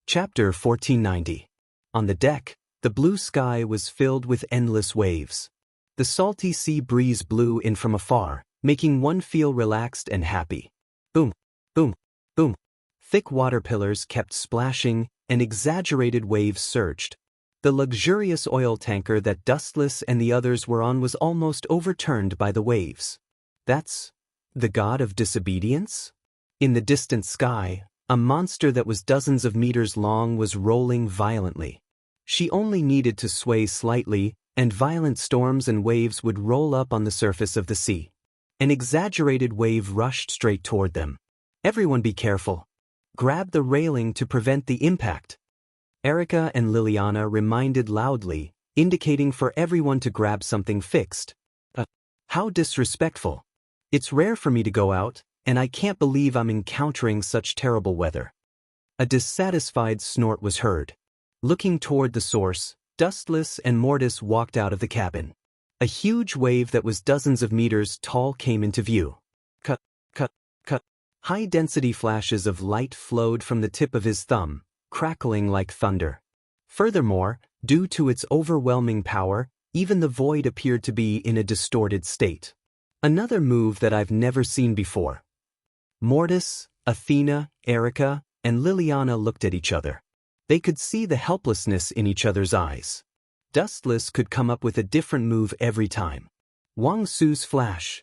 Chapter 1490. On the deck, the blue sky was filled with endless waves. The salty sea breeze blew in from afar, making one feel relaxed and happy. Boom, boom, boom. Thick water pillars kept splashing, and exaggerated waves surged. The luxurious oil tanker that Dustless and the others were on was almost overturned by the waves. That's the god of disobedience? In the distant sky, a monster that was dozens of meters long was rolling violently. She only needed to sway slightly, and violent storms and waves would roll up on the surface of the sea. An exaggerated wave rushed straight toward them. Everyone be careful. Grab the railing to prevent the impact. Erica and Liliana reminded loudly, indicating for everyone to grab something fixed. How disrespectful. It's rare for me to go out, and I can't believe I'm encountering such terrible weather. A dissatisfied snort was heard. Looking toward the source, Dustless and Mortis walked out of the cabin. A huge wave that was dozens of meters tall came into view. Cut. High-density flashes of light flowed from the tip of his thumb, crackling like thunder. Furthermore, due to its overwhelming power, even the void appeared to be in a distorted state. Another move that I've never seen before. Mortis, Athena, Erica, and Liliana looked at each other. They could see the helplessness in each other's eyes. Dustless could come up with a different move every time. Wang Su's flash.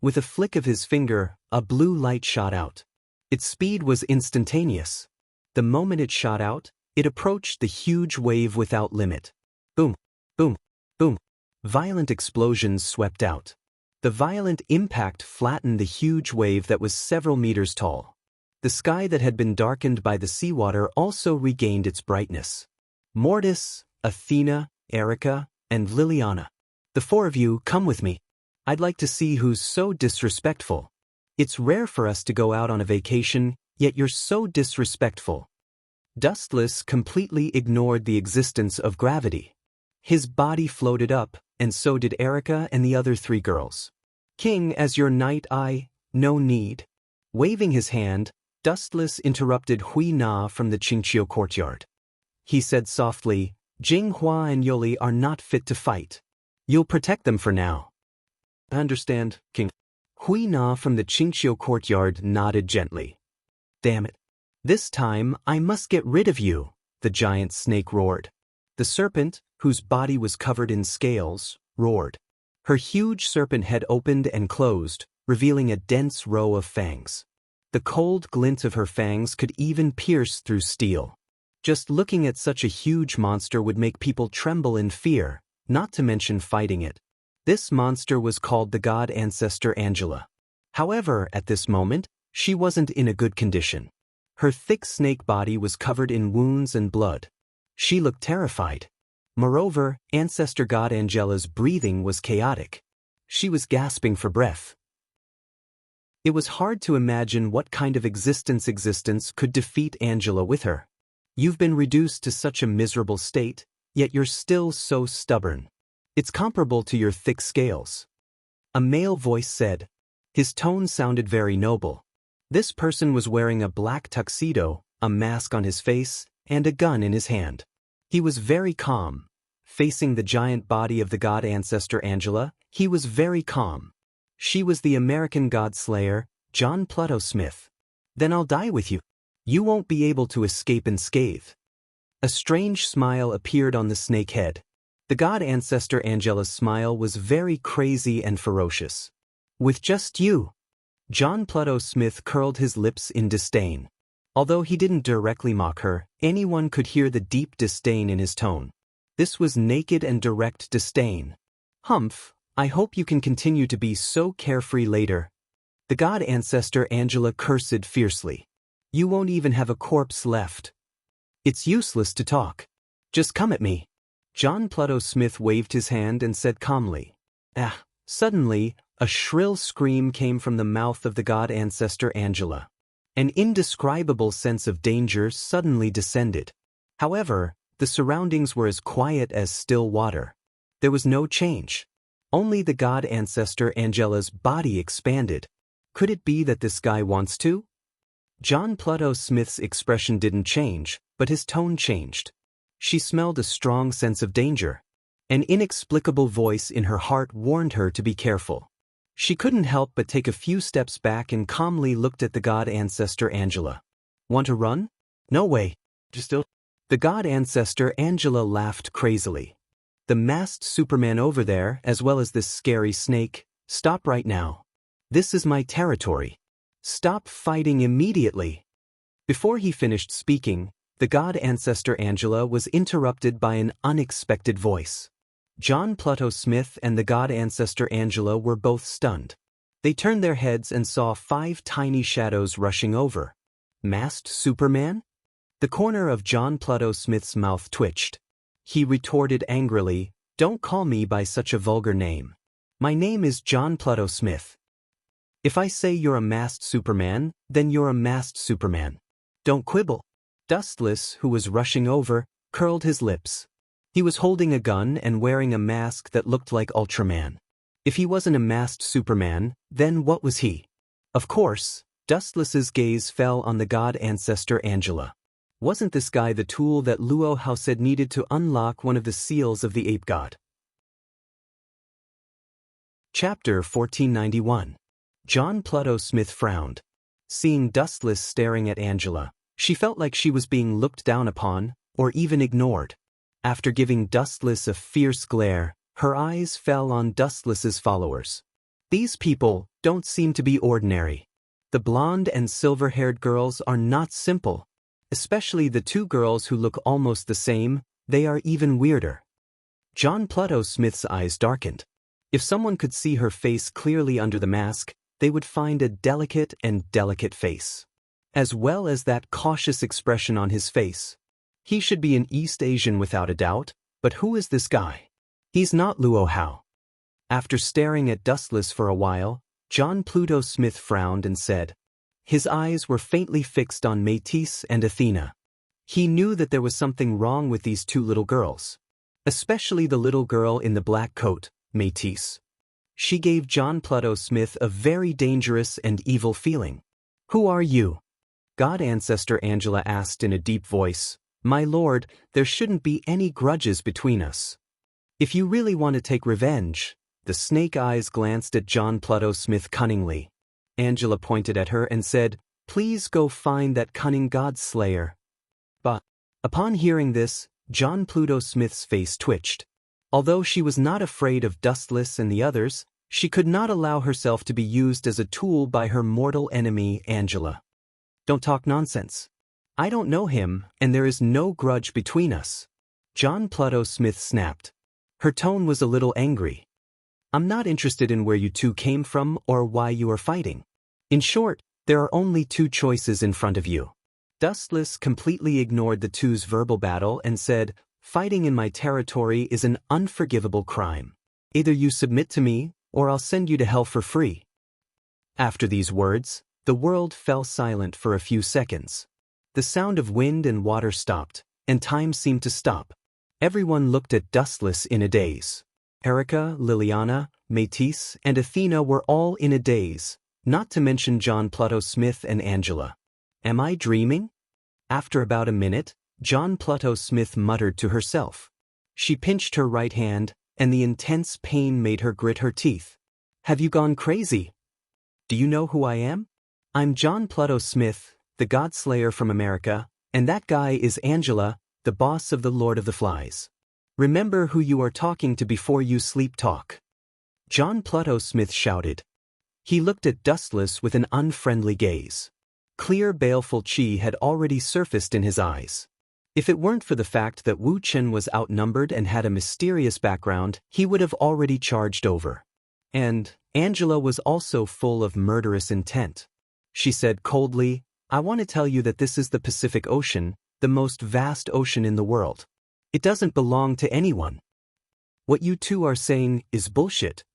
With a flick of his finger, a blue light shot out. Its speed was instantaneous. The moment it shot out, it approached the huge wave without limit. Boom, boom, boom. Violent explosions swept out. The violent impact flattened the huge wave that was several meters tall. The sky that had been darkened by the seawater also regained its brightness. Mortis, Athena, Erica, and Liliana. The four of you, come with me. I'd like to see who's so disrespectful. It's rare for us to go out on a vacation, yet you're so disrespectful. Dustless completely ignored the existence of gravity. His body floated up, and so did Erica and the other three girls. King, as your knight, no need. Waving his hand, Dustless interrupted Hui Na from the Qingqiu courtyard. He said softly, Jinghua and Yoli are not fit to fight. You'll protect them for now. I understand, King. Hui Na from the Qingqiu courtyard nodded gently. Damn it. This time, I must get rid of you, the giant snake roared. The serpent, whose body was covered in scales, roared. Her huge serpent head opened and closed, revealing a dense row of fangs. The cold glint of her fangs could even pierce through steel. Just looking at such a huge monster would make people tremble in fear, not to mention fighting it. This monster was called the god ancestor Angela. However, at this moment, she wasn't in a good condition. Her thick snake body was covered in wounds and blood. She looked terrified. Moreover, ancestor god Angela's breathing was chaotic. She was gasping for breath. It was hard to imagine what kind of existence could defeat Angela with her. You've been reduced to such a miserable state, yet you're still so stubborn. It's comparable to your thick scales. A male voice said. His tone sounded very noble. This person was wearing a black tuxedo, a mask on his face, and a gun in his hand. He was very calm. Facing the giant body of the god ancestor Angela, he was very calm. She was the American god slayer, John Pluto Smith. Then I'll die with you. You won't be able to escape unscathed. A strange smile appeared on the snake head. The god ancestor Angela's smile was very crazy and ferocious. With just you. John Pluto Smith curled his lips in disdain. Although he didn't directly mock her, anyone could hear the deep disdain in his tone. This was naked and direct disdain. Humph, I hope you can continue to be so carefree later. The god ancestor Angela cursed fiercely. You won't even have a corpse left. It's useless to talk. Just come at me. John Pluto Smith waved his hand and said calmly. Suddenly, a shrill scream came from the mouth of the god ancestor Angela. An indescribable sense of danger suddenly descended. However, the surroundings were as quiet as still water. There was no change. Only the god ancestor Angela's body expanded. Could it be that this guy wants to? John Pluto Smith's expression didn't change, but his tone changed. She smelled a strong sense of danger. An inexplicable voice in her heart warned her to be careful. She couldn't help but take a few steps back and calmly looked at the god ancestor Angela. Want to run? No way. The god ancestor Angela laughed crazily. The masked Superman over there, as well as this scary snake, stop right now. This is my territory. Stop fighting immediately. Before he finished speaking, the god ancestor Angela was interrupted by an unexpected voice. John Pluto Smith and the god ancestor Angela were both stunned. They turned their heads and saw 5 tiny shadows rushing over. Masked Superman? The corner of John Pluto Smith's mouth twitched. He retorted angrily, "Don't call me by such a vulgar name. My name is John Pluto Smith. If I say you're a masked Superman, then you're a masked Superman. Don't quibble." Dustless, who was rushing over, curled his lips. He was holding a gun and wearing a mask that looked like Ultraman. If he wasn't a masked Superman, then what was he? Of course, Dustless's gaze fell on the god ancestor Angela. Wasn't this guy the tool that Luo Hao said needed to unlock one of the seals of the ape god? Chapter 1491. John Pluto Smith frowned. Seeing Dustless staring at Angela, she felt like she was being looked down upon, or even ignored. After giving Dustless a fierce glare, her eyes fell on Dustless's followers. These people don't seem to be ordinary. The blonde and silver-haired girls are not simple. Especially the 2 girls who look almost the same, they are even weirder. John Pluto Smith's eyes darkened. If someone could see her face clearly under the mask, they would find a delicate face. As well as that cautious expression on his face. He should be an East Asian without a doubt, but who is this guy? He's not Luo Hao. After staring at Dustless for a while, John Pluto Smith frowned and said. His eyes were faintly fixed on Métis and Athena. He knew that there was something wrong with these 2 little girls. Especially the little girl in the black coat, Métis. She gave John Pluto Smith a very dangerous and evil feeling. "Who are you?" God Ancestor Angela asked in a deep voice. "My lord, there shouldn't be any grudges between us. If you really want to take revenge." The snake eyes glanced at John Pluto Smith cunningly. Angela pointed at her and said, "Please go find that cunning god slayer." But, upon hearing this, John Pluto Smith's face twitched. Although she was not afraid of Dustless and the others, she could not allow herself to be used as a tool by her mortal enemy, Angela. "Don't talk nonsense. I don't know him, and there is no grudge between us." John Pluto Smith snapped. Her tone was a little angry. "I'm not interested in where you 2 came from or why you are fighting. In short, there are only 2 choices in front of you." Dustless completely ignored the 2's verbal battle and said, "Fighting in my territory is an unforgivable crime. Either you submit to me, or I'll send you to hell for free." After these words, the world fell silent for a few seconds. The sound of wind and water stopped, and time seemed to stop. Everyone looked at Dustless in a daze. Erica, Liliana, Métis, and Athena were all in a daze, not to mention John Pluto Smith and Angela. "Am I dreaming?" After about a minute, John Pluto Smith muttered to herself. She pinched her right hand, and the intense pain made her grit her teeth. "Have you gone crazy? Do you know who I am? I'm John Pluto Smith, the God Slayer from America, and that guy is Angela, the boss of the Lord of the Flies. Remember who you are talking to before you sleep talk." John Pluto Smith shouted. He looked at Dustless with an unfriendly gaze. Clear baleful chi had already surfaced in his eyes. If it weren't for the fact that Wu Chen was outnumbered and had a mysterious background, he would have already charged over. And Angela was also full of murderous intent. She said coldly, "I want to tell you that this is the Pacific Ocean, the most vast ocean in the world. It doesn't belong to anyone. What you 2 are saying is bullshit."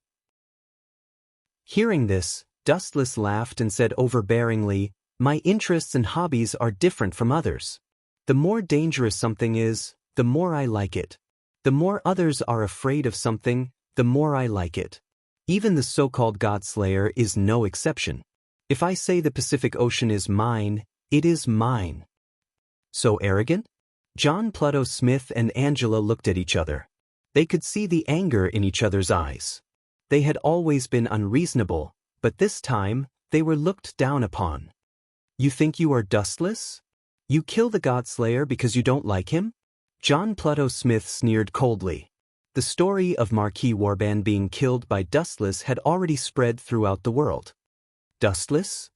Hearing this, Dustless laughed and said overbearingly, "My interests and hobbies are different from others. The more dangerous something is, the more I like it. The more others are afraid of something, the more I like it. Even the so-called God Slayer is no exception. If I say the Pacific Ocean is mine, It is mine. So arrogant? John Pluto Smith and Angela looked at each other. They could see the anger in each other's eyes. They had always been unreasonable, but this time, they were looked down upon. You think you are dustless? You kill the Godslayer because you don't like him? John Pluto Smith sneered coldly. The story of Marquis Warban being killed by Dustless had already spread throughout the world. Dustless?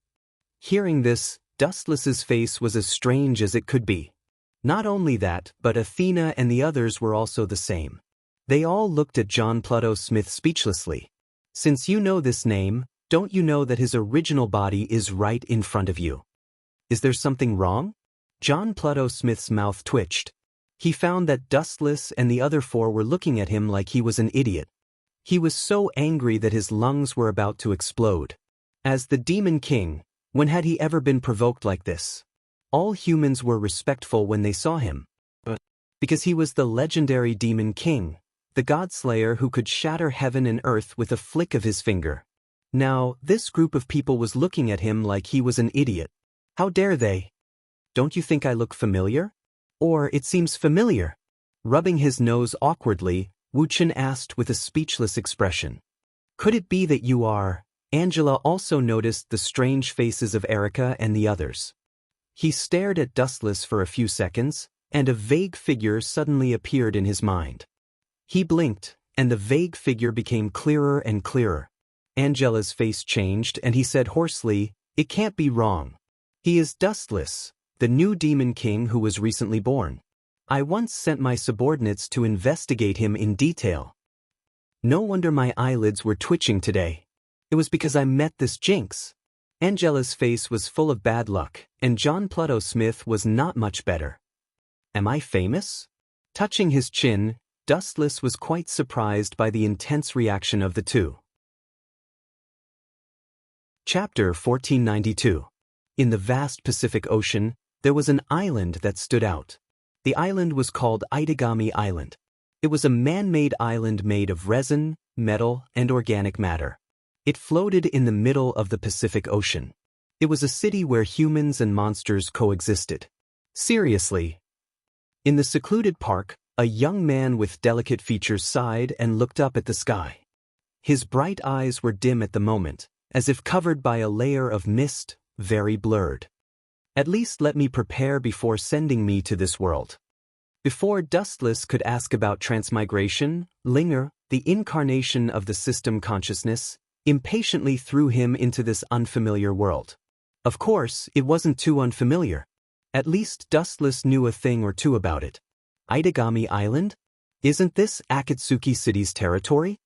Hearing this, Dustless's face was as strange as it could be. Not only that, but Athena and the others were also the same. They all looked at John Pluto Smith speechlessly. Since you know this name, don't you know that his original body is right in front of you? Is there something wrong? John Pluto Smith's mouth twitched. He found that Dustless and the other four were looking at him like he was an idiot. He was so angry that his lungs were about to explode. As the Demon King, when had he ever been provoked like this? All humans were respectful when they saw him. But because he was the legendary Demon King, the Godslayer who could shatter heaven and earth with a flick of his finger. Now, this group of people was looking at him like he was an idiot. How dare they? Don't you think I look familiar? Or it seems familiar. Rubbing his nose awkwardly, Wu Chen asked with a speechless expression. Could it be that you are? Angela also noticed the strange faces of Erica and the others. He stared at Dustless for a few seconds, and a vague figure suddenly appeared in his mind. He blinked, and the vague figure became clearer and clearer. Angela's face changed and he said hoarsely, "It can't be wrong. He is Dustless, the new Demon King who was recently born. I once sent my subordinates to investigate him in detail. No wonder my eyelids were twitching today. It was because I met this jinx." Angela's face was full of bad luck, and John Pluto Smith was not much better. Am I famous? Touching his chin, Dustless was quite surprised by the intense reaction of the two. Chapter 1492. In the vast Pacific Ocean, there was an island that stood out. The island was called Itagami Island. It was a man-made island made of resin, metal, and organic matter. It floated in the middle of the Pacific Ocean. It was a city where humans and monsters coexisted. Seriously. In the secluded park, a young man with delicate features sighed and looked up at the sky. His bright eyes were dim at the moment, as if covered by a layer of mist, very blurred. At least let me prepare before sending me to this world. Before Dustless could ask about transmigration, Linger, the incarnation of the system consciousness, impatiently threw him into this unfamiliar world. Of course, it wasn't too unfamiliar. At least Dustless knew a thing or two about it. Itagami Island? Isn't this Akatsuki City's territory?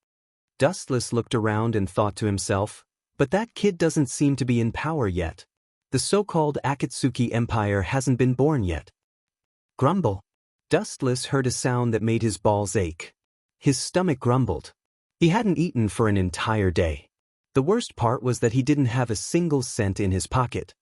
Dustless looked around and thought to himself, but that kid doesn't seem to be in power yet. The so-called Akatsuki Empire hasn't been born yet. Grumble. Dustless heard a sound that made his balls ache. His stomach grumbled. He hadn't eaten for an entire day. The worst part was that he didn't have a single cent in his pocket.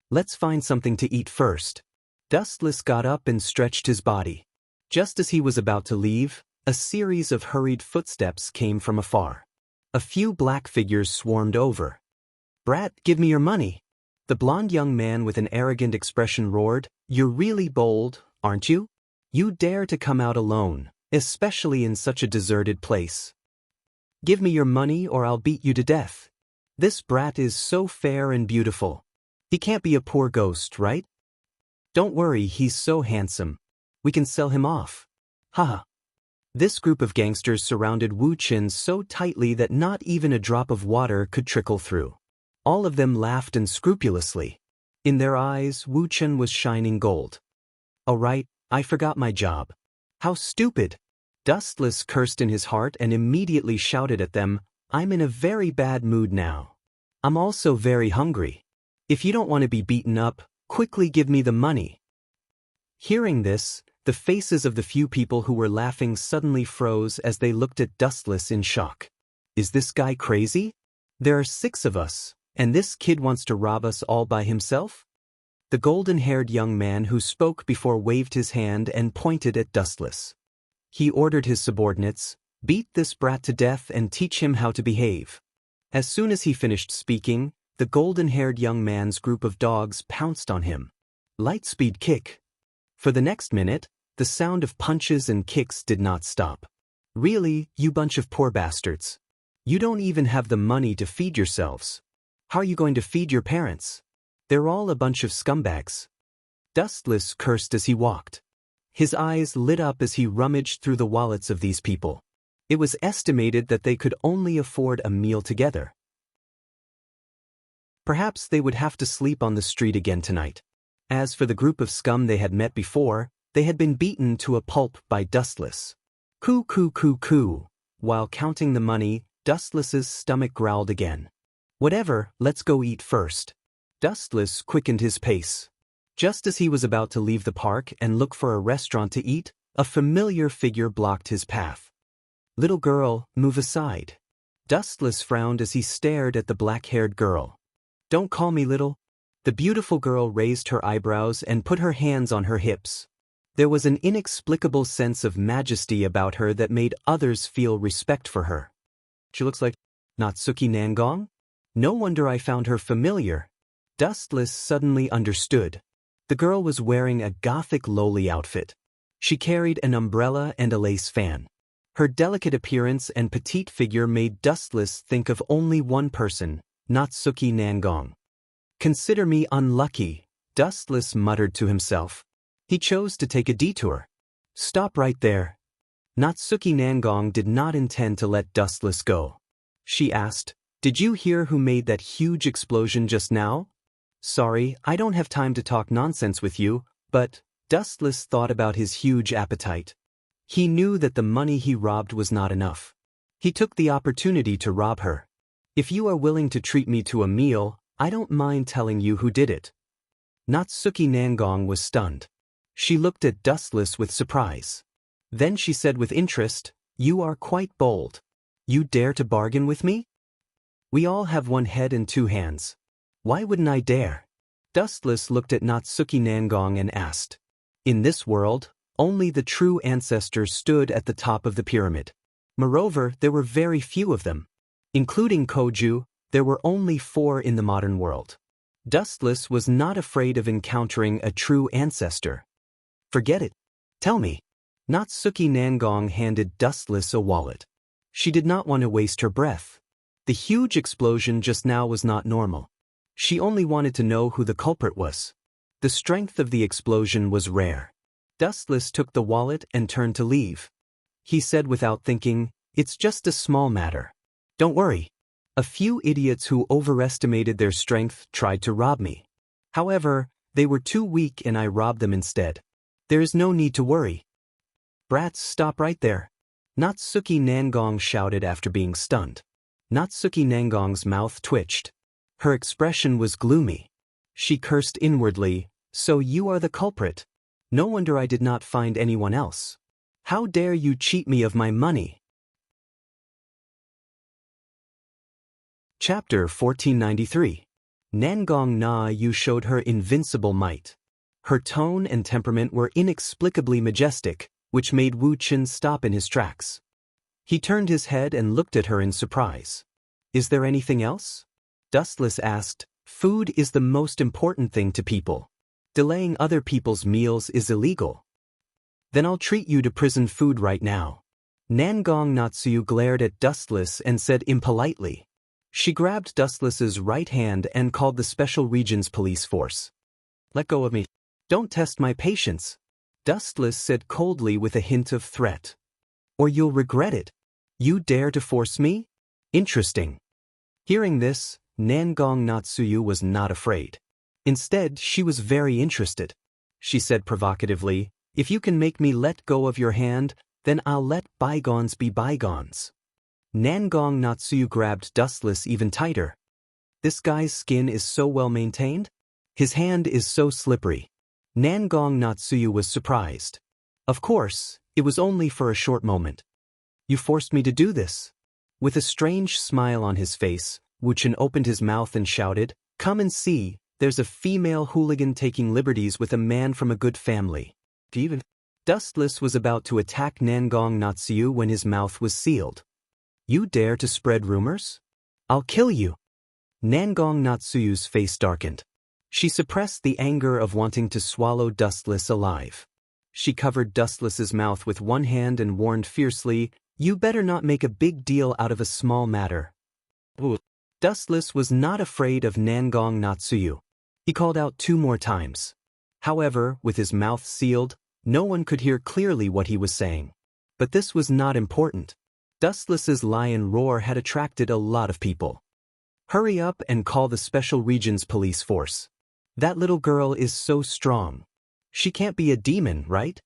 Let's find something to eat first. Dustless got up and stretched his body. Just as he was about to leave, a series of hurried footsteps came from afar. A few black figures swarmed over. "Brat, give me your money." The blond young man with an arrogant expression roared, "You're really bold, aren't you? You dare to come out alone, especially in such a deserted place. Give me your money or I'll beat you to death. This brat is so fair and beautiful. He can't be a poor ghost, right? Don't worry, he's so handsome. We can sell him off. Haha." This group of gangsters surrounded Wu Chen so tightly that not even a drop of water could trickle through. All of them laughed unscrupulously. In their eyes, Wu Chen was shining gold. "All right, I forgot my job. How stupid." Dustless cursed in his heart and immediately shouted at them, "I'm in a very bad mood now. I'm also very hungry. If you don't want to be beaten up, quickly give me the money." Hearing this, the faces of the few people who were laughing suddenly froze as they looked at Dustless in shock. Is this guy crazy? There are 6 of us, and this kid wants to rob us all by himself? The golden-haired young man who spoke before waved his hand and pointed at Dustless. He ordered his subordinates, "Beat this brat to death and teach him how to behave." As soon as he finished speaking, the golden-haired young man's group of dogs pounced on him. Lightspeed kick. For the next minute, the sound of punches and kicks did not stop. Really, you bunch of poor bastards. You don't even have the money to feed yourselves. How are you going to feed your parents? They're all a bunch of scumbags. Dustless cursed as he walked. His eyes lit up as he rummaged through the wallets of these people. It was estimated that they could only afford a meal together. Perhaps they would have to sleep on the street again tonight. As for the group of scum they had met before, they had been beaten to a pulp by Dustless. Coo coo coo coo. While counting the money, Dustless's stomach growled again. Whatever, let's go eat first. Dustless quickened his pace. Just as he was about to leave the park and look for a restaurant to eat, a familiar figure blocked his path. Little girl, move aside. Dustless frowned as he stared at the black-haired girl. Don't call me little. The beautiful girl raised her eyebrows and put her hands on her hips. There was an inexplicable sense of majesty about her that made others feel respect for her. She looks like Natsuki Nangong? No wonder I found her familiar. Dustless suddenly understood. The girl was wearing a gothic lowly outfit. She carried an umbrella and a lace fan. Her delicate appearance and petite figure made Dustless think of only one person, Natsuki Nangong. Consider me unlucky, Dustless muttered to himself. He chose to take a detour. Stop right there. Natsuki Nangong did not intend to let Dustless go. She asked, Did you hear who made that huge explosion just now? Sorry, I don't have time to talk nonsense with you, but Dustless thought about his huge appetite. He knew that the money he robbed was not enough. He took the opportunity to rob her. If you are willing to treat me to a meal, I don't mind telling you who did it. Natsuki Nangong was stunned. She looked at Dustless with surprise. Then she said with interest, You are quite bold. You dare to bargain with me? We all have one head and two hands. Why wouldn't I dare? Dustless looked at Natsuki Nangong and asked. In this world, only the true ancestors stood at the top of the pyramid. Moreover, there were very few of them. Including Koju, there were only 4 in the modern world. Dustless was not afraid of encountering a true ancestor. Forget it. Tell me. Natsuki Nangong handed Dustless a wallet. She did not want to waste her breath. The huge explosion just now was not normal. She only wanted to know who the culprit was. The strength of the explosion was rare. Dustless took the wallet and turned to leave. He said without thinking, It's just a small matter. Don't worry. A few idiots who overestimated their strength tried to rob me. However, they were too weak and I robbed them instead. There is no need to worry. Brats, stop right there. Natsuki Nangong shouted after being stunned. Natsuki Nangong's mouth twitched. Her expression was gloomy. She cursed inwardly, So you are the culprit. No wonder I did not find anyone else. How dare you cheat me of my money? Chapter 1493. Nangong Na Yu showed her invincible might. Her tone and temperament were inexplicably majestic, which made Wu Qin stop in his tracks. He turned his head and looked at her in surprise. Is there anything else? Dustless asked. Food is the most important thing to people. Delaying other people's meals is illegal. Then I'll treat you to prison food right now. Nangong Natsuyu glared at Dustless and said impolitely. She grabbed Dustless's right hand and called the Special Regions Police Force. Let go of me. Don't test my patience. Dustless said coldly with a hint of threat. Or you'll regret it. You dare to force me? Interesting. Hearing this, Nangong Natsuyu was not afraid. Instead, she was very interested. She said provocatively, If you can make me let go of your hand, then I'll let bygones be bygones. Nangong Natsuyu grabbed Dustless even tighter. This guy's skin is so well maintained. His hand is so slippery. Nangong Natsuyu was surprised. Of course, it was only for a short moment. You forced me to do this. With a strange smile on his face, Wu Qin opened his mouth and shouted, Come and see, there's a female hooligan taking liberties with a man from a good family. Dustless was about to attack Nangong Natsuyu when his mouth was sealed. You dare to spread rumors? I'll kill you. Nangong Natsuyu's face darkened. She suppressed the anger of wanting to swallow Dustless alive. She covered Dustless's mouth with one hand and warned fiercely, "You better not make a big deal out of a small matter." Ooh. Dustless was not afraid of Nangong Natsuyu. He called out 2 more times. However, with his mouth sealed, no one could hear clearly what he was saying. But this was not important. Dustless's lion roar had attracted a lot of people. "Hurry up and call the Special Regions Police Force. That little girl is so strong. She can't be a demon, right?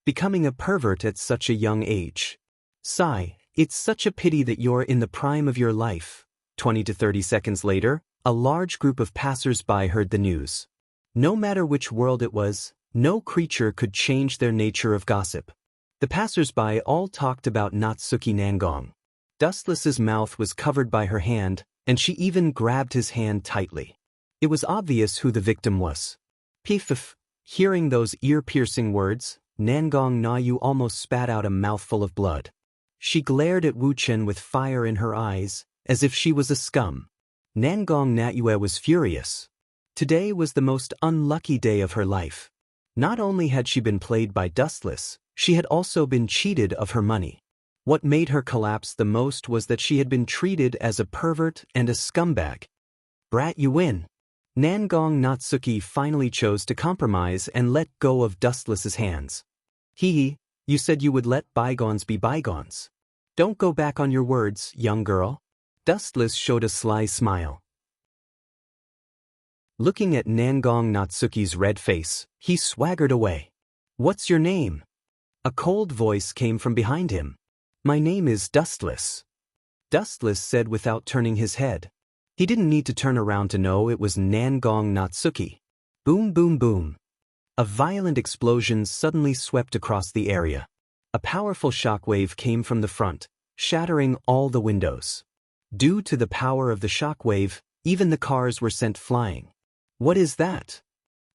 Becoming a pervert at such a young age. Sigh, it's such a pity that you're in the prime of your life." 20 to 30 seconds later, a large group of passers-by heard the news. No matter which world it was, no creature could change their nature of gossip. The passers-by all talked about Natsuki Nangong. Dustless's mouth was covered by her hand, and she even grabbed his hand tightly. It was obvious who the victim was. Pif. Hearing those ear-piercing words, Nangong Nayu almost spat out a mouthful of blood. She glared at Wu Chen with fire in her eyes, as if she was a scum. Nangong Nayu was furious. Today was the most unlucky day of her life. Not only had she been played by Dustless, she had also been cheated of her money. What made her collapse the most was that she had been treated as a pervert and a scumbag. "Brat, you win." Nangong Natsuki finally chose to compromise and let go of Dustless's hands. "Hee, you said you would let bygones be bygones. Don't go back on your words, young girl." Dustless showed a sly smile. Looking at Nangong Natsuki's red face, he swaggered away. "What's your name?" A cold voice came from behind him. "My name is Dustless." Dustless said without turning his head. He didn't need to turn around to know it was Nangong Natsuki. Boom, boom, boom. A violent explosion suddenly swept across the area. A powerful shockwave came from the front, shattering all the windows. Due to the power of the shockwave, even the cars were sent flying. "What is that?"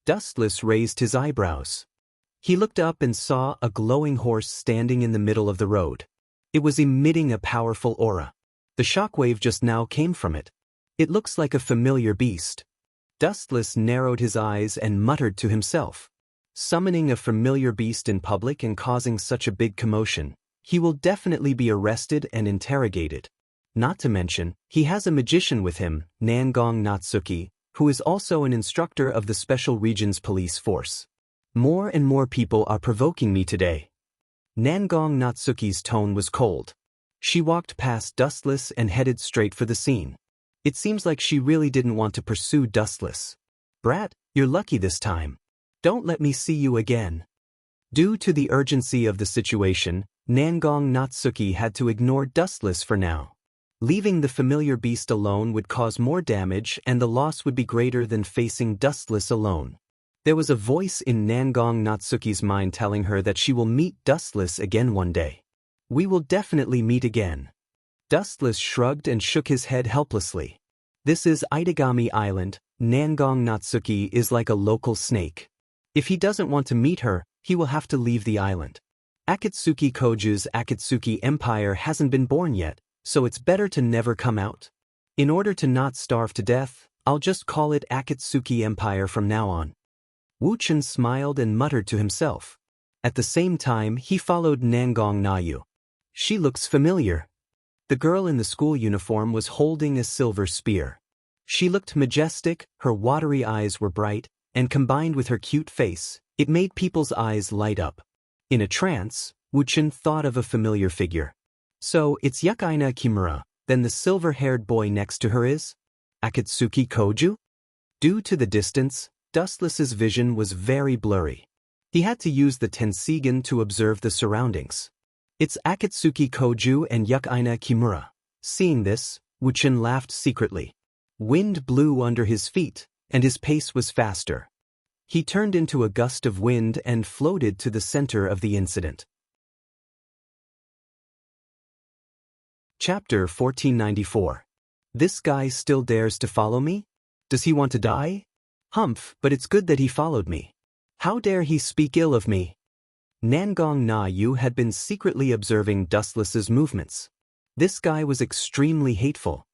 Dustless raised his eyebrows. He looked up and saw a glowing horse standing in the middle of the road. It was emitting a powerful aura. The shockwave just now came from it. "It looks like a familiar beast." Dustless narrowed his eyes and muttered to himself. Summoning a familiar beast in public and causing such a big commotion, he will definitely be arrested and interrogated. Not to mention, he has a magician with him, Nangong Natsuki, who is also an instructor of the Special Regions Police Force. More and more people are provoking me today. Nangong Natsuki's tone was cold. She walked past Dustless and headed straight for the scene. It seems like she really didn't want to pursue Dustless. "Brat, you're lucky this time. Don't let me see you again." Due to the urgency of the situation, Nangong Natsuki had to ignore Dustless for now. Leaving the familiar beast alone would cause more damage and the loss would be greater than facing Dustless alone. There was a voice in Nangong Natsuki's mind telling her that she will meet Dustless again one day. "We will definitely meet again." Dustless shrugged and shook his head helplessly. This is Itagami Island. Nangong Natsuki is like a local snake. If he doesn't want to meet her, he will have to leave the island. Akatsuki Koju's Akatsuki Empire hasn't been born yet, so it's better to never come out. In order to not starve to death, I'll just call it Akatsuki Empire from now on. Wu Chen smiled and muttered to himself. At the same time, he followed Nangong Nayu. "She looks familiar." The girl in the school uniform was holding a silver spear. She looked majestic, her watery eyes were bright, and combined with her cute face, it made people's eyes light up. In a trance, Wu Chen thought of a familiar figure. "So, it's Yukaina Kimura, then the silver-haired boy next to her is? Akatsuki Koju?" Due to the distance, Dustless's vision was very blurry. He had to use the Tensigen to observe the surroundings. "It's Akatsuki Koju and Yukaina Kimura." Seeing this, Wu Chen laughed secretly. Wind blew under his feet, and his pace was faster. He turned into a gust of wind and floated to the center of the incident. Chapter 1494. This guy still dares to follow me? Does he want to die? Humph, but it's good that he followed me. How dare he speak ill of me? Nangong Nayu had been secretly observing Dustless's movements. This guy was extremely hateful.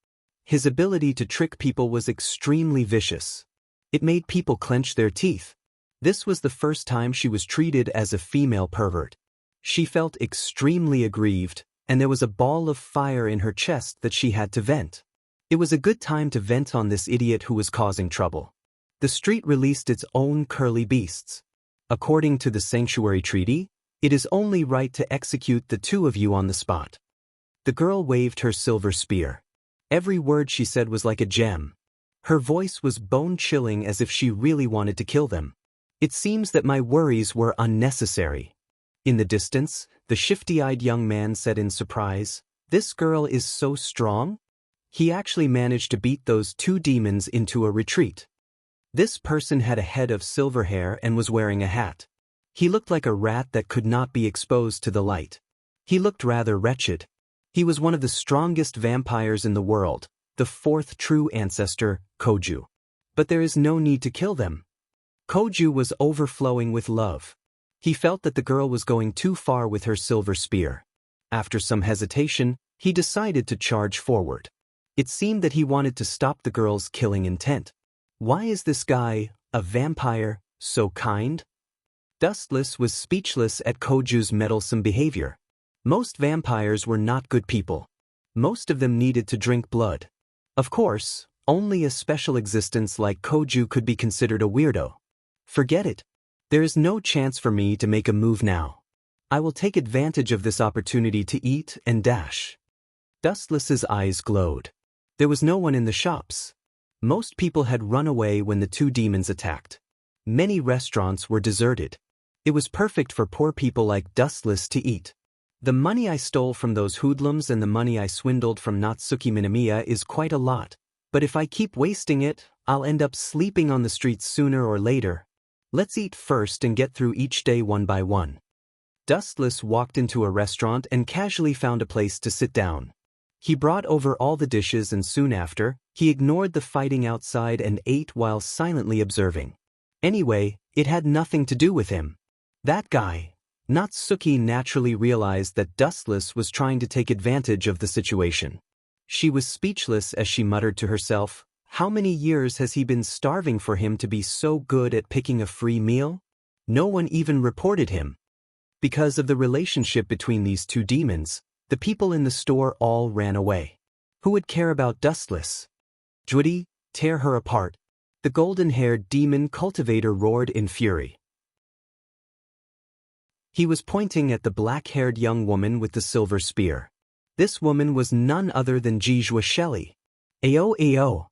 His ability to trick people was extremely vicious. It made people clench their teeth. This was the first time she was treated as a female pervert. She felt extremely aggrieved, and there was a ball of fire in her chest that she had to vent. It was a good time to vent on this idiot who was causing trouble. The street released its own curly beasts. According to the Sanctuary Treaty, it is only right to execute the two of you on the spot. The girl waved her silver spear. Every word she said was like a gem. Her voice was bone-chilling, as if she really wanted to kill them. It seems that my worries were unnecessary. In the distance, the shifty-eyed young man said in surprise, "This girl is so strong?" He actually managed to beat those two demons into a retreat. This person had a head of silver hair and was wearing a hat. He looked like a rat that could not be exposed to the light. He looked rather wretched. He was one of the strongest vampires in the world, the fourth true ancestor, Koju. But there is no need to kill them. Koju was overflowing with love. He felt that the girl was going too far with her silver spear. After some hesitation, he decided to charge forward. It seemed that he wanted to stop the girl's killing intent. Why is this guy, a vampire, so kind? Dustless was speechless at Koju's meddlesome behavior. Most vampires were not good people. Most of them needed to drink blood. Of course, only a special existence like Koju could be considered a weirdo. Forget it. There is no chance for me to make a move now. I will take advantage of this opportunity to eat and dash. Dustless's eyes glowed. There was no one in the shops. Most people had run away when the two demons attacked. Many restaurants were deserted. It was perfect for poor people like Dustless to eat. The money I stole from those hoodlums and the money I swindled from Natsuki Minamiya is quite a lot, but if I keep wasting it, I'll end up sleeping on the streets sooner or later. Let's eat first and get through each day one by one. Dustless walked into a restaurant and casually found a place to sit down. He brought over all the dishes, and soon after, he ignored the fighting outside and ate while silently observing. Anyway, it had nothing to do with him. That guy. Natsuki naturally realized that Dustless was trying to take advantage of the situation. She was speechless as she muttered to herself, "How many years has he been starving for him to be so good at picking a free meal?" No one even reported him. Because of the relationship between these two demons, the people in the store all ran away. Who would care about Dustless? Judy, tear her apart. The golden-haired demon cultivator roared in fury. He was pointing at the black-haired young woman with the silver spear. This woman was none other than Jijua Shelley. Ayo ayo.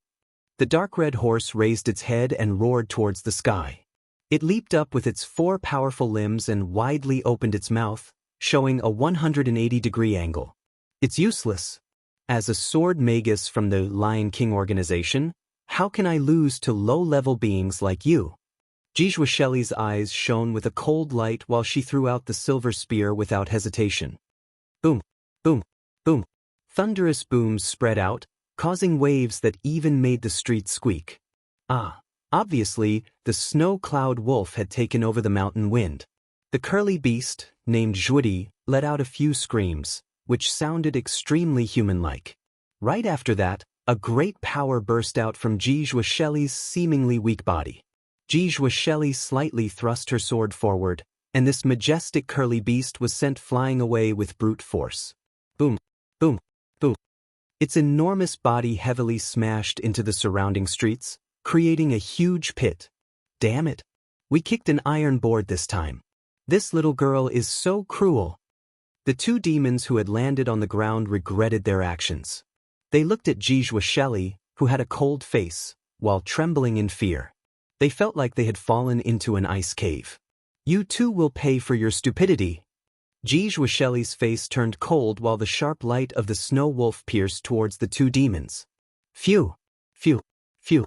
The dark red horse raised its head and roared towards the sky. It leaped up with its four powerful limbs and widely opened its mouth, showing a 180-degree angle. It's useless. As a sword magus from the Lion King organization, how can I lose to low-level beings like you? Jijua Shelley's eyes shone with a cold light while she threw out the silver spear without hesitation. Boom, boom, boom. Thunderous booms spread out, causing waves that even made the street squeak. Obviously, the snow cloud wolf had taken over the mountain wind. The curly beast, named Judy, let out a few screams, which sounded extremely human-like. Right after that, a great power burst out from Jijua Shelley's seemingly weak body. Jijua Shelley slightly thrust her sword forward, and this majestic curly beast was sent flying away with brute force. Boom, boom, boom. Its enormous body heavily smashed into the surrounding streets, creating a huge pit. Damn it. We kicked an iron board this time. This little girl is so cruel. The two demons who had landed on the ground regretted their actions. They looked at Jijua Shelley, who had a cold face, while trembling in fear. They felt like they had fallen into an ice cave. You too will pay for your stupidity. Jijua Shelley's face turned cold while the sharp light of the snow wolf pierced towards the two demons. Phew, phew, phew.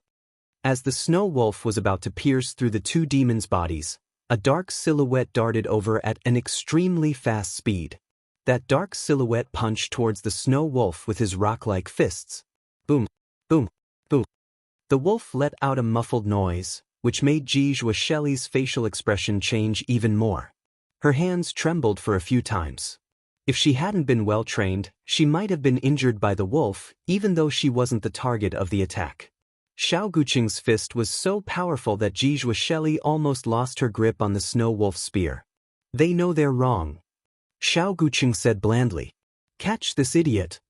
As the snow wolf was about to pierce through the two demons' bodies, a dark silhouette darted over at an extremely fast speed. That dark silhouette punched towards the snow wolf with his rock-like fists. Boom, boom, boom. The wolf let out a muffled noise, which made Jijua Shelley's facial expression change even more. Her hands trembled for a few times. If she hadn't been well trained, she might have been injured by the wolf, even though she wasn't the target of the attack. Xiao Guqing's fist was so powerful that Jijua Shelley almost lost her grip on the snow wolf spear. They know they're wrong. Xiao Guqing said blandly. Catch this idiot.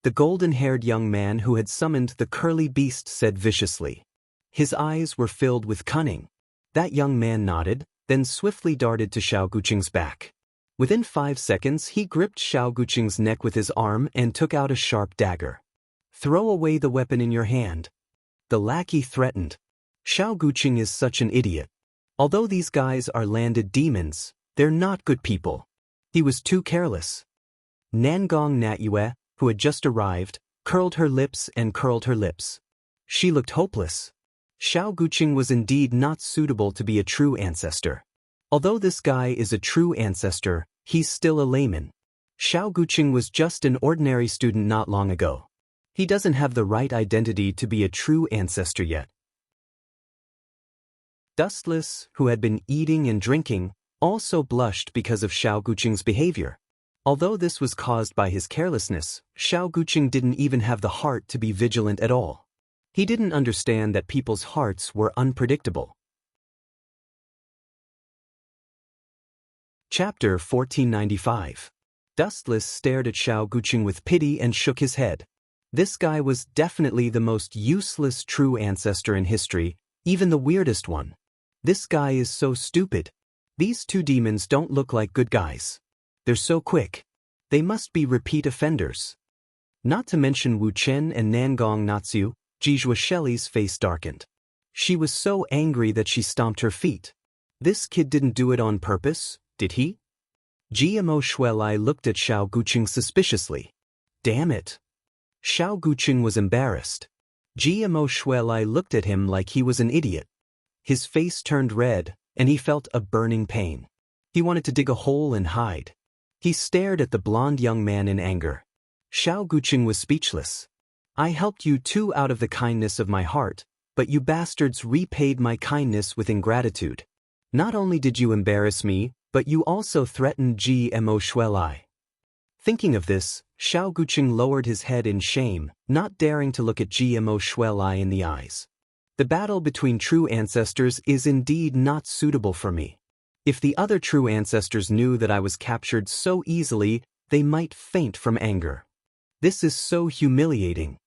The golden-haired young man who had summoned the curly beast said viciously. His eyes were filled with cunning. That young man nodded, then swiftly darted to Xiao Guqing's back. Within 5 seconds he gripped Xiao Guqing's neck with his arm and took out a sharp dagger. Throw away the weapon in your hand. The lackey threatened. Xiao Guqing is such an idiot. Although these guys are landed demons, they're not good people. He was too careless. Nangong Natyue, who had just arrived, curled her lips and curled her lips. She looked hopeless. Xiao Guqing was indeed not suitable to be a true ancestor. Although this guy is a true ancestor, he's still a layman. Xiao Guqing was just an ordinary student not long ago. He doesn't have the right identity to be a true ancestor yet. Dustless, who had been eating and drinking, also blushed because of Xiao Guqing's behavior. Although this was caused by his carelessness, Xiao Guqing didn't even have the heart to be vigilant at all. He didn't understand that people's hearts were unpredictable. Chapter 1495. Dustless stared at Xiao Guqing with pity and shook his head. This guy was definitely the most useless true ancestor in history, even the weirdest one. This guy is so stupid. These two demons don't look like good guys. They're so quick. They must be repeat offenders. Not to mention Wu Chen and Nangong Natsu, Jijua Shelley's face darkened. She was so angry that she stomped her feet. This kid didn't do it on purpose, did he? GMO Shuelai looked at Xiao Guqing suspiciously. Damn it. Xiao Guqing was embarrassed. GMO Shuelai looked at him like he was an idiot. His face turned red, and he felt a burning pain. He wanted to dig a hole and hide. He stared at the blonde young man in anger. Xiao Guqing was speechless. I helped you too out of the kindness of my heart, but you bastards repaid my kindness with ingratitude. Not only did you embarrass me, but you also threatened GMO Shuelai. Thinking of this, Xiao Guqing lowered his head in shame, not daring to look at GMO Shuelai in the eyes. The battle between true ancestors is indeed not suitable for me. If the other true ancestors knew that I was captured so easily, they might faint from anger. This is so humiliating.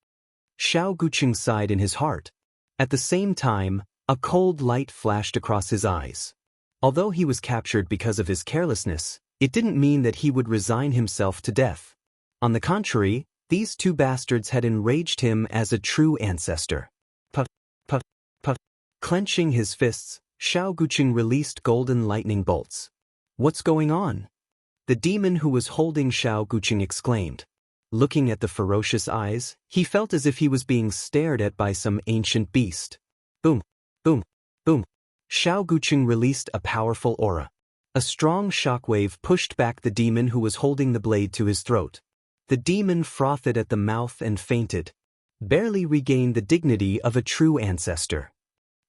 Xiao Guqing sighed in his heart. At the same time, a cold light flashed across his eyes. Although he was captured because of his carelessness, it didn't mean that he would resign himself to death. On the contrary, these two bastards had enraged him as a true ancestor. Puff, puff, puff. Clenching his fists, Xiao Guqing released golden lightning bolts. What's going on? The demon who was holding Xiao Guqing exclaimed. Looking at the ferocious eyes, he felt as if he was being stared at by some ancient beast. Boom, boom, boom. Xiao Guqing released a powerful aura. A strong shockwave pushed back the demon who was holding the blade to his throat. The demon frothed at the mouth and fainted. Barely regained the dignity of a true ancestor.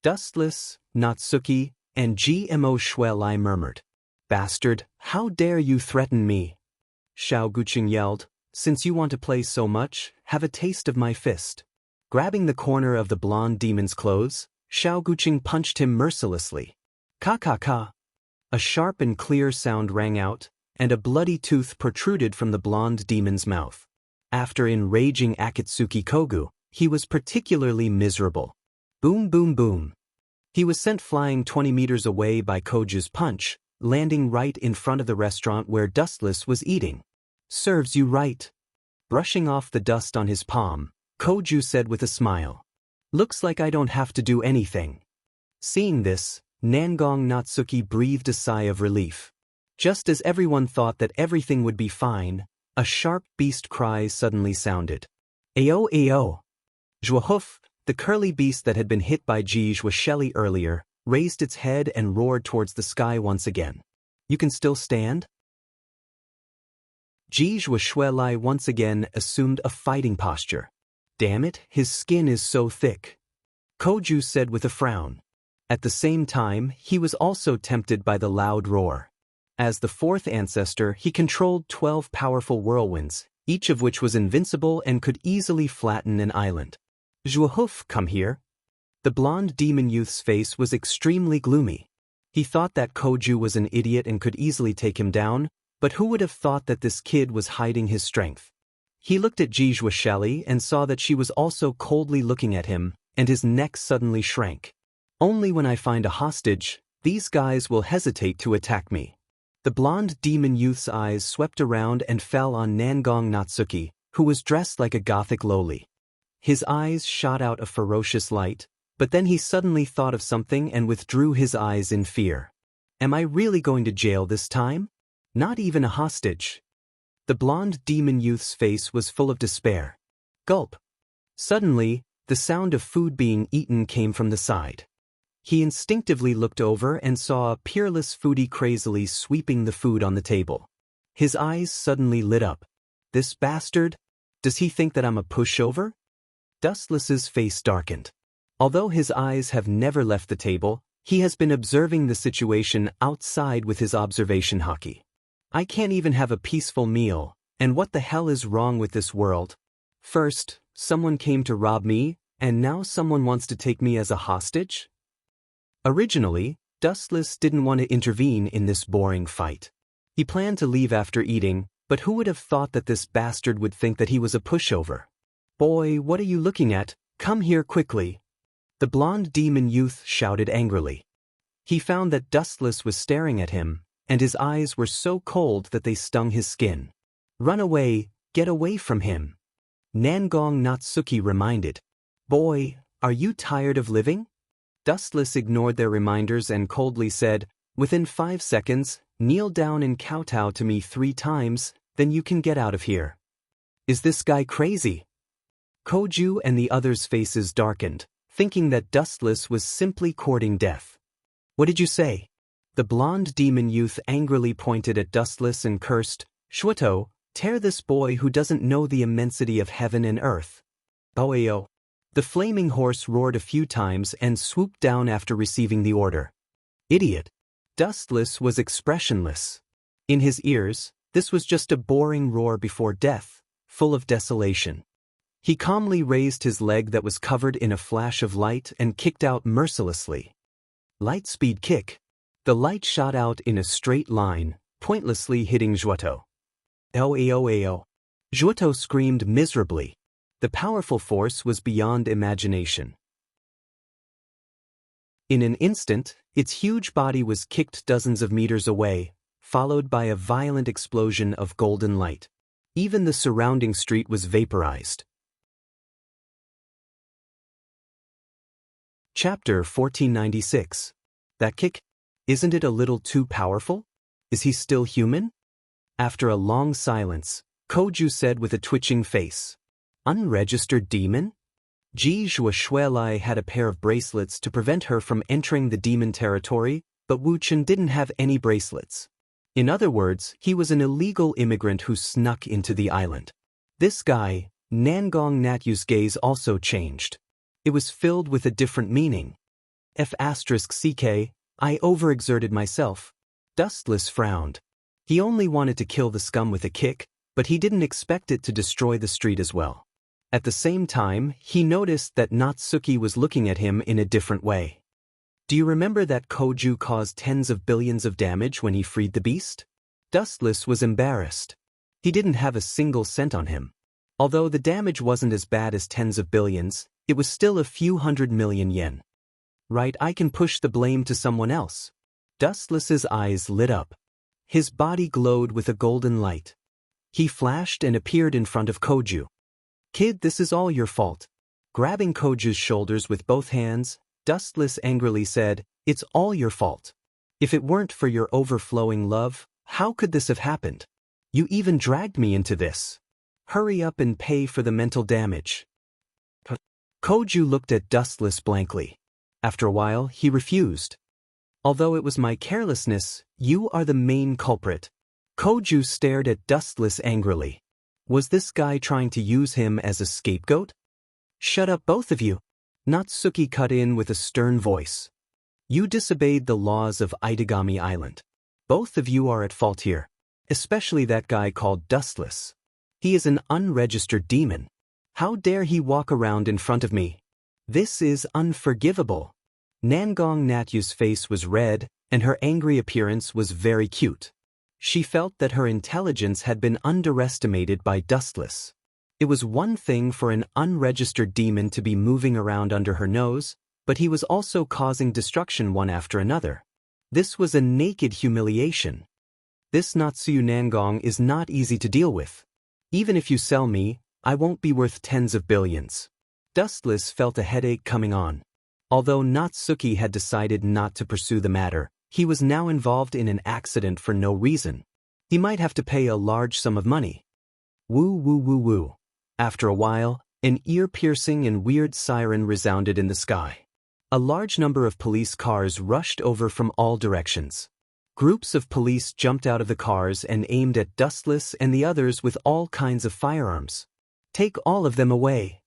Dustless, Natsuki, and GMO Shuelai murmured. Bastard, how dare you threaten me? Xiao Guqing yelled. Since you want to play so much, have a taste of my fist. Grabbing the corner of the blonde demon's clothes, Xiao Guqing punched him mercilessly. Ka. A sharp and clear sound rang out, and a bloody tooth protruded from the blonde demon's mouth. After enraging Akatsuki Kogu, he was particularly miserable. Boom boom boom. He was sent flying 20 meters away by Koju's punch, landing right in front of the restaurant where Dustless was eating. Serves you right. Brushing off the dust on his palm, Koju said with a smile. Looks like I don't have to do anything. Seeing this, Nangong Natsuki breathed a sigh of relief. Just as everyone thought that everything would be fine, a sharp beast cry suddenly sounded. Ayo ayo. Zhuahoof, the curly beast that had been hit by Jijua Shelley earlier, raised its head and roared towards the sky once again. You can still stand? Jijua Shuelai once again assumed a fighting posture. Damn it, his skin is so thick. Koju said with a frown. At the same time, he was also tempted by the loud roar. As the fourth ancestor, he controlled 12 powerful whirlwinds, each of which was invincible and could easily flatten an island. Zhuahoof, come here, The blonde demon youth's face was extremely gloomy. He thought that Koju was an idiot and could easily take him down, but who would have thought that this kid was hiding his strength? He looked at Jijua Shelly and saw that she was also coldly looking at him, and his neck suddenly shrank. Only when I find a hostage, these guys will hesitate to attack me. The blonde demon youth's eyes swept around and fell on Nangong Natsuki, who was dressed like a gothic loli. His eyes shot out a ferocious light, but then he suddenly thought of something and withdrew his eyes in fear. Am I really going to jail this time? Not even a hostage. The blonde demon youth's face was full of despair. Gulp. Suddenly, the sound of food being eaten came from the side. He instinctively looked over and saw a peerless foodie crazily sweeping the food on the table. His eyes suddenly lit up. This bastard? Does he think that I'm a pushover? Dustless's face darkened. Although his eyes have never left the table, he has been observing the situation outside with his observation hockey. I can't even have a peaceful meal, and what the hell is wrong with this world? First, someone came to rob me, and now someone wants to take me as a hostage? Originally, Dustless didn't want to intervene in this boring fight. He planned to leave after eating, but who would have thought that this bastard would think that he was a pushover? Boy, what are you looking at? Come here quickly. The blonde demon youth shouted angrily. He found that Dustless was staring at him, and his eyes were so cold that they stung his skin. Run away, get away from him. Nangong Natsuki reminded. Boy, are you tired of living? Dustless ignored their reminders and coldly said, within 5 seconds, kneel down and kowtow to me 3 times, then you can get out of here. Is this guy crazy? Koju and the others' faces darkened, thinking that Dustless was simply courting death. What did you say? The blonde demon youth angrily pointed at Dustless and cursed, Shuto, tear this boy who doesn't know the immensity of heaven and earth. Boeo. The flaming horse roared a few times and swooped down after receiving the order. Idiot. Dustless was expressionless. In his ears, this was just a boring roar before death, full of desolation. He calmly raised his leg that was covered in a flash of light and kicked out mercilessly. Light-speed kick. The light shot out in a straight line, pointlessly hitting Juoto. Oeo. Juoto screamed miserably. The powerful force was beyond imagination. In an instant, its huge body was kicked dozens of meters away, followed by a violent explosion of golden light. Even the surrounding street was vaporized. Chapter 1496. That kick? Isn't it a little too powerful? Is he still human? After a long silence, Koju said with a twitching face. Unregistered demon? Jijua Shuelai had a pair of bracelets to prevent her from entering the demon territory, but Wu Chen didn't have any bracelets. In other words, he was an illegal immigrant who snuck into the island. This guy, Nangong Natyu's gaze also changed. It was filled with a different meaning. F***ck, I overexerted myself. Dustless frowned. He only wanted to kill the scum with a kick, but he didn't expect it to destroy the street as well. At the same time, he noticed that Natsuki was looking at him in a different way. Do you remember that Koju caused tens of billions of damage when he freed the beast? Dustless was embarrassed. He didn't have a single cent on him. Although the damage wasn't as bad as tens of billions, it was still a few 100 million yen. Right, I can push the blame to someone else. Dustless's eyes lit up. His body glowed with a golden light. He flashed and appeared in front of Koju. Kid, this is all your fault. Grabbing Koju's shoulders with both hands, Dustless angrily said, it's all your fault. If it weren't for your overflowing love, how could this have happened? You even dragged me into this. Hurry up and pay for the mental damage. Koju looked at Dustless blankly. After a while, he refused. Although it was my carelessness, you are the main culprit. Koju stared at Dustless angrily. Was this guy trying to use him as a scapegoat? Shut up, both of you. Natsuki cut in with a stern voice. You disobeyed the laws of Itagami Island. Both of you are at fault here, especially that guy called Dustless. He is an unregistered demon. How dare he walk around in front of me? This is unforgivable. Nangong Natyu's face was red, and her angry appearance was very cute. She felt that her intelligence had been underestimated by Dustless. It was one thing for an unregistered demon to be moving around under her nose, but he was also causing destruction one after another. This was a naked humiliation. This Natsuyu Nangong is not easy to deal with. Even if you sell me, I won't be worth tens of billions. Dustless felt a headache coming on. Although Natsuki had decided not to pursue the matter, he was now involved in an accident for no reason. He might have to pay a large sum of money. Woo woo woo woo. After a while, an ear-piercing and weird siren resounded in the sky. A large number of police cars rushed over from all directions. Groups of police jumped out of the cars and aimed at Dustless and the others with all kinds of firearms. Take all of them away.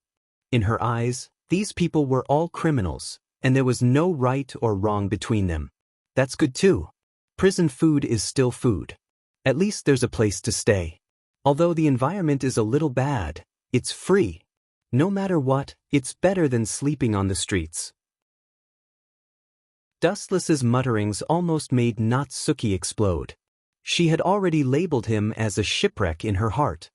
In her eyes, these people were all criminals, and there was no right or wrong between them. That's good too. Prison food is still food. At least there's a place to stay. Although the environment is a little bad, it's free. No matter what, it's better than sleeping on the streets. Dustless's mutterings almost made Natsuki explode. She had already labeled him as a shipwreck in her heart.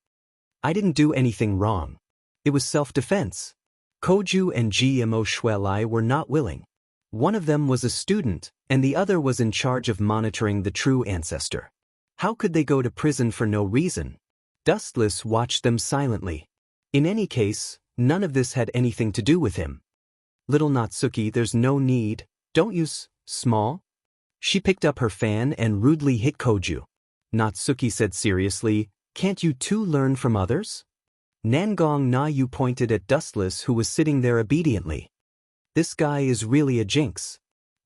I didn't do anything wrong. It was self-defense. Koju and GMO Shuelai were not willing. One of them was a student, and the other was in charge of monitoring the true ancestor. How could they go to prison for no reason? Dustless watched them silently. In any case, none of this had anything to do with him. Little Natsuki, there's no need, don't use small. She picked up her fan and rudely hit Koju. Natsuki said seriously, can't you two learn from others? Nangong Nayu pointed at Dustless, who was sitting there obediently. This guy is really a jinx.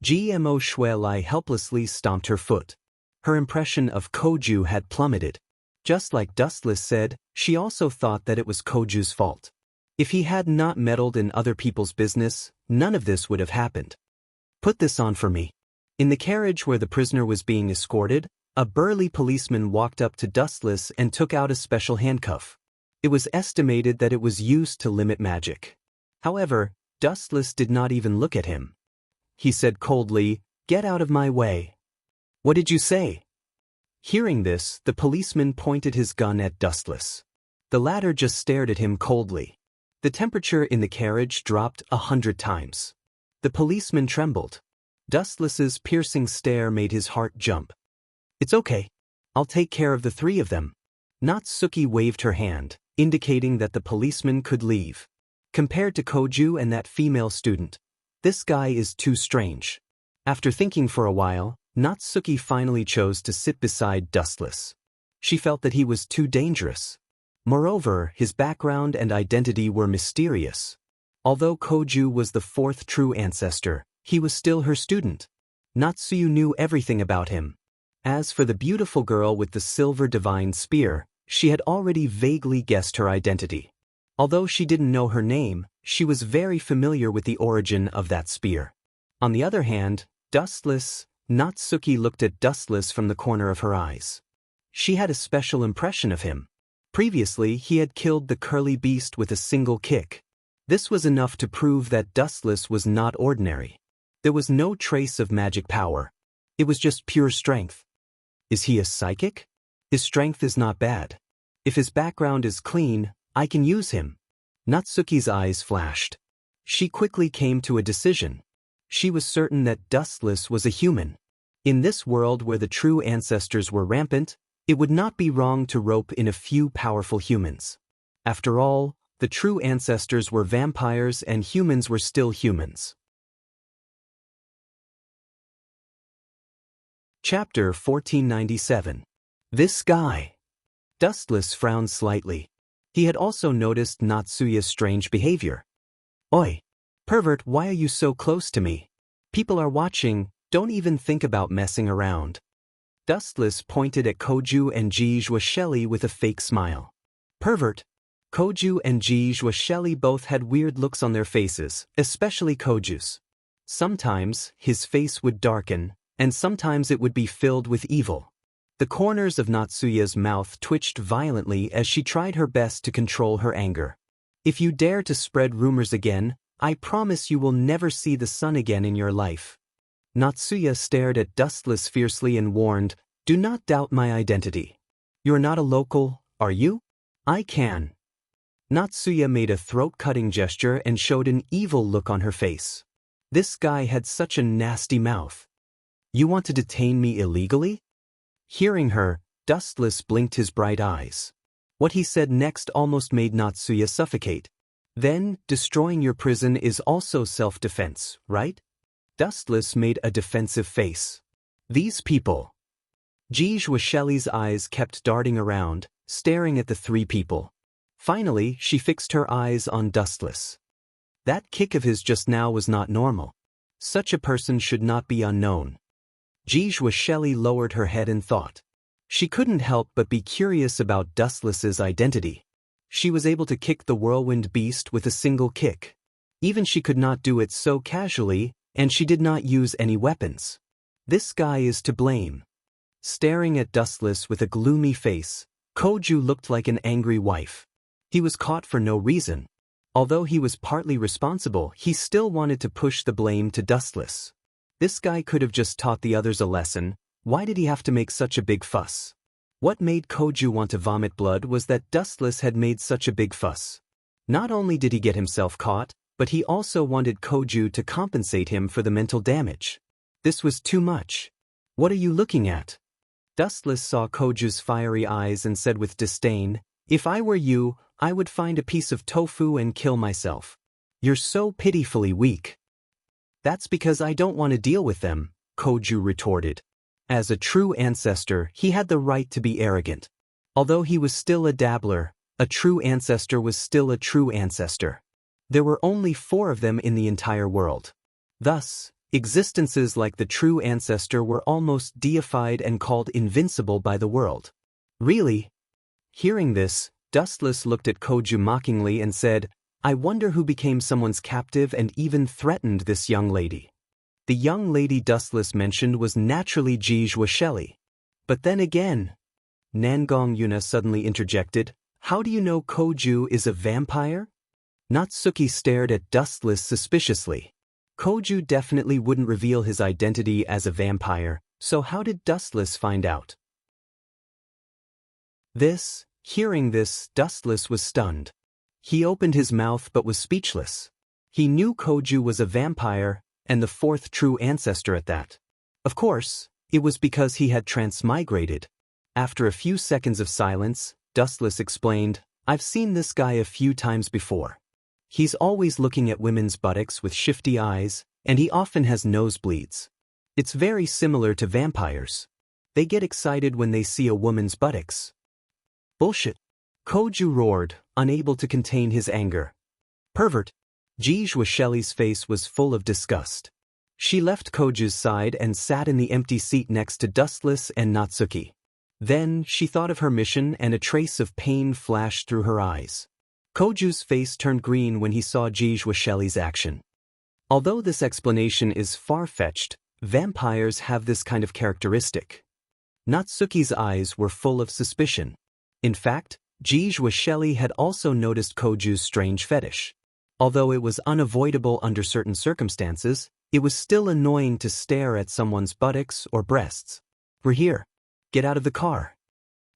GMO Shuelai helplessly stomped her foot. Her impression of Koju had plummeted. Just like Dustless said, she also thought that it was Koju's fault. If he had not meddled in other people's business, none of this would have happened. Put this on for me. In the carriage where the prisoner was being escorted, a burly policeman walked up to Dustless and took out a special handcuff. It was estimated that it was used to limit magic. However, Dustless did not even look at him. He said coldly, "Get out of my way." "What did you say?" Hearing this, the policeman pointed his gun at Dustless. The latter just stared at him coldly. The temperature in the carriage dropped 100 times. The policeman trembled. Dustless's piercing stare made his heart jump. "It's okay. I'll take care of the three of them." Natsuki waved her hand, indicating that the policeman could leave. Compared to Koju and that female student, this guy is too strange. After thinking for a while, Natsuki finally chose to sit beside Dustless. She felt that he was too dangerous. Moreover, his background and identity were mysterious. Although Koju was the fourth true ancestor, he was still her student. Natsuyu knew everything about him. As for the beautiful girl with the silver divine spear, she had already vaguely guessed her identity. Although she didn't know her name, she was very familiar with the origin of that spear. On the other hand, Natsuki looked at Dustless from the corner of her eyes. She had a special impression of him. Previously, he had killed the curly beast with a single kick. This was enough to prove that Dustless was not ordinary. There was no trace of magic power. It was just pure strength. Is he a psychic? His strength is not bad. If his background is clean, I can use him. Natsuki's eyes flashed. She quickly came to a decision. She was certain that Dustless was a human. In this world where the true ancestors were rampant, it would not be wrong to rope in a few powerful humans. After all, the true ancestors were vampires and humans were still humans. Chapter 1497. This guy. Dustless frowned slightly. He had also noticed Natsuya's strange behavior. Oi! Pervert, why are you so close to me? People are watching, don't even think about messing around. Dustless pointed at Koju and Jizhuasheli with a fake smile. Pervert! Koju and Jizhuasheli both had weird looks on their faces, especially Koju's. Sometimes, his face would darken, and sometimes it would be filled with evil. The corners of Natsuya's mouth twitched violently as she tried her best to control her anger. If you dare to spread rumors again, I promise you will never see the sun again in your life. Natsuya stared at Dustless fiercely and warned, do not doubt my identity. You're not a local, are you? I can. Natsuya made a throat-cutting gesture and showed an evil look on her face. This guy had such a nasty mouth. You want to detain me illegally? Hearing her, Dustless blinked his bright eyes. What he said next almost made Natsuya suffocate. Then, destroying your prison is also self-defense, right? Dustless made a defensive face. These people. Jijwa eyes kept darting around, staring at the three people. Finally, she fixed her eyes on Dustless. That kick of his just now was not normal. Such a person should not be unknown. Jijwa lowered her head and thought. She couldn't help but be curious about Dustless's identity. She was able to kick the whirlwind beast with a single kick. Even she could not do it so casually, and she did not use any weapons. This guy is to blame. Staring at Dustless with a gloomy face, Koju looked like an angry wife. He was caught for no reason. Although he was partly responsible, he still wanted to push the blame to Dustless. This guy could have just taught the others a lesson. Why did he have to make such a big fuss? What made Koju want to vomit blood was that Dustless had made such a big fuss. Not only did he get himself caught, but he also wanted Koju to compensate him for the mental damage. This was too much. What are you looking at? Dustless saw Koju's fiery eyes and said with disdain, if I were you, I would find a piece of tofu and kill myself. You're so pitifully weak. That's because I don't want to deal with them, Koju retorted. As a true ancestor, he had the right to be arrogant. Although he was still a dabbler, a true ancestor was still a true ancestor. There were only 4 of them in the entire world. Thus, existences like the true ancestor were almost deified and called invincible by the world. Really? Hearing this, Dustless looked at Koju mockingly and said, I wonder who became someone's captive and even threatened this young lady. The young lady Dustless mentioned was naturally Jijwa. But then again, Nangong Yuna suddenly interjected, how do you know Koju is a vampire? Natsuki stared at Dustless suspiciously. Koju definitely wouldn't reveal his identity as a vampire, so how did Dustless find out? Hearing this, Dustless was stunned. He opened his mouth but was speechless. He knew Koju was a vampire, and the 4th true ancestor at that. Of course, it was because he had transmigrated. After a few seconds of silence, Dustless explained, I've seen this guy a few times before. He's always looking at women's buttocks with shifty eyes, and he often has nosebleeds. It's very similar to vampires. They get excited when they see a woman's buttocks. Bullshit. Koju roared, unable to contain his anger. Pervert. Jijwa face was full of disgust. She left Koju's side and sat in the empty seat next to Dustless and Natsuki. Then, she thought of her mission and a trace of pain flashed through her eyes. Koju's face turned green when he saw Jijwa action. Although this explanation is far-fetched, vampires have this kind of characteristic. Natsuki's eyes were full of suspicion. In fact, Jijwa had also noticed Koju's strange fetish. Although it was unavoidable under certain circumstances, it was still annoying to stare at someone's buttocks or breasts. We're here. Get out of the car.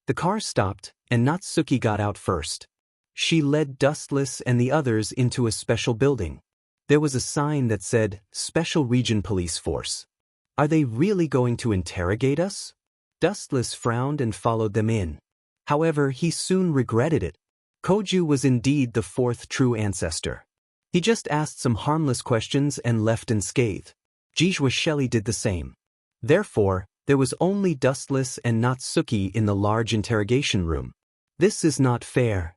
The car stopped, and Natsuki got out first. She led Dustless and the others into a special building. There was a sign that said, Special Region Police Force. Are they really going to interrogate us? Dustless frowned and followed them in. However, he soon regretted it. Koju was indeed the 4th true ancestor. He just asked some harmless questions and left unscathed. Jijwa did the same. Therefore, there was only Dustless and Natsuki in the large interrogation room. This is not fair.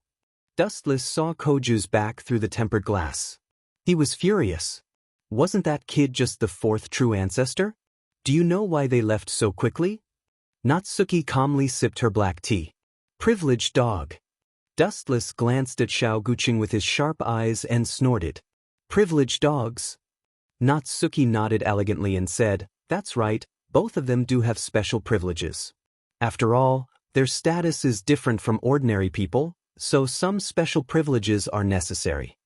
Dustless saw Koju's back through the tempered glass. He was furious. Wasn't that kid just the 4th true ancestor? Do you know why they left so quickly? Natsuki calmly sipped her black tea. Privileged dog. Dustless glanced at Xiaoguqing with his sharp eyes and snorted. Privileged dogs? Natsuki nodded elegantly and said, That's right, both of them do have special privileges. After all, their status is different from ordinary people, so some special privileges are necessary.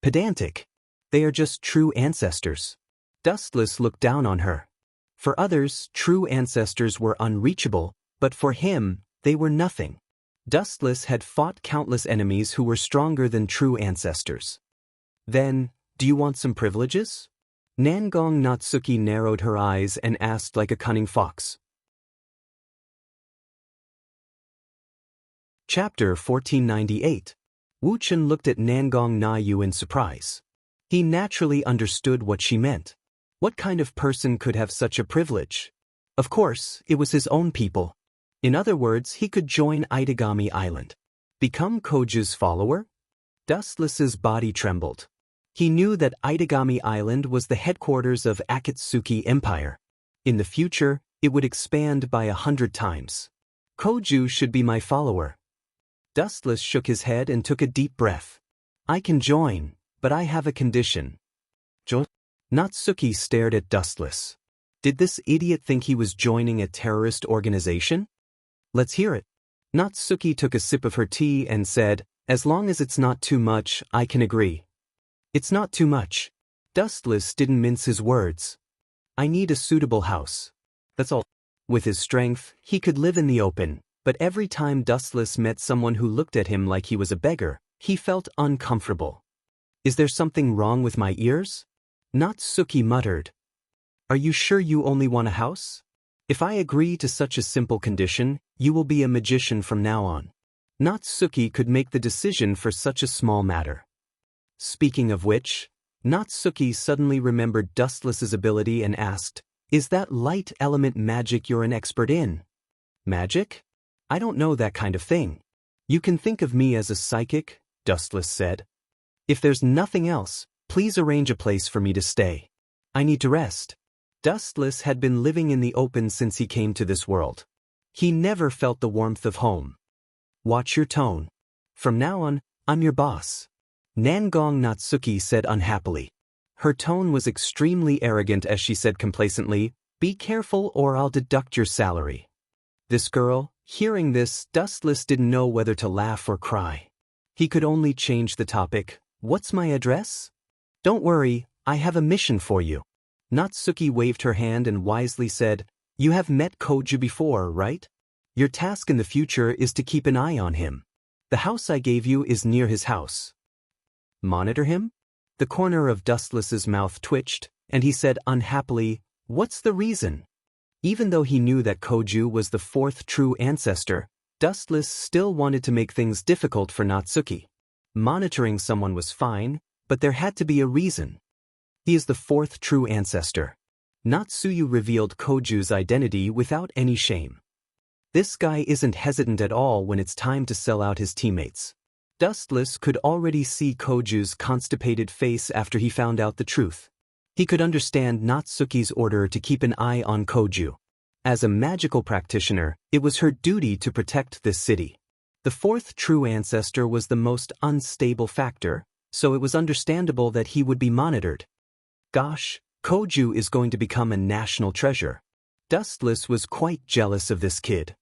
Pedantic. They are just true ancestors. Dustless looked down on her. For others, true ancestors were unreachable, but for him, they were nothing. Dustless had fought countless enemies who were stronger than true ancestors. Then, do you want some privileges? Nangong Natsuki narrowed her eyes and asked like a cunning fox. Chapter 1498. Wuchen looked at Nangong Nayu in surprise. He naturally understood what she meant. What kind of person could have such a privilege? Of course, it was his own people. In other words, he could join Itagami Island. Become Koju's follower? Dustless's body trembled. He knew that Itagami Island was the headquarters of Akatsuki Empire. In the future, it would expand by 100 times. Koju should be my follower. Dustless shook his head and took a deep breath. I can join, but I have a condition. Natsuki stared at Dustless. Did this idiot think he was joining a terrorist organization? Let's hear it. Natsuki took a sip of her tea and said, as long as it's not too much, I can agree. It's not too much. Dustless didn't mince his words. I need a suitable house. That's all. With his strength, he could live in the open, but every time Dustless met someone who looked at him like he was a beggar, he felt uncomfortable. Is there something wrong with my ears? Natsuki muttered. Are you sure you only want a house? If I agree to such a simple condition, you will be a magician from now on. Natsuki could make the decision for such a small matter. Speaking of which, Natsuki suddenly remembered Dustless's ability and asked, is that light element magic you're an expert in? Magic? I don't know that kind of thing. You can think of me as a psychic, Dustless said. If there's nothing else, please arrange a place for me to stay. I need to rest. Dustless had been living in the open since he came to this world. He never felt the warmth of home. Watch your tone. From now on, I'm your boss. Nangong Natsuki said unhappily. Her tone was extremely arrogant as she said complacently, be careful or I'll deduct your salary. This girl, hearing this, Dustless didn't know whether to laugh or cry. He could only change the topic. What's my address? Don't worry, I have a mission for you. Natsuki waved her hand and wisely said, you have met Koju before, right? Your task in the future is to keep an eye on him. The house I gave you is near his house. Monitor him? The corner of Dustless's mouth twitched, and he said unhappily, what's the reason? Even though he knew that Koju was the fourth true ancestor, Dustless still wanted to make things difficult for Natsuki. Monitoring someone was fine, but there had to be a reason. He is the fourth true ancestor. Natsuyu revealed Koju's identity without any shame. This guy isn't hesitant at all when it's time to sell out his teammates. Dustless could already see Koju's constipated face after he found out the truth. He could understand Natsuki's order to keep an eye on Koju. As a magical practitioner, it was her duty to protect this city. The fourth true ancestor was the most unstable factor, so it was understandable that he would be monitored. Gosh, Koju is going to become a national treasure. Dustless was quite jealous of this kid.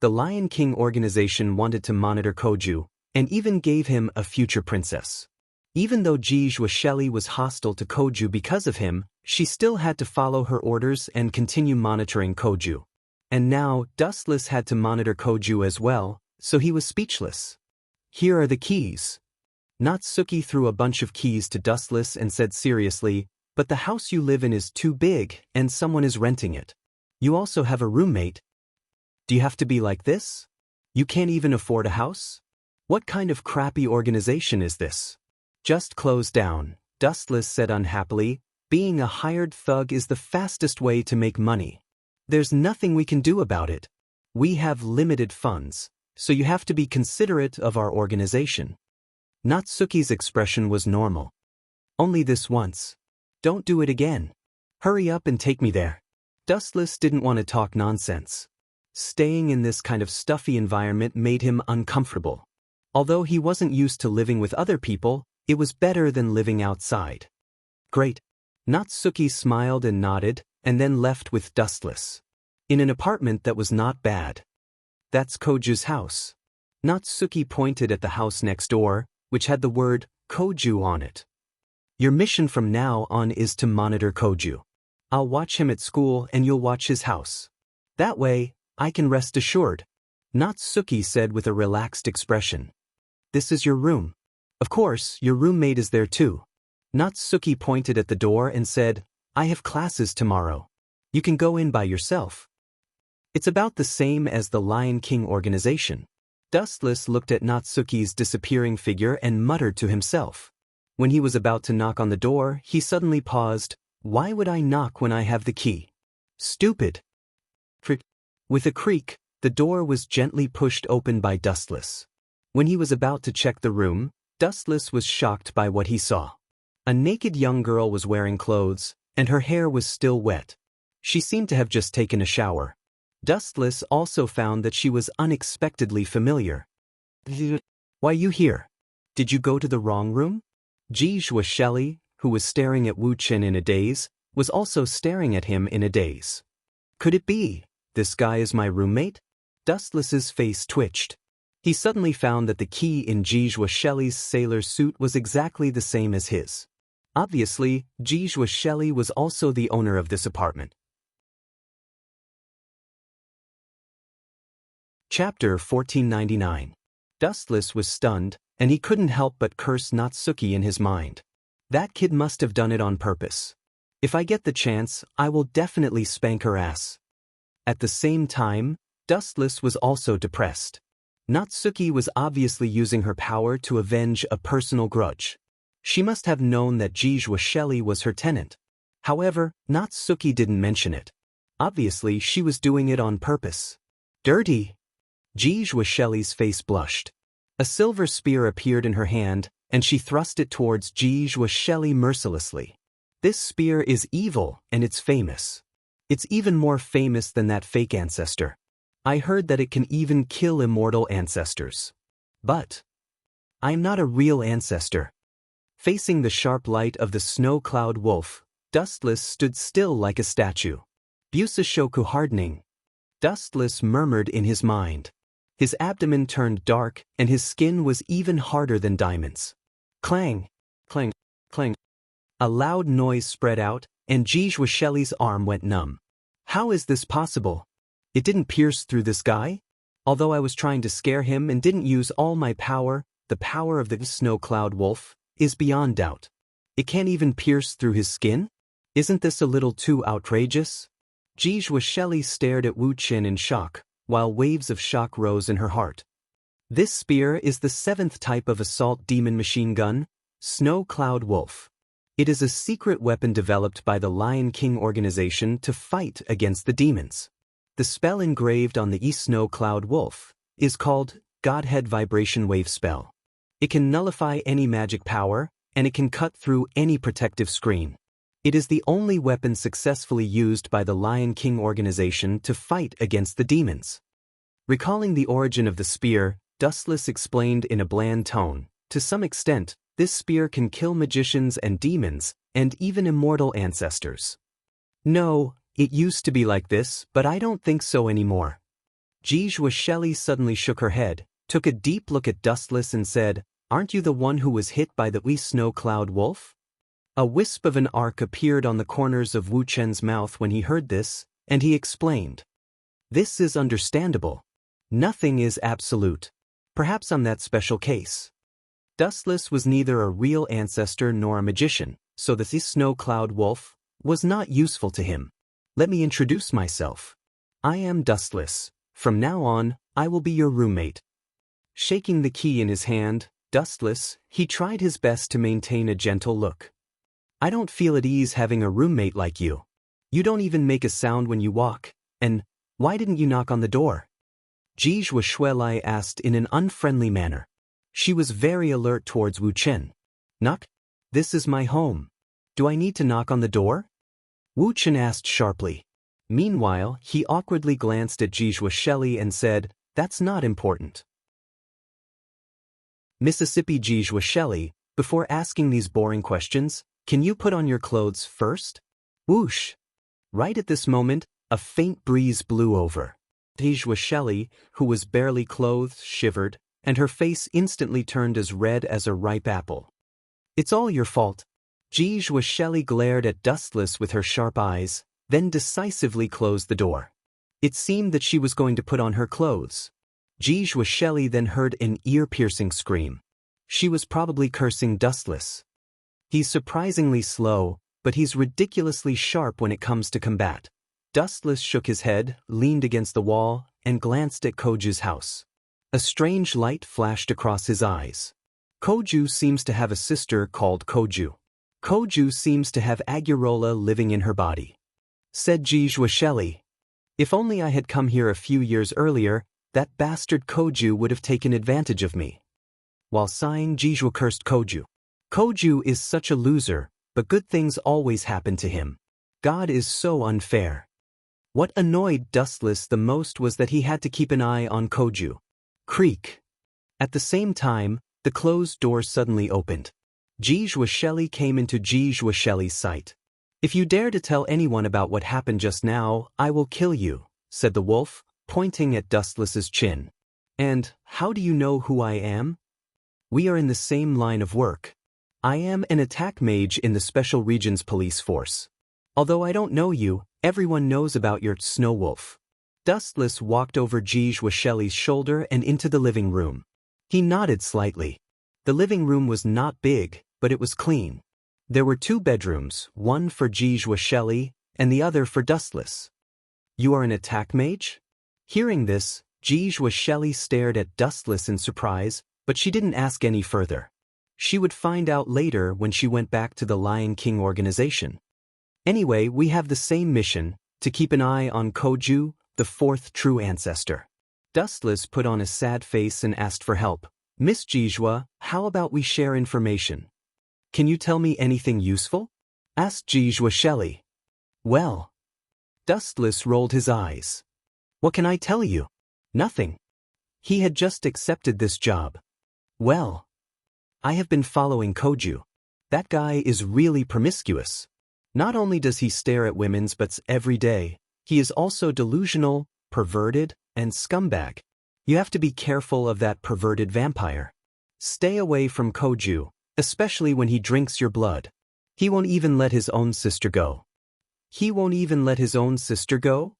The Lion King organization wanted to monitor Koju, and even gave him a future princess. Even though Jijua was hostile to Koju because of him, she still had to follow her orders and continue monitoring Koju. And now, Dustless had to monitor Koju as well, so he was speechless. Here are the keys. Natsuki threw a bunch of keys to Dustless and said seriously, but the house you live in is too big, and someone is renting it. You also have a roommate. Do you have to be like this? You can't even afford a house? What kind of crappy organization is this? Just close down, Dustless said unhappily. Being a hired thug is the fastest way to make money. There's nothing we can do about it. We have limited funds, so you have to be considerate of our organization. Natsuki's expression was normal. Only this once. Don't do it again. Hurry up and take me there. Dustless didn't want to talk nonsense. Staying in this kind of stuffy environment made him uncomfortable. Although he wasn't used to living with other people, it was better than living outside. Great. Natsuki smiled and nodded, and then left with Dustless. In an apartment that was not bad. That's Koju's house. Natsuki pointed at the house next door, which had the word Koju on it. Your mission from now on is to monitor Koju. I'll watch him at school and you'll watch his house. That way, I can rest assured. Natsuki said with a relaxed expression. This is your room. Of course, your roommate is there too. Natsuki pointed at the door and said, I have classes tomorrow. You can go in by yourself. It's about the same as the Lion King organization. Dustless looked at Natsuki's disappearing figure and muttered to himself. When he was about to knock on the door, he suddenly paused. Why would I knock when I have the key? Stupid. With a creak, the door was gently pushed open by Dustless. When he was about to check the room, Dustless was shocked by what he saw. A naked young girl was wearing clothes, and her hair was still wet. She seemed to have just taken a shower. Dustless also found that she was unexpectedly familiar. Why you here? Did you go to the wrong room? Jijua Shelley, who was staring at Wu Chen in a daze, was also staring at him in a daze. Could it be? This guy is my roommate? Dustless's face twitched. He suddenly found that the key in Jijua Shelley's sailor suit was exactly the same as his. Obviously, Jijua Shelley was also the owner of this apartment. Chapter 1499. Dustless was stunned, and he couldn't help but curse Natsuki in his mind. That kid must have done it on purpose. If I get the chance, I will definitely spank her ass. At the same time, Dustless was also depressed. Natsuki was obviously using her power to avenge a personal grudge. She must have known that Jijua Shelley was her tenant. However, Natsuki didn't mention it. Obviously, she was doing it on purpose. Dirty! Jijua Shelley's face blushed. A silver spear appeared in her hand, and she thrust it towards Jijua Shelley mercilessly. This spear is evil, and it's famous. It's even more famous than that fake ancestor. I heard that it can even kill immortal ancestors. But I'm not a real ancestor. Facing the sharp light of the snow-cloud wolf, Dustless stood still like a statue. Busashoku hardening. Dustless murmured in his mind. His abdomen turned dark, and his skin was even harder than diamonds. Clang! Clang! Clang! A loud noise spread out, and Jijua Shelley's arm went numb. How is this possible? It didn't pierce through this guy? Although I was trying to scare him and didn't use all my power, the power of the snow-cloud wolf is beyond doubt. It can't even pierce through his skin? Isn't this a little too outrageous? Jijua Shelley stared at Wu Chen in shock, while waves of shock rose in her heart. This spear is the 7th type of assault demon machine gun, Snow Cloud Wolf. It is a secret weapon developed by the Lion King organization to fight against the demons. The spell engraved on the Snow Cloud Wolf is called Godhead Vibration Wave Spell. It can nullify any magic power, and it can cut through any protective screen. It is the only weapon successfully used by the Lion King organization to fight against the demons. Recalling the origin of the spear, Dustless explained in a bland tone, to some extent, this spear can kill magicians and demons, and even immortal ancestors. No, it used to be like this, but I don't think so anymore. Jijua Shelley suddenly shook her head, took a deep look at Dustless and said, Aren't you the one who was hit by the Snow Cloud Wolf? A wisp of an arc appeared on the corners of Wu Chen's mouth when he heard this, and he explained. This is understandable. Nothing is absolute. Perhaps I'm that special case. Dustless was neither a real ancestor nor a magician, so the Snow Cloud Wolf was not useful to him. Let me introduce myself. I am Dustless. From now on, I will be your roommate. Shaking the key in his hand, Dustless, he tried his best to maintain a gentle look. I don't feel at ease having a roommate like you. You don't even make a sound when you walk, and why didn't you knock on the door? Jijua Shelley asked in an unfriendly manner. She was very alert towards Wu Chen. Knock? This is my home. Do I need to knock on the door? Wu Chen asked sharply. Meanwhile, he awkwardly glanced at Jijua Shelley and said, That's not important. Mississippi Jijua Shelley, before asking these boring questions, can you put on your clothes first? Whoosh! Right at this moment, a faint breeze blew over. Jijua Shelley, who was barely clothed, shivered, and her face instantly turned as red as a ripe apple. It's all your fault. Jijua Shelley glared at Dustless with her sharp eyes, then decisively closed the door. It seemed that she was going to put on her clothes. Jijua Shelley then heard an ear-piercing scream. She was probably cursing Dustless. He's surprisingly slow, but he's ridiculously sharp when it comes to combat. Dustless shook his head, leaned against the wall, and glanced at Koju's house. A strange light flashed across his eyes. Koju seems to have a sister called Koju. Koju seems to have Agurola living in her body. Said Jijua Shelley. If only I had come here a few years earlier, that bastard Koju would have taken advantage of me. While sighing, Jijua cursed Koju. Koju is such a loser, but good things always happen to him. God is so unfair. What annoyed Dustless the most was that he had to keep an eye on Koju. Creak. At the same time, the closed door suddenly opened. Jijua Shelley came into Jijua Shelley's sight. If you dare to tell anyone about what happened just now, I will kill you, said the wolf, pointing at Dustless's chin. And, how do you know who I am? We are in the same line of work. I am an attack mage in the Special Regions Police Force. Although I don't know you, everyone knows about your snow wolf. Dustless walked over Jijua Shelley's shoulder and into the living room. He nodded slightly. The living room was not big, but it was clean. There were 2 bedrooms, one for Jijua Shelley and the other for Dustless. You are an attack mage? Hearing this, Jijua Shelley stared at Dustless in surprise, but she didn't ask any further. She would find out later when she went back to the Lion King organization. Anyway, we have the same mission, to keep an eye on Koju, the 4th true ancestor. Dustless put on a sad face and asked for help. Miss Jijua, how about we share information? Can you tell me anything useful? Asked Jijua Shelley. Well. Dustless rolled his eyes. What can I tell you? Nothing. He had just accepted this job. Well. I have been following Koju. That guy is really promiscuous. Not only does he stare at women's butts every day, he is also delusional, perverted, and scumbag. You have to be careful of that perverted vampire. Stay away from Koju, especially when he drinks your blood. He won't even let his own sister go. He won't even let his own sister go?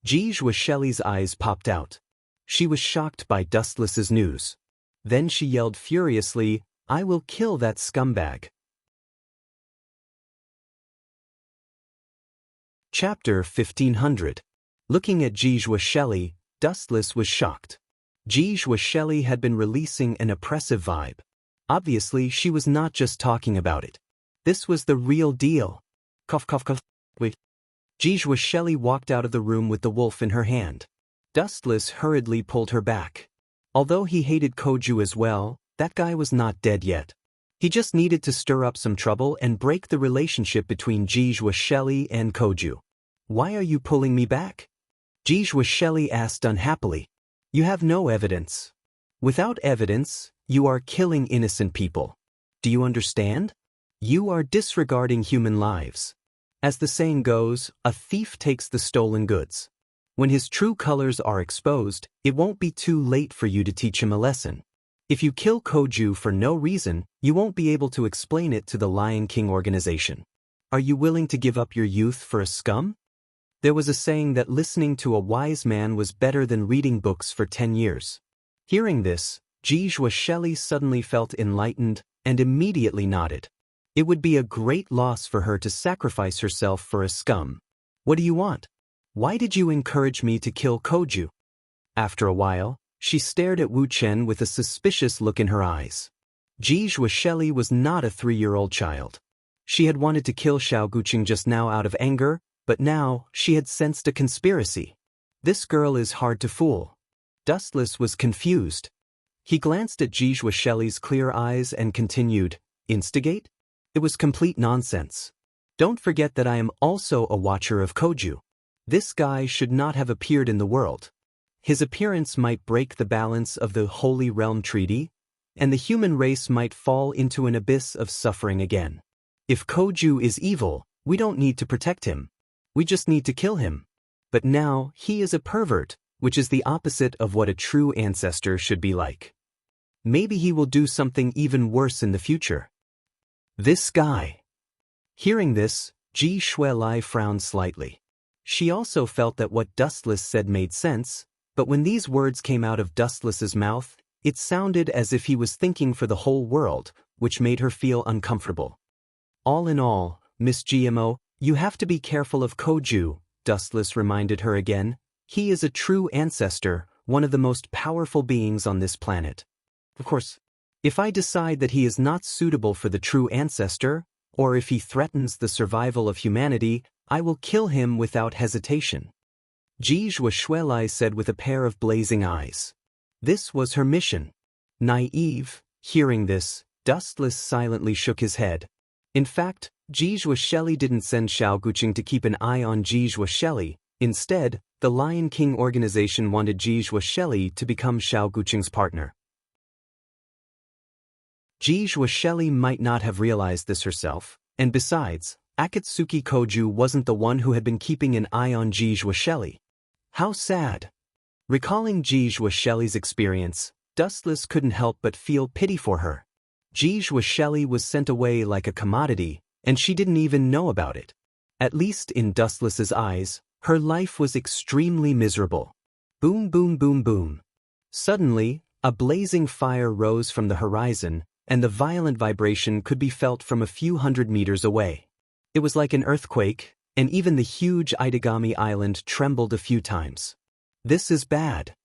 Jijua Shelley's eyes popped out. She was shocked by Dustless's news. Then she yelled furiously, I will kill that scumbag. Chapter 1500. Looking at Jijua Shelley, Dustless was shocked. Jijua Shelley had been releasing an oppressive vibe. Obviously, she was not just talking about it. This was the real deal. Cough, cough, cough. Wait. Jijua Shelley walked out of the room with the wolf in her hand. Dustless hurriedly pulled her back. Although he hated Koju as well, that guy was not dead yet. He just needed to stir up some trouble and break the relationship between Jijua Shelley and Koju. Why are you pulling me back? Jijua Shelley asked unhappily. You have no evidence. Without evidence, you are killing innocent people. Do you understand? You are disregarding human lives. As the saying goes, a thief takes the stolen goods. When his true colors are exposed, it won't be too late for you to teach him a lesson. If you kill Koju for no reason, you won't be able to explain it to the Lion King organization. Are you willing to give up your youth for a scum? There was a saying that listening to a wise man was better than reading books for 10 years. Hearing this, Jijua Shelley suddenly felt enlightened and immediately nodded. It would be a great loss for her to sacrifice herself for a scum. What do you want? Why did you encourage me to kill Koju? After a while, she stared at Wu Chen with a suspicious look in her eyes. Jijua Shelley was not a 3-year-old child. She had wanted to kill Xiao Guqing just now out of anger, but now she had sensed a conspiracy. This girl is hard to fool. Dustless was confused. He glanced at Jijua Shelley's clear eyes and continued, Instigate? It was complete nonsense. Don't forget that I am also a watcher of Koju. This guy should not have appeared in the world. His appearance might break the balance of the Holy Realm Treaty, and the human race might fall into an abyss of suffering again. If Koju is evil, we don't need to protect him. We just need to kill him. But now, he is a pervert, which is the opposite of what a true ancestor should be like. Maybe he will do something even worse in the future. This guy. Hearing this, Ji Shuelai frowned slightly. She also felt that what Dustless said made sense, but when these words came out of Dustless's mouth, it sounded as if he was thinking for the whole world, which made her feel uncomfortable. All in all, Miss GMO, you have to be careful of Koju, Dustless reminded her again. He is a true ancestor, one of the most powerful beings on this planet. Of course, if I decide that he is not suitable for the true ancestor, or if he threatens the survival of humanity, I will kill him without hesitation. Ji Shuelai said with a pair of blazing eyes. This was her mission. Naive, hearing this, Dustless silently shook his head. In fact, Ji Shuelai didn't send Xiao Guqing to keep an eye on Ji Shuelai. Instead, the Lion King organization wanted Ji Shuelai to become Xiao Guqing's partner. Ji Shuelai might not have realized this herself, and besides, Akatsuki Koju wasn't the one who had been keeping an eye on Ji Shuelai. How sad. Recalling Ji Shuelai's experience, Dustless couldn't help but feel pity for her. Ji Shuelai was sent away like a commodity, and she didn't even know about it. At least in Dustless's eyes, her life was extremely miserable. Boom, boom, boom, boom. Suddenly, a blazing fire rose from the horizon, and the violent vibration could be felt from a few hundred meters away. It was like an earthquake, and even the huge Itagami Island trembled a few times. This is bad.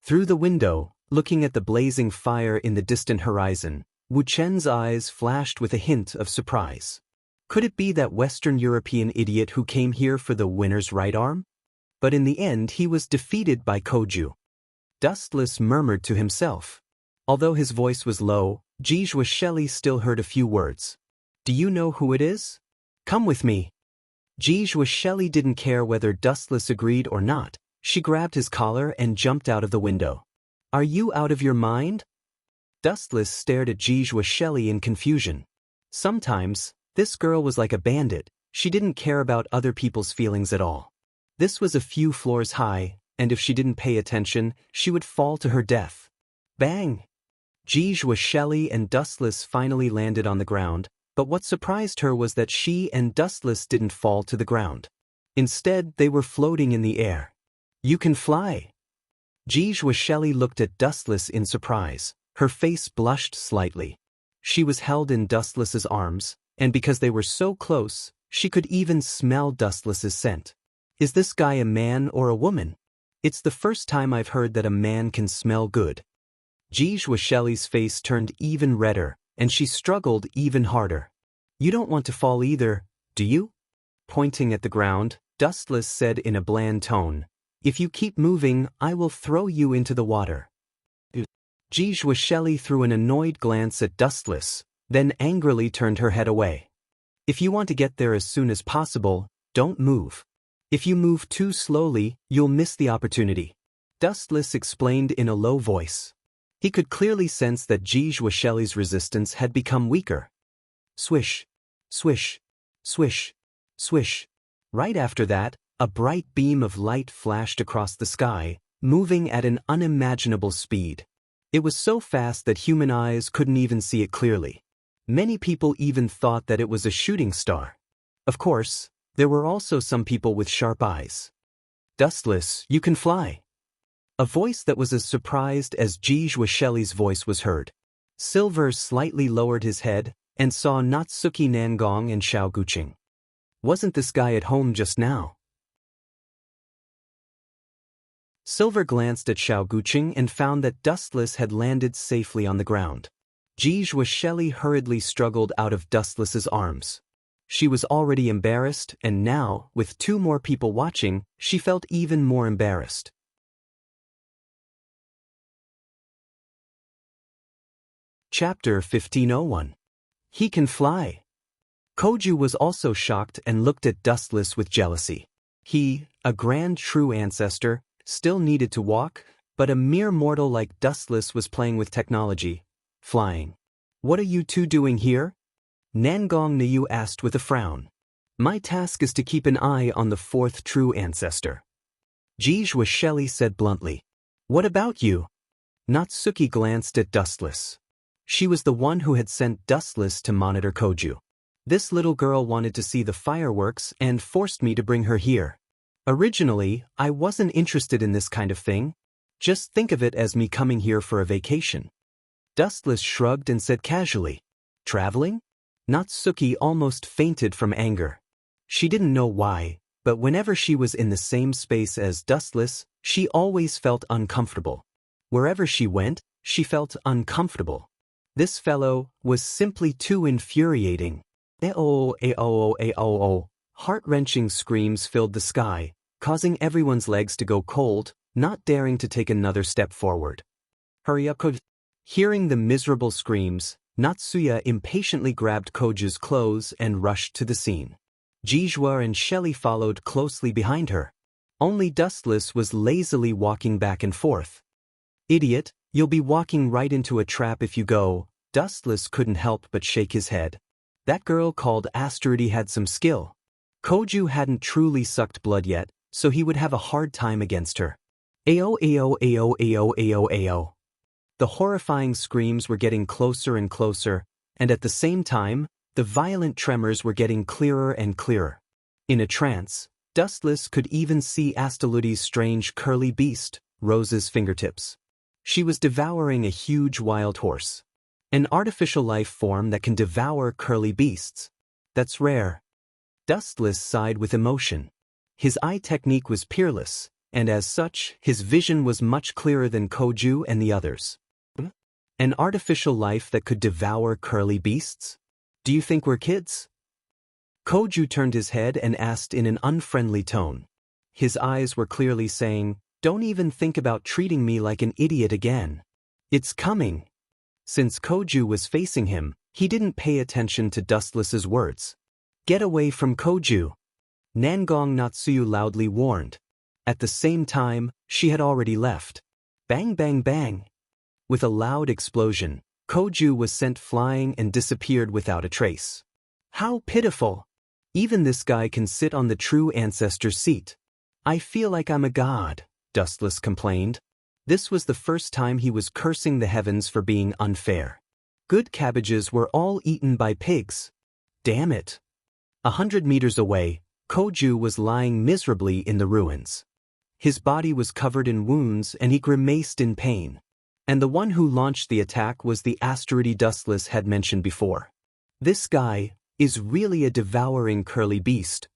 Through the window, looking at the blazing fire in the distant horizon, Wu Chen's eyes flashed with a hint of surprise. Could it be that Western European idiot who came here for the winner's right arm? But in the end he was defeated by Koju. Dustless murmured to himself. Although his voice was low, Ji Shuelai still heard a few words. Do you know who it is? Come with me. Ji Shuelai didn't care whether Dustless agreed or not. She grabbed his collar and jumped out of the window. Are you out of your mind? Dustless stared at Ji Shuelai in confusion. Sometimes, this girl was like a bandit. She didn't care about other people's feelings at all. This was a few floors high, and if she didn't pay attention, she would fall to her death. Bang! Ji Shuelai and Dustless finally landed on the ground, but what surprised her was that she and Dustless didn't fall to the ground. Instead, they were floating in the air. You can fly. Ji Shuelai looked at Dustless in surprise. Her face blushed slightly. She was held in Dustless's arms, and because they were so close, she could even smell Dustless's scent. Is this guy a man or a woman? It's the first time I've heard that a man can smell good. Ji Shuelai's face turned even redder, and she struggled even harder. You don't want to fall either, do you? Pointing at the ground, Dustless said in a bland tone, If you keep moving, I will throw you into the water. Ji Shuelai threw an annoyed glance at Dustless, then angrily turned her head away. If you want to get there as soon as possible, don't move. If you move too slowly, you'll miss the opportunity. Dustless explained in a low voice. He could clearly sense that Ji Shuelai's resistance had become weaker. Swish, swish, swish, swish. Right after that, a bright beam of light flashed across the sky, moving at an unimaginable speed. It was so fast that human eyes couldn't even see it clearly. Many people even thought that it was a shooting star. Of course, there were also some people with sharp eyes. Dustless, you can fly. A voice that was as surprised as Ji Shuelai's voice was heard. Silver slightly lowered his head and saw Natsuki Nangong and Xiao Guqing. Wasn't this guy at home just now? Silver glanced at Xiao Guqing and found that Dustless had landed safely on the ground. Ji Shuelai hurriedly struggled out of Dustless's arms. She was already embarrassed, and now, with two more people watching, she felt even more embarrassed. Chapter 1501. He can fly. Koju was also shocked and looked at Dustless with jealousy. He, a grand true ancestor, still needed to walk, but a mere mortal like Dustless was playing with technology. Flying. What are you two doing here? Nangong Niu asked with a frown. My task is to keep an eye on the fourth true ancestor. Ji Shuelai said bluntly. What about you? Natsuki glanced at Dustless. She was the one who had sent Dustless to monitor Koju. This little girl wanted to see the fireworks and forced me to bring her here. Originally, I wasn't interested in this kind of thing. Just think of it as me coming here for a vacation. Dustless shrugged and said casually, "Traveling?" Natsuki almost fainted from anger. She didn't know why, but whenever she was in the same space as Dustless, she always felt uncomfortable. Wherever she went, she felt uncomfortable. This fellow was simply too infuriating. Heart-wrenching screams filled the sky, causing everyone's legs to go cold, not daring to take another step forward. "Hurry up, Koju." Hearing the miserable screams, Natsuya impatiently grabbed Koju's clothes and rushed to the scene. Jijua and Shelly followed closely behind her. Only Dustless was lazily walking back and forth. "Idiot, you'll be walking right into a trap if you go." Dustless couldn't help but shake his head. That girl called Asteroid had some skill. Koju hadn't truly sucked blood yet, so he would have a hard time against her. Ao. The horrifying screams were getting closer and closer, and at the same time, the violent tremors were getting clearer and clearer. In a trance, Dustless could even see Asteludi's strange curly beast, Rose's fingertips. She was devouring a huge wild horse. An artificial life form that can devour curly beasts. That's rare. Dustless sighed with emotion. His eye technique was peerless, and as such, his vision was much clearer than Koju and the others. An artificial life that could devour curly beasts? Do you think we're kids? Koju turned his head and asked in an unfriendly tone. His eyes were clearly saying, "Don't even think about treating me like an idiot again. It's coming." Since Koju was facing him, he didn't pay attention to Dustless's words. "Get away from Koju," Nangong Natsuyu loudly warned. At the same time, she had already left. Bang bang bang. With a loud explosion, Koju was sent flying and disappeared without a trace. "How pitiful! Even this guy can sit on the true ancestor's seat. I feel like I'm a god," Dustless complained. This was the first time he was cursing the heavens for being unfair. Good cabbages were all eaten by pigs. Damn it. 100 meters away, Koju was lying miserably in the ruins. His body was covered in wounds and he grimaced in pain. And the one who launched the attack was the asteroid Dustless had mentioned before. This guy is really a devouring curly beast.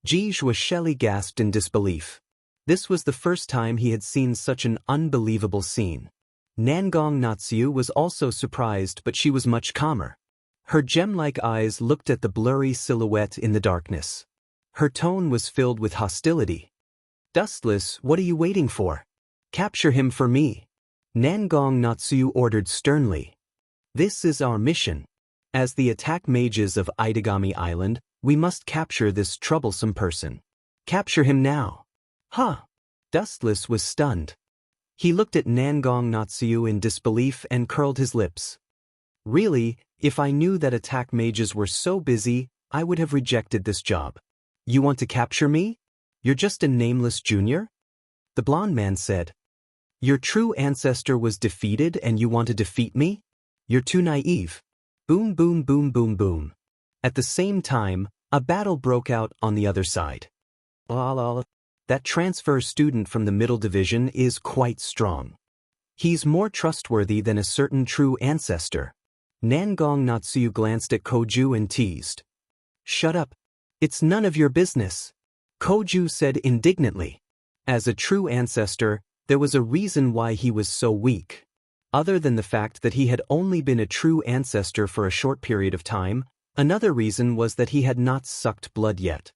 Jijua Shelly gasped in disbelief. This was the first time he had seen such an unbelievable scene. Nangong Natsuyu was also surprised, but she was much calmer. Her gem-like eyes looked at the blurry silhouette in the darkness. Her tone was filled with hostility. "Dustless, what are you waiting for? Capture him for me," Nangong Natsuyu ordered sternly. "This is our mission. As the attack mages of Itagami Island, we must capture this troublesome person. Capture him now." "Huh?" Dustless was stunned. He looked at Nangong Natsuyu in disbelief and curled his lips. "Really, if I knew that attack mages were so busy, I would have rejected this job. You want to capture me? You're just a nameless junior?" The blonde man said. "Your true ancestor was defeated and you want to defeat me? You're too naive." Boom boom boom boom boom. At the same time, a battle broke out on the other side. That transfer student from the middle division is quite strong. He's more trustworthy than a certain true ancestor. Nangong Natsuyu glanced at Koju and teased. "Shut up. It's none of your business," Koju said indignantly. As a true ancestor, there was a reason why he was so weak. Other than the fact that he had only been a true ancestor for a short period of time, another reason was that he had not sucked blood yet.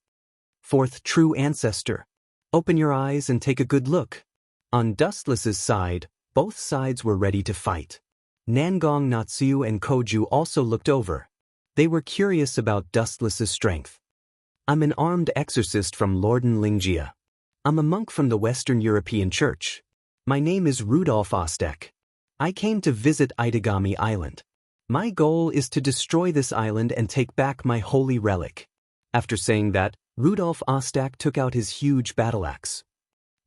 Fourth true ancestor. Open your eyes and take a good look. On Dustless's side, both sides were ready to fight. Nangong Natsuyu and Koju also looked over. They were curious about Dustless's strength. "I'm an armed exorcist from Lorden Lingjia. I'm a monk from the Western European Church. My name is Rudolf Ostek. I came to visit Itagami Island. My goal is to destroy this island and take back my holy relic." After saying that, Rudolf Ostek took out his huge battle axe.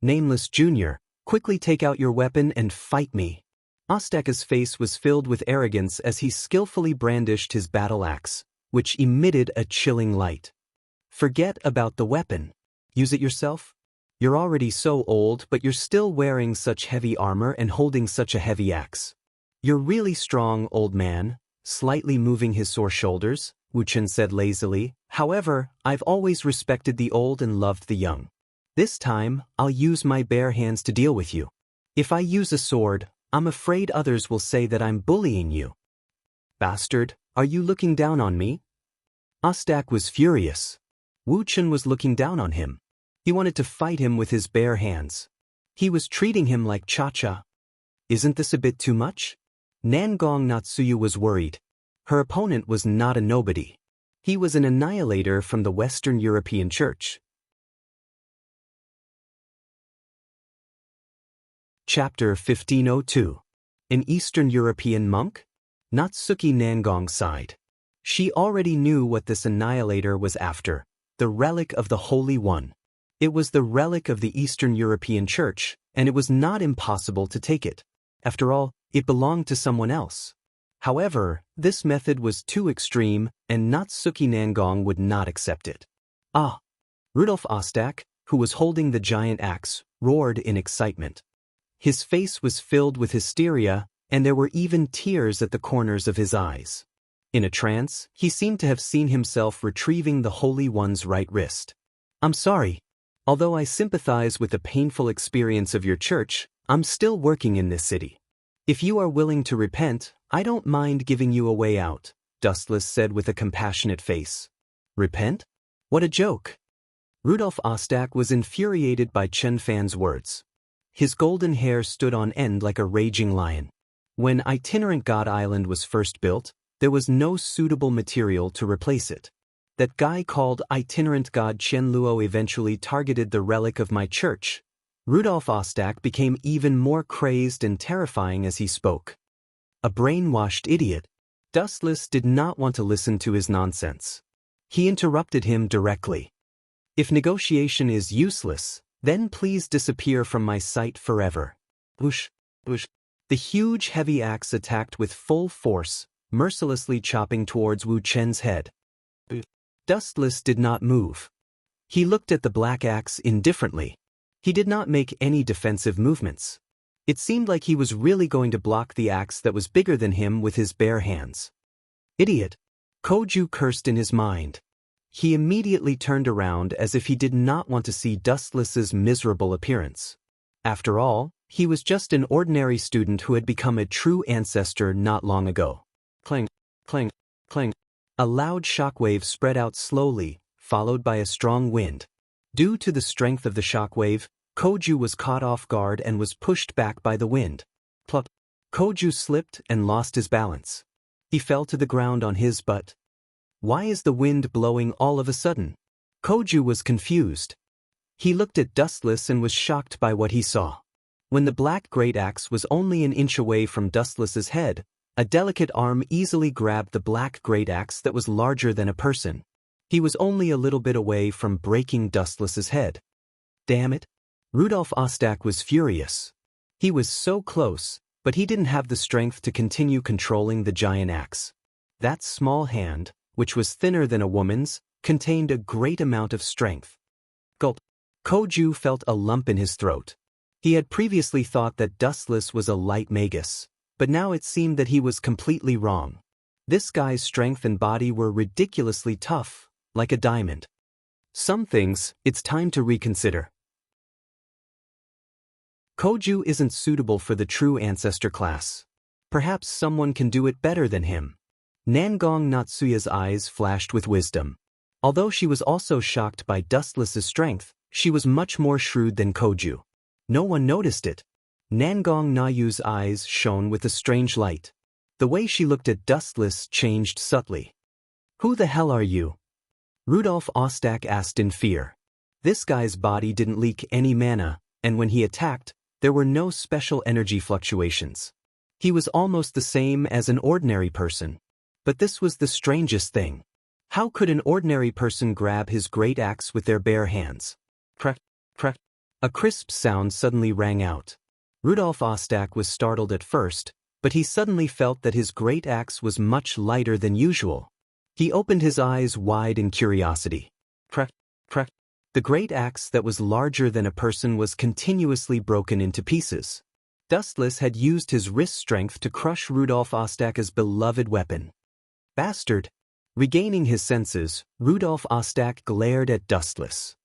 "Nameless Junior, quickly take out your weapon and fight me." Ostaka's face was filled with arrogance as he skillfully brandished his battle axe, which emitted a chilling light. Forget about the weapon. Use it yourself? You're already so old, but you're still wearing such heavy armor and holding such a heavy axe. You're really strong, old man. Slightly moving his sore shoulders, Wu Chen said lazily. However, I've always respected the old and loved the young. This time, I'll use my bare hands to deal with you. If I use a sword, I'm afraid others will say that I'm bullying you. Bastard, are you looking down on me? Ostak was furious. Wu Chen was looking down on him. He wanted to fight him with his bare hands. He was treating him like Cha-Cha. Isn't this a bit too much? Nangong Natsuyu was worried. Her opponent was not a nobody. He was an annihilator from the Western European Church. Chapter 1502. An Eastern European monk? Natsuki Nangong sighed. She already knew what this annihilator was after, the relic of the Holy One. It was the relic of the Eastern European Church, and it was not impossible to take it. After all, it belonged to someone else. However, this method was too extreme, and Natsuki Nangong would not accept it. Ah! Rudolf Ostak, who was holding the giant axe, roared in excitement. His face was filled with hysteria, and there were even tears at the corners of his eyes. In a trance, he seemed to have seen himself retrieving the Holy One's right wrist. I'm sorry. Although I sympathize with the painful experience of your church, I'm still working in this city. If you are willing to repent, I don't mind giving you a way out, Dustless said with a compassionate face. Repent? What a joke. Rudolf Ostak was infuriated by Chen Fan's words. His golden hair stood on end like a raging lion. When Itinerant God Island was first built, there was no suitable material to replace it. That guy called Itinerant God Chen Luo eventually targeted the relic of my church. Rudolf Ostak became even more crazed and terrifying as he spoke. A brainwashed idiot. Dustless did not want to listen to his nonsense. He interrupted him directly. If negotiation is useless, then please disappear from my sight forever. Whoosh, whoosh. The huge heavy axe attacked with full force, mercilessly chopping towards Wu Chen's head. Dustless did not move. He looked at the black axe indifferently. He did not make any defensive movements. It seemed like he was really going to block the axe that was bigger than him with his bare hands. Idiot! Koju cursed in his mind. He immediately turned around as if he did not want to see Dustless's miserable appearance. After all, he was just an ordinary student who had become a true ancestor not long ago. Clang, clang, clang. A loud shockwave spread out slowly, followed by a strong wind. Due to the strength of the shockwave, Koju was caught off guard and was pushed back by the wind. Plop. Koju slipped and lost his balance. He fell to the ground on his butt. Why is the wind blowing all of a sudden? Koju was confused. He looked at Dustless and was shocked by what he saw. When the black great axe was only an inch away from Dustless's head, a delicate arm easily grabbed the black great axe that was larger than a person. He was only a little bit away from breaking Dustless's head. Damn it! Rudolf Ostak was furious. He was so close, but he didn't have the strength to continue controlling the giant axe. That small hand, which was thinner than a woman's, contained a great amount of strength. Gulp. Koju felt a lump in his throat. He had previously thought that Dustless was a light magus, but now it seemed that he was completely wrong. This guy's strength and body were ridiculously tough, like a diamond. Some things, it's time to reconsider. Koju isn't suitable for the true ancestor class. Perhaps someone can do it better than him. Nangong Natsuya's eyes flashed with wisdom. Although she was also shocked by Dustless's strength, she was much more shrewd than Koju. No one noticed it. Nangong Nayu's eyes shone with a strange light. The way she looked at Dustless changed subtly. Who the hell are you? Rudolf Ostak asked in fear. This guy's body didn't leak any mana, and when he attacked, there were no special energy fluctuations. He was almost the same as an ordinary person. But this was the strangest thing. How could an ordinary person grab his great axe with their bare hands? Crack, crack. A crisp sound suddenly rang out. Rudolf Ostak was startled at first, but he suddenly felt that his great axe was much lighter than usual. He opened his eyes wide in curiosity. Crack, crack. The great axe that was larger than a person was continuously broken into pieces. Dustless had used his wrist strength to crush Rudolf Ostaka's beloved weapon. Bastard! Regaining his senses, Rudolf Ostak glared at Dustless.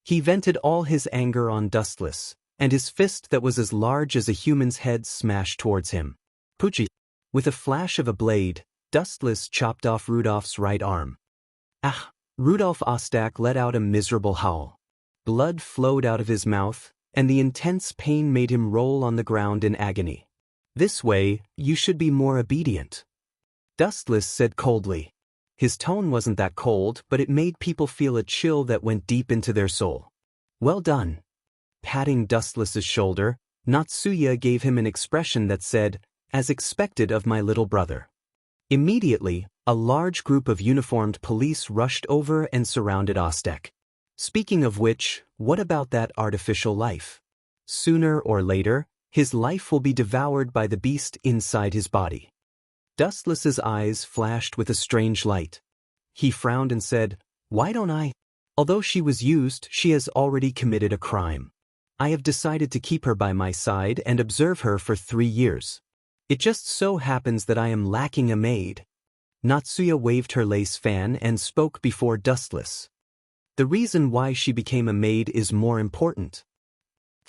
He vented all his anger on Dustless, and his fist that was as large as a human's head smashed towards him. Poochie! With a flash of a blade, Dustless chopped off Rudolf's right arm. Ah! Rudolf Ostak let out a miserable howl. Blood flowed out of his mouth, and the intense pain made him roll on the ground in agony. This way, you should be more obedient. Dustless said coldly. His tone wasn't that cold, but it made people feel a chill that went deep into their soul. Well done. Patting Dustless's shoulder, Natsuya gave him an expression that said, as expected of my little brother. Immediately, a large group of uniformed police rushed over and surrounded Ostak. Speaking of which, what about that artificial life? Sooner or later, his life will be devoured by the beast inside his body. Dustless's eyes flashed with a strange light. He frowned and said, Why don't I? Although she was used, she has already committed a crime. I have decided to keep her by my side and observe her for 3 years. It just so happens that I am lacking a maid. Natsuya waved her lace fan and spoke before Dustless. The reason why she became a maid is more important.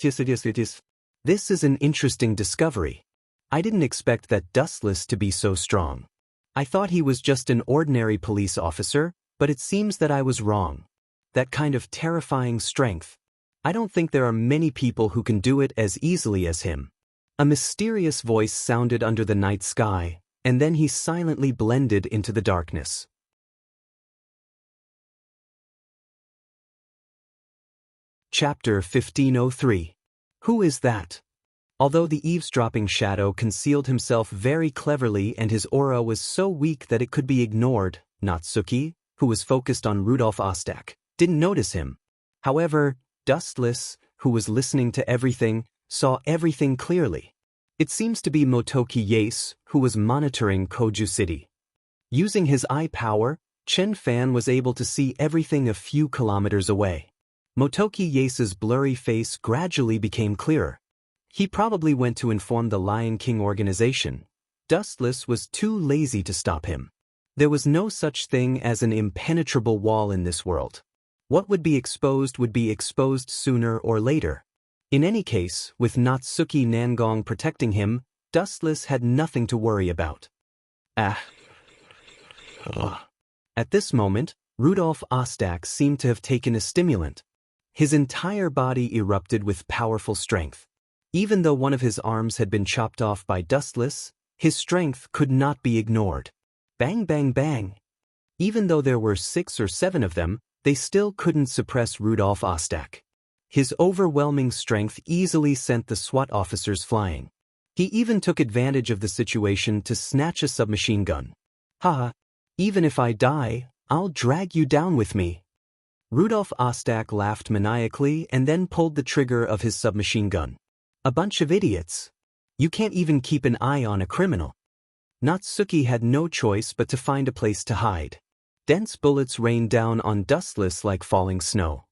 Yes, it is. This is an interesting discovery. I didn't expect that Dustless to be so strong. I thought he was just an ordinary police officer, but it seems that I was wrong. That kind of terrifying strength. I don't think there are many people who can do it as easily as him. A mysterious voice sounded under the night sky, and then he silently blended into the darkness. Chapter 1503. Who is that? Although the eavesdropping shadow concealed himself very cleverly and his aura was so weak that it could be ignored, Natsuki, who was focused on Rudolf Ostak, didn't notice him. However, Dustless, who was listening to everything, saw everything clearly. It seems to be Motoki Yase, who was monitoring Koju City. Using his eye power, Chen Fan was able to see everything a few kilometers away. Motoki Yase's blurry face gradually became clearer. He probably went to inform the Lion King organization. Dustless was too lazy to stop him. There was no such thing as an impenetrable wall in this world. What would be exposed sooner or later. In any case, with Natsuki Nangong protecting him, Dustless had nothing to worry about. At this moment, Rudolf Ostak seemed to have taken a stimulant. His entire body erupted with powerful strength. Even though one of his arms had been chopped off by Dustless, his strength could not be ignored. Bang bang bang. Even though there were 6 or 7 of them, they still couldn't suppress Rudolf Ostak. His overwhelming strength easily sent the SWAT officers flying. He even took advantage of the situation to snatch a submachine gun. Haha, even if I die, I'll drag you down with me. Rudolf Ostak laughed maniacally and then pulled the trigger of his submachine gun. A bunch of idiots. You can't even keep an eye on a criminal. Natsuki had no choice but to find a place to hide. Dense bullets rained down on Dustless like falling snow.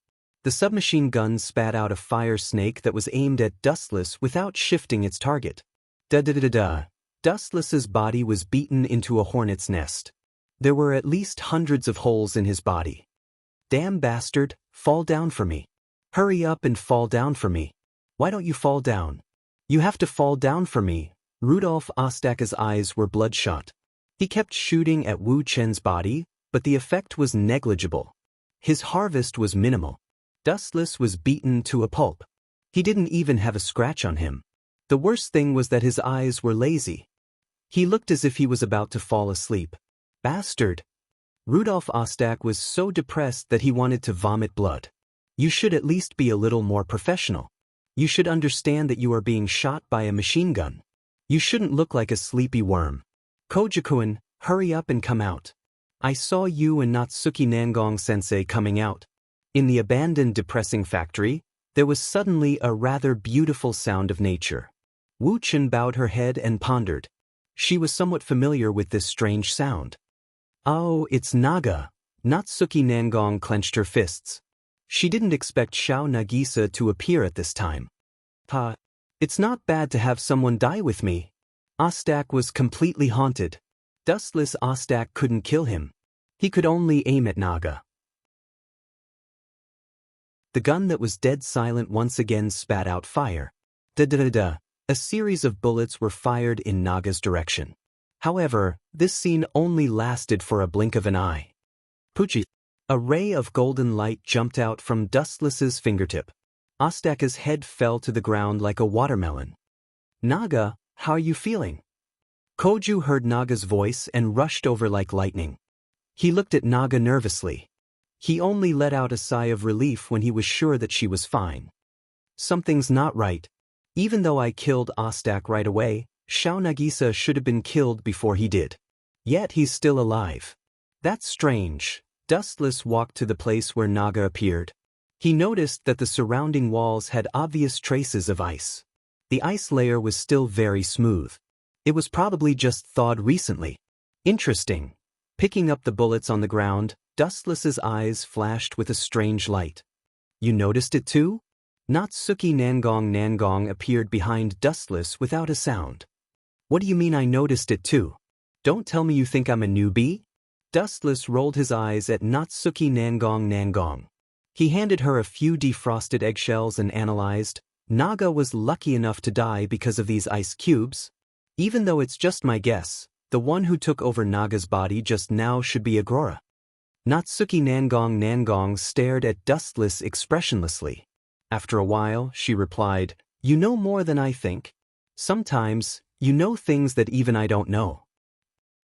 The submachine gun spat out a fire snake that was aimed at Dustless without shifting its target. Da-da-da-da-da. Dustless's body was beaten into a hornet's nest. There were at least hundreds of holes in his body. Damn bastard, fall down for me. Hurry up and fall down for me. Why don't you fall down? You have to fall down for me. Rudolf Ostaka's eyes were bloodshot. He kept shooting at Wu Chen's body, but the effect was negligible. His harvest was minimal. Dustless was beaten to a pulp. He didn't even have a scratch on him. The worst thing was that his eyes were lazy. He looked as if he was about to fall asleep. Bastard! Rudolf Ostak was so depressed that he wanted to vomit blood. You should at least be a little more professional. You should understand that you are being shot by a machine gun. You shouldn't look like a sleepy worm. Kojiku-kun, hurry up and come out. I saw you and Natsuki Nangong-sensei coming out. In the abandoned depressing factory, there was suddenly a rather beautiful sound of nature. Wu Chen bowed her head and pondered. She was somewhat familiar with this strange sound. Oh, it's Naga. Natsuki Nangong clenched her fists. She didn't expect Xiao Nagisa to appear at this time. It's not bad to have someone die with me. Ostak was completely haunted. Dustless Ostak couldn't kill him. He could only aim at Naga. The gun that was dead silent once again spat out fire. Da-da-da-da. A series of bullets were fired in Naga's direction. However, this scene only lasted for a blink of an eye. Puchi. A ray of golden light jumped out from Dustless's fingertip. Ostaka's head fell to the ground like a watermelon. Naga, how are you feeling? Koju heard Naga's voice and rushed over like lightning. He looked at Naga nervously. He only let out a sigh of relief when he was sure that she was fine. Something's not right. Even though I killed Ostak right away, Xiao Nagisa should have been killed before he did. Yet he's still alive. That's strange. Dustless walked to the place where Naga appeared. He noticed that the surrounding walls had obvious traces of ice. The ice layer was still very smooth. It was probably just thawed recently. Interesting. Picking up the bullets on the ground, Dustless's eyes flashed with a strange light. You noticed it too? Natsuki Nangong appeared behind Dustless without a sound. What do you mean I noticed it too? Don't tell me you think I'm a newbie? Dustless rolled his eyes at Natsuki Nangong. He handed her a few defrosted eggshells and analyzed. Naga was lucky enough to die because of these ice cubes. Even though it's just my guess, the one who took over Naga's body just now should be Agrora. Natsuki Nangong stared at Dustless expressionlessly. After a while, she replied, You know more than I think. Sometimes, you know things that even I don't know.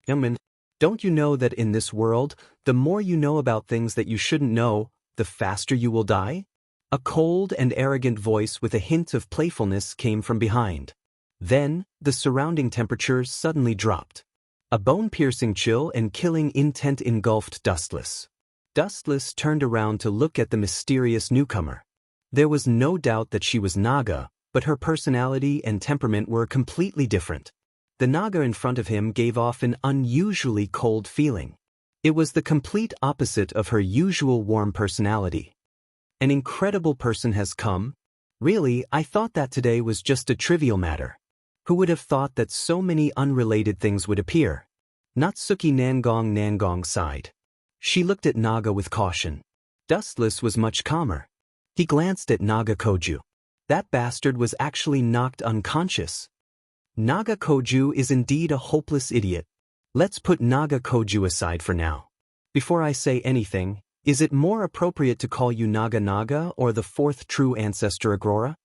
Don't you know that in this world, the more you know about things that you shouldn't know, the faster you will die? A cold and arrogant voice with a hint of playfulness came from behind. Then, the surrounding temperature suddenly dropped. A bone-piercing chill and killing intent engulfed Dustless. Dustless turned around to look at the mysterious newcomer. There was no doubt that she was Naga, but her personality and temperament were completely different. The Naga in front of him gave off an unusually cold feeling. It was the complete opposite of her usual warm personality. An incredible person has come? Really, I thought that today was just a trivial matter. Who would have thought that so many unrelated things would appear? Natsuki Nangong sighed. She looked at Naga with caution. Dustless was much calmer. He glanced at Naga Koju. That bastard was actually knocked unconscious. Naga Koju is indeed a hopeless idiot. Let's put Naga Koju aside for now. Before I say anything, is it more appropriate to call you Naga or the fourth true ancestor Agrora?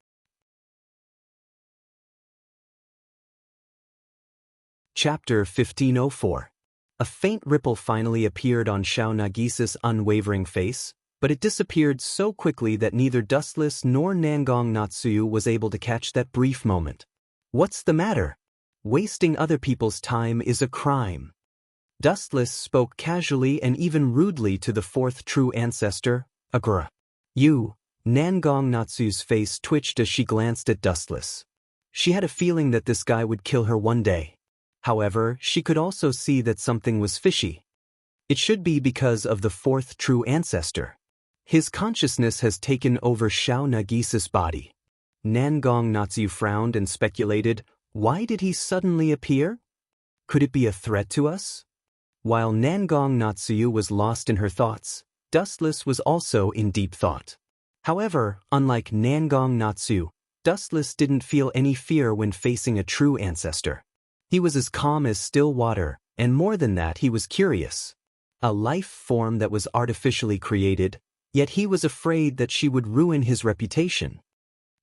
Chapter 1504. A faint ripple finally appeared on Xiao Nagisa's unwavering face, but it disappeared so quickly that neither Dustless nor Nangong Natsuyu was able to catch that brief moment. What's the matter? Wasting other people's time is a crime. Dustless spoke casually and even rudely to the fourth true ancestor, Agrora. You, Nangong Natsuyu's face twitched as she glanced at Dustless. She had a feeling that this guy would kill her one day. However, she could also see that something was fishy. It should be because of the fourth true ancestor. His consciousness has taken over Xiao Nagisa's body. Nangong Natsuyu frowned and speculated, why did he suddenly appear? Could it be a threat to us? While Nangong Natsuyu was lost in her thoughts, Dustless was also in deep thought. However, unlike Nangong Natsuyu, Dustless didn't feel any fear when facing a true ancestor. He was as calm as still water, and more than that, he was curious. A life form that was artificially created, yet he was afraid that she would ruin his reputation.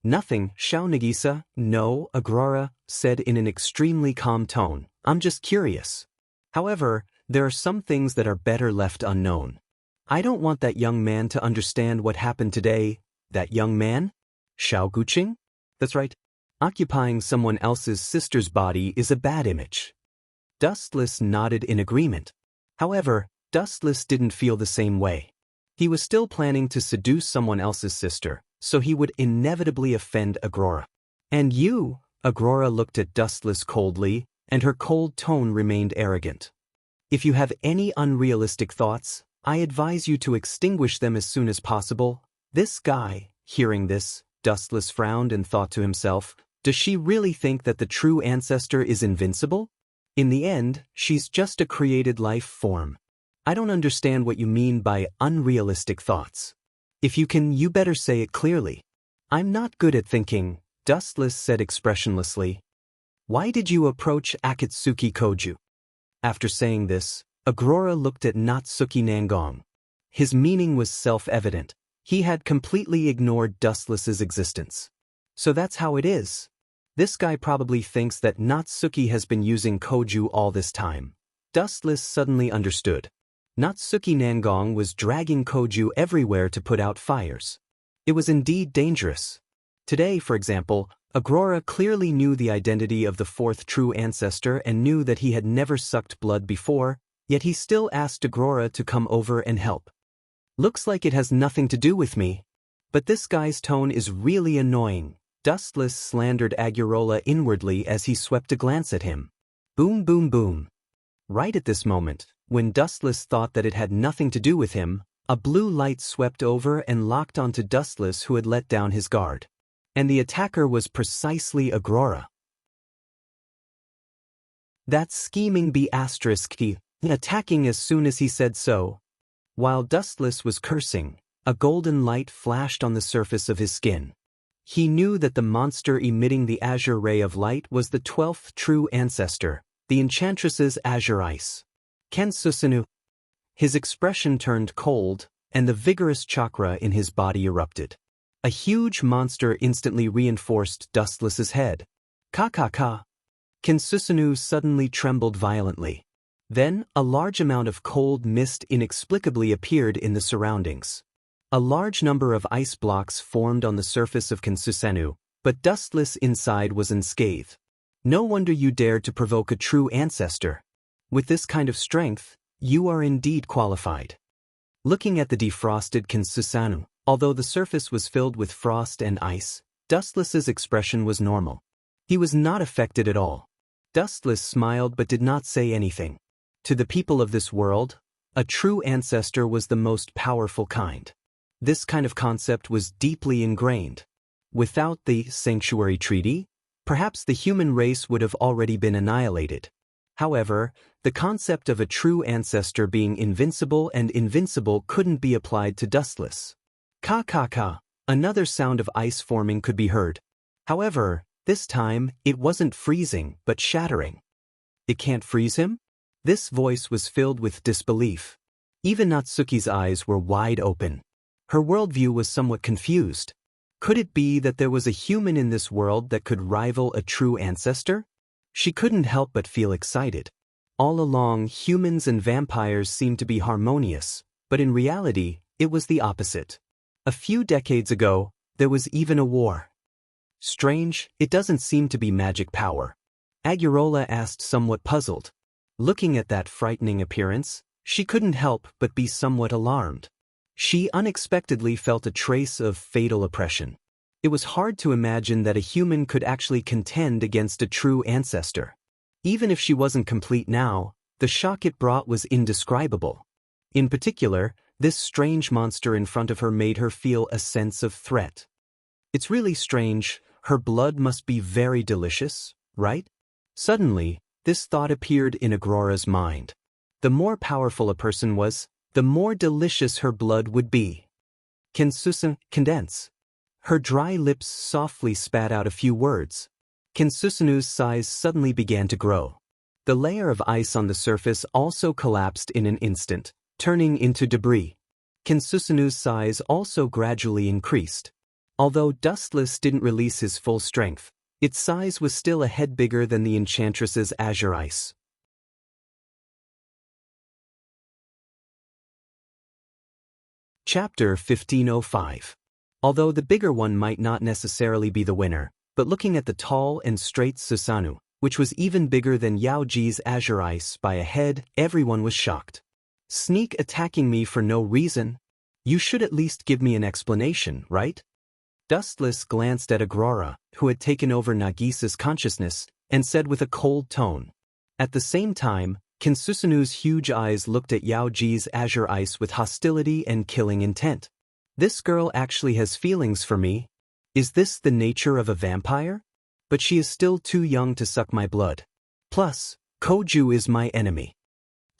Nothing, Xiao Nagisa, no, Agrora, said in an extremely calm tone. I'm just curious. However, there are some things that are better left unknown. I don't want that young man to understand what happened today. That young man? Xiao Guqing? That's right. Occupying someone else's sister's body is a bad image. Dustless nodded in agreement. However, Dustless didn't feel the same way. He was still planning to seduce someone else's sister, so he would inevitably offend Agrora. And you? Agrora looked at Dustless coldly. and her cold tone remained arrogant. If you have any unrealistic thoughts, I advise you to extinguish them as soon as possible. This guy, hearing this, Dustless frowned and thought to himself, does she really think that the true ancestor is invincible? In the end, she's just a created life form. I don't understand what you mean by unrealistic thoughts. If you can, you better say it clearly. I'm not good at thinking, Dustless said expressionlessly. Why did you approach Akatsuki Koju? After saying this, Agrora looked at Natsuki Nangong. His meaning was self-evident. He had completely ignored Dustless's existence. So that's how it is. This guy probably thinks that Natsuki has been using Koju all this time. Dustless suddenly understood. Natsuki Nangong was dragging Koju everywhere to put out fires. It was indeed dangerous. Today, for example, Agrora clearly knew the identity of the fourth true ancestor and knew that he had never sucked blood before, yet he still asked Agrora to come over and help. Looks like it has nothing to do with me. But this guy's tone is really annoying. Dustless slandered Agurola inwardly as he swept a glance at him. Boom boom boom. Right at this moment, when Dustless thought that it had nothing to do with him, a blue light swept over and locked onto Dustless, who had let down his guard. And the attacker was precisely Agrora. That scheming B***, attacking as soon as he said so. While Dustless was cursing, a golden light flashed on the surface of his skin. He knew that the monster emitting the azure ray of light was the 12th true ancestor, the Enchantress's azure ice. Ken Susanu. His expression turned cold, and the vigorous chakra in his body erupted. A huge monster instantly reinforced Dustless's head. Ka. Ken Susanu suddenly trembled violently. Then, a large amount of cold mist inexplicably appeared in the surroundings. A large number of ice blocks formed on the surface of Ken Susanu, but Dustless inside was unscathed. No wonder you dared to provoke a true ancestor. With this kind of strength, you are indeed qualified. Looking at the defrosted Ken Susanu, although the surface was filled with frost and ice, Dustless's expression was normal. He was not affected at all. Dustless smiled but did not say anything. To the people of this world, a true ancestor was the most powerful kind. This kind of concept was deeply ingrained. Without the Sanctuary Treaty, perhaps the human race would have already been annihilated. However, the concept of a true ancestor being invincible and invincible couldn't be applied to Dustless. Ka. Another sound of ice forming could be heard. However, this time, it wasn't freezing but shattering. It can't freeze him? This voice was filled with disbelief. Even Natsuki's eyes were wide open. Her worldview was somewhat confused. Could it be that there was a human in this world that could rival a true ancestor? She couldn't help but feel excited. All along, humans and vampires seemed to be harmonious, but in reality, it was the opposite. A few decades ago, there was even a war. Strange, it doesn't seem to be magic power. Agurola asked, somewhat puzzled. Looking at that frightening appearance, she couldn't help but be somewhat alarmed. She unexpectedly felt a trace of fatal oppression. It was hard to imagine that a human could actually contend against a true ancestor. Even if she wasn't complete now, the shock it brought was indescribable. In particular, this strange monster in front of her made her feel a sense of threat. It's really strange, her blood must be very delicious, right? Suddenly, this thought appeared in Agrora's mind. The more powerful a person was, the more delicious her blood would be. Ken Susanu, condense. Her dry lips softly spat out a few words. Ken Susanu's size suddenly began to grow. The layer of ice on the surface also collapsed in an instant, turning into debris. Ken Susanu's size also gradually increased. Although Dustless didn't release his full strength, its size was still a head bigger than the Enchantress's azure ice. Chapter 1505. Although the bigger one might not necessarily be the winner, but looking at the tall and straight Susanu, which was even bigger than Yaoji's azure ice by a head, everyone was shocked. Sneak attacking me for no reason? You should at least give me an explanation, right? Dustless glanced at Agrora, who had taken over Nagisa's consciousness, and said with a cold tone. At the same time, Kinsusanu's huge eyes looked at Yao Ji's azure eyes with hostility and killing intent. This girl actually has feelings for me. Is this the nature of a vampire? But she is still too young to suck my blood. Plus, Koju is my enemy.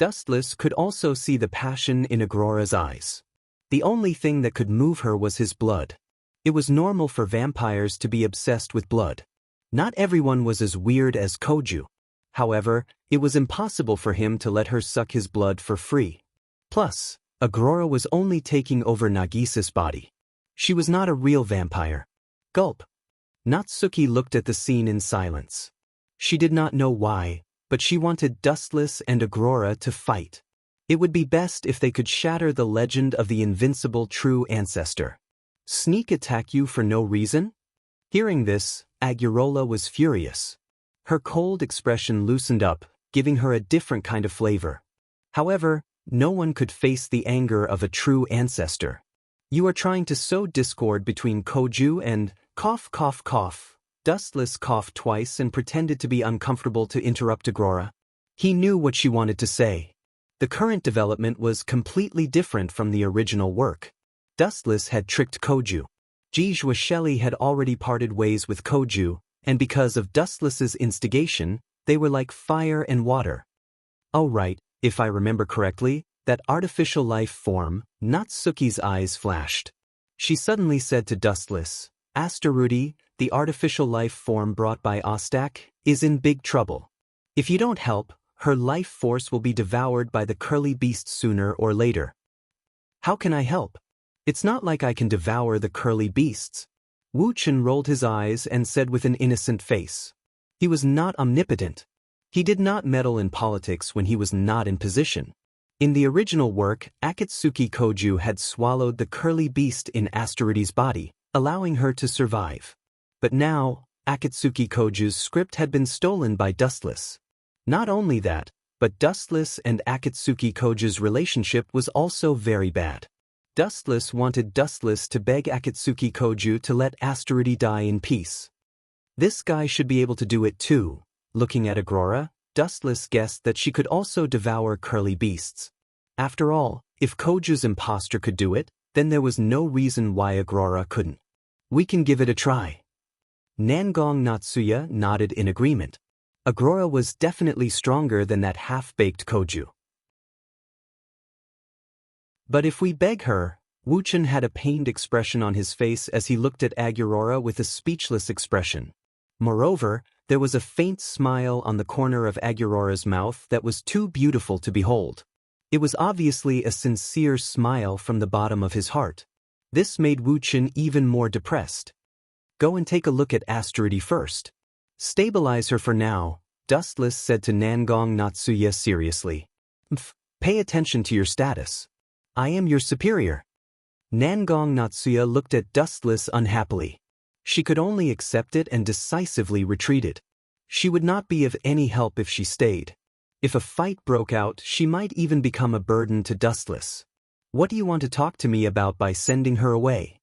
Dustless could also see the passion in Agrora's eyes. The only thing that could move her was his blood. It was normal for vampires to be obsessed with blood. Not everyone was as weird as Koju. However, it was impossible for him to let her suck his blood for free. Plus, Agrora was only taking over Nagisa's body. She was not a real vampire. Gulp. Natsuki looked at the scene in silence. She did not know why, but she wanted Dustless and Agrora to fight. It would be best if they could shatter the legend of the invincible true ancestor. Sneak attack you for no reason? Hearing this, Agurola was furious. Her cold expression loosened up, giving her a different kind of flavor. However, no one could face the anger of a true ancestor. You are trying to sow discord between Koju and cough cough cough. Dustless coughed twice and pretended to be uncomfortable to interrupt Agrora. He knew what she wanted to say. The current development was completely different from the original work. Dustless had tricked Koju. Jijua Shelley had already parted ways with Koju, and because of Dustless's instigation, they were like fire and water. Oh right, if I remember correctly, that artificial life form, Natsuki's eyes flashed. She suddenly said to Dustless, Asterudi, the artificial life form brought by Ostak, is in big trouble. If you don't help, her life force will be devoured by the curly beast sooner or later. How can I help? It's not like I can devour the curly beasts. Wu Chen rolled his eyes and said with an innocent face. He was not omnipotent. He did not meddle in politics when he was not in position. In the original work, Akatsuki Koju had swallowed the curly beast in Asterudi's body, allowing her to survive. But now, Akatsuki Koju's script had been stolen by Dustless. Not only that, but Dustless and Akatsuki Koju's relationship was also very bad. Dustless wanted Dustless to beg Akatsuki Koju to let Asterudi die in peace. This guy should be able to do it too. Looking at Agrora, Dustless guessed that she could also devour curly beasts. After all, if Koju's imposter could do it, then there was no reason why Agrora couldn't. We can give it a try. Nangong Natsuya nodded in agreement. Agrora was definitely stronger than that half-baked Koju. But if we beg her, Wu Chen had a pained expression on his face as he looked at Agurora with a speechless expression. Moreover, there was a faint smile on the corner of Agurora's mouth that was too beautiful to behold. It was obviously a sincere smile from the bottom of his heart. This made Wu Chen even more depressed. Go and take a look at Asterudi first. Stabilize her for now, Dustless said to Nangong Natsuya seriously. Pay attention to your status. I am your superior. Nangong Natsuya looked at Dustless unhappily. She could only accept it and decisively retreated. She would not be of any help if she stayed. If a fight broke out, she might even become a burden to Dustless. What do you want to talk to me about by sending her away?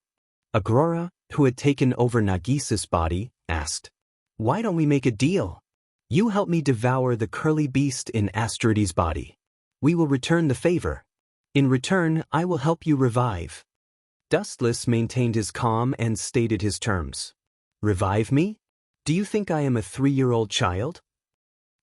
Agrora, who had taken over Nagisa's body, asked. Why don't we make a deal? You help me devour the curly beast in Asterudi's body. We will return the favor. In return, I will help you revive. Dustless maintained his calm and stated his terms. Revive me? Do you think I am a 3-year-old child?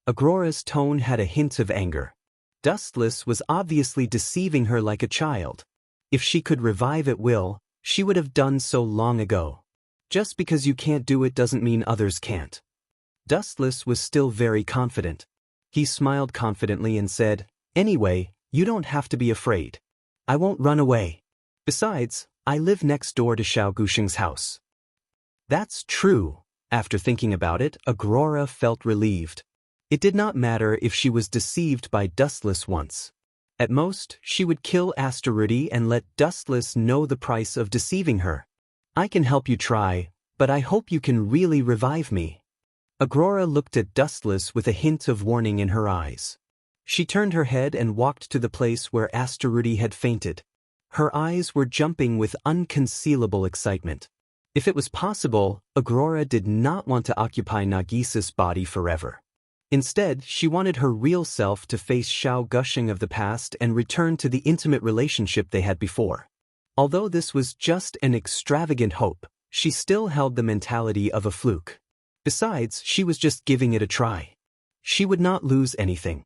Agrora's tone had a hint of anger. Dustless was obviously deceiving her like a child. If she could revive at will, she would have done so long ago. Just because you can't do it doesn't mean others can't. Dustless was still very confident. He smiled confidently and said, Anyway, you don't have to be afraid. I won't run away. Besides, I live next door to Xiao Gusheng's house. That's true. After thinking about it, Agrora felt relieved. It did not matter if she was deceived by Dustless once. At most, she would kill Asterudi and let Dustless know the price of deceiving her. I can help you try, but I hope you can really revive me. Agrora looked at Dustless with a hint of warning in her eyes. She turned her head and walked to the place where Asterudi had fainted. Her eyes were jumping with unconcealable excitement. If it was possible, Aurora did not want to occupy Nagisa's body forever. Instead, she wanted her real self to face Xiao Gushing of the past and return to the intimate relationship they had before. Although this was just an extravagant hope, she still held the mentality of a fluke. Besides, she was just giving it a try. She would not lose anything.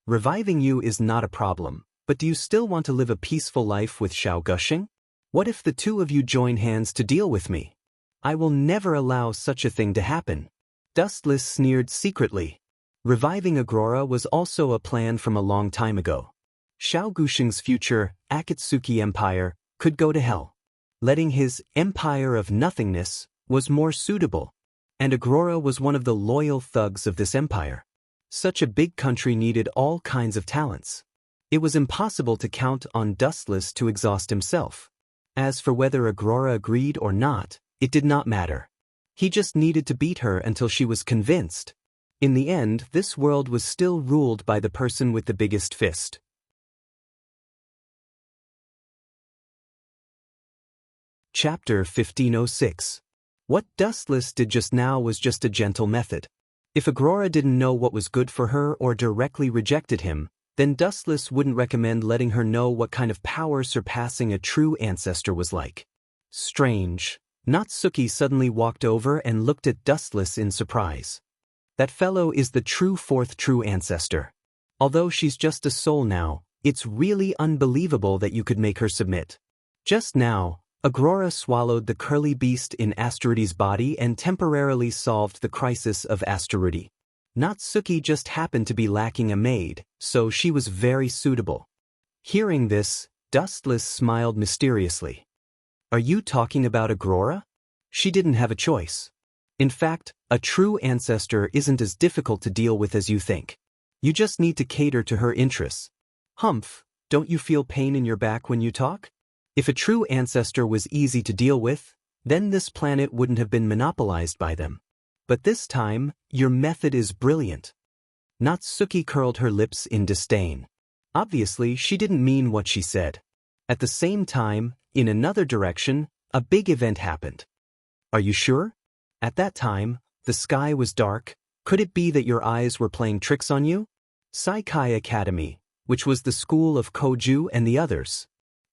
Reviving you is not a problem, but do you still want to live a peaceful life with Xiao Gushing? What if the two of you join hands to deal with me? I will never allow such a thing to happen. Dustless sneered secretly. Reviving Aurora was also a plan from a long time ago. Xiao Gushing's future, Akatsuki Empire, could go to hell. Letting his Empire of Nothingness was more suitable. And Aurora was one of the loyal thugs of this empire. Such a big country needed all kinds of talents. It was impossible to count on Dustless to exhaust himself. As for whether Aurora agreed or not, it did not matter. He just needed to beat her until she was convinced. In the end, this world was still ruled by the person with the biggest fist. Chapter 1506. What Dustless did just now was just a gentle method. If Aurora didn't know what was good for her or directly rejected him, then Dustless wouldn't recommend letting her know what kind of power surpassing a true ancestor was like. Strange. Natsuki suddenly walked over and looked at Dustless in surprise. That fellow is the fourth true ancestor. Although she's just a soul now, it's really unbelievable that you could make her submit. Just now, Aurora swallowed the curly beast in Asterudi's body and temporarily solved the crisis of Asterudi. Natsuki just happened to be lacking a maid, so she was very suitable. Hearing this, Dustless smiled mysteriously. Are you talking about Aurora? She didn't have a choice. In fact, a true ancestor isn't as difficult to deal with as you think. You just need to cater to her interests. Humph, don't you feel pain in your back when you talk? If a true ancestor was easy to deal with, then this planet wouldn't have been monopolized by them. But this time, your method is brilliant. Natsuki curled her lips in disdain. Obviously, she didn't mean what she said. At the same time, in another direction, a big event happened. Are you sure? At that time, the sky was dark. Could it be that your eyes were playing tricks on you? Saikai Academy, which was the school of Koju and the others.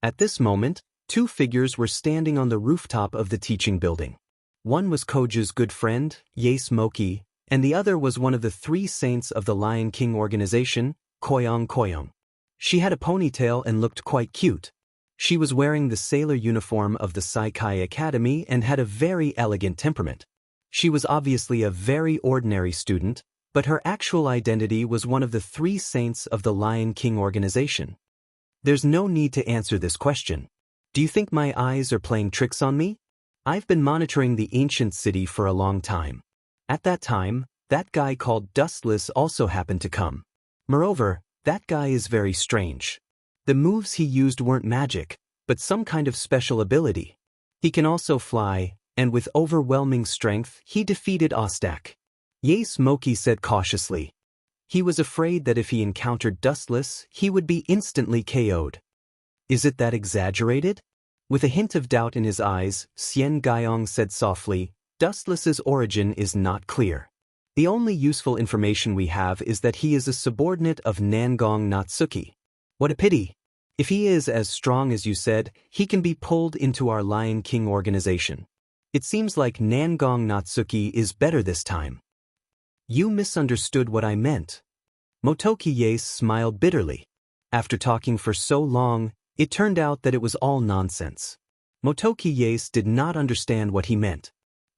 At this moment, two figures were standing on the rooftop of the teaching building. One was Koju's good friend, Yace Moki, and the other was one of the three saints of the Lion King organization, Koyong Koyong. She had a ponytail and looked quite cute. She was wearing the sailor uniform of the Saikai Academy and had a very elegant temperament. She was obviously a very ordinary student, but her actual identity was one of the three saints of the Lion King organization. There's no need to answer this question. Do you think my eyes are playing tricks on me? I've been monitoring the ancient city for a long time. At that time, that guy called Dustless also happened to come. Moreover, that guy is very strange. The moves he used weren't magic, but some kind of special ability. He can also fly, and with overwhelming strength, he defeated Ostak. Yace Moki said cautiously. He was afraid that if he encountered Dustless, he would be instantly KO'd. Is it that exaggerated? With a hint of doubt in his eyes, Xian Gaiyong said softly, Dustless's origin is not clear. The only useful information we have is that he is a subordinate of Nangong Natsuki. What a pity. If he is as strong as you said, he can be pulled into our Lion King organization. It seems like Nangong Natsuki is better this time. You misunderstood what I meant. Motoki Yace smiled bitterly. After talking for so long, it turned out that it was all nonsense. Motoki Yace did not understand what he meant.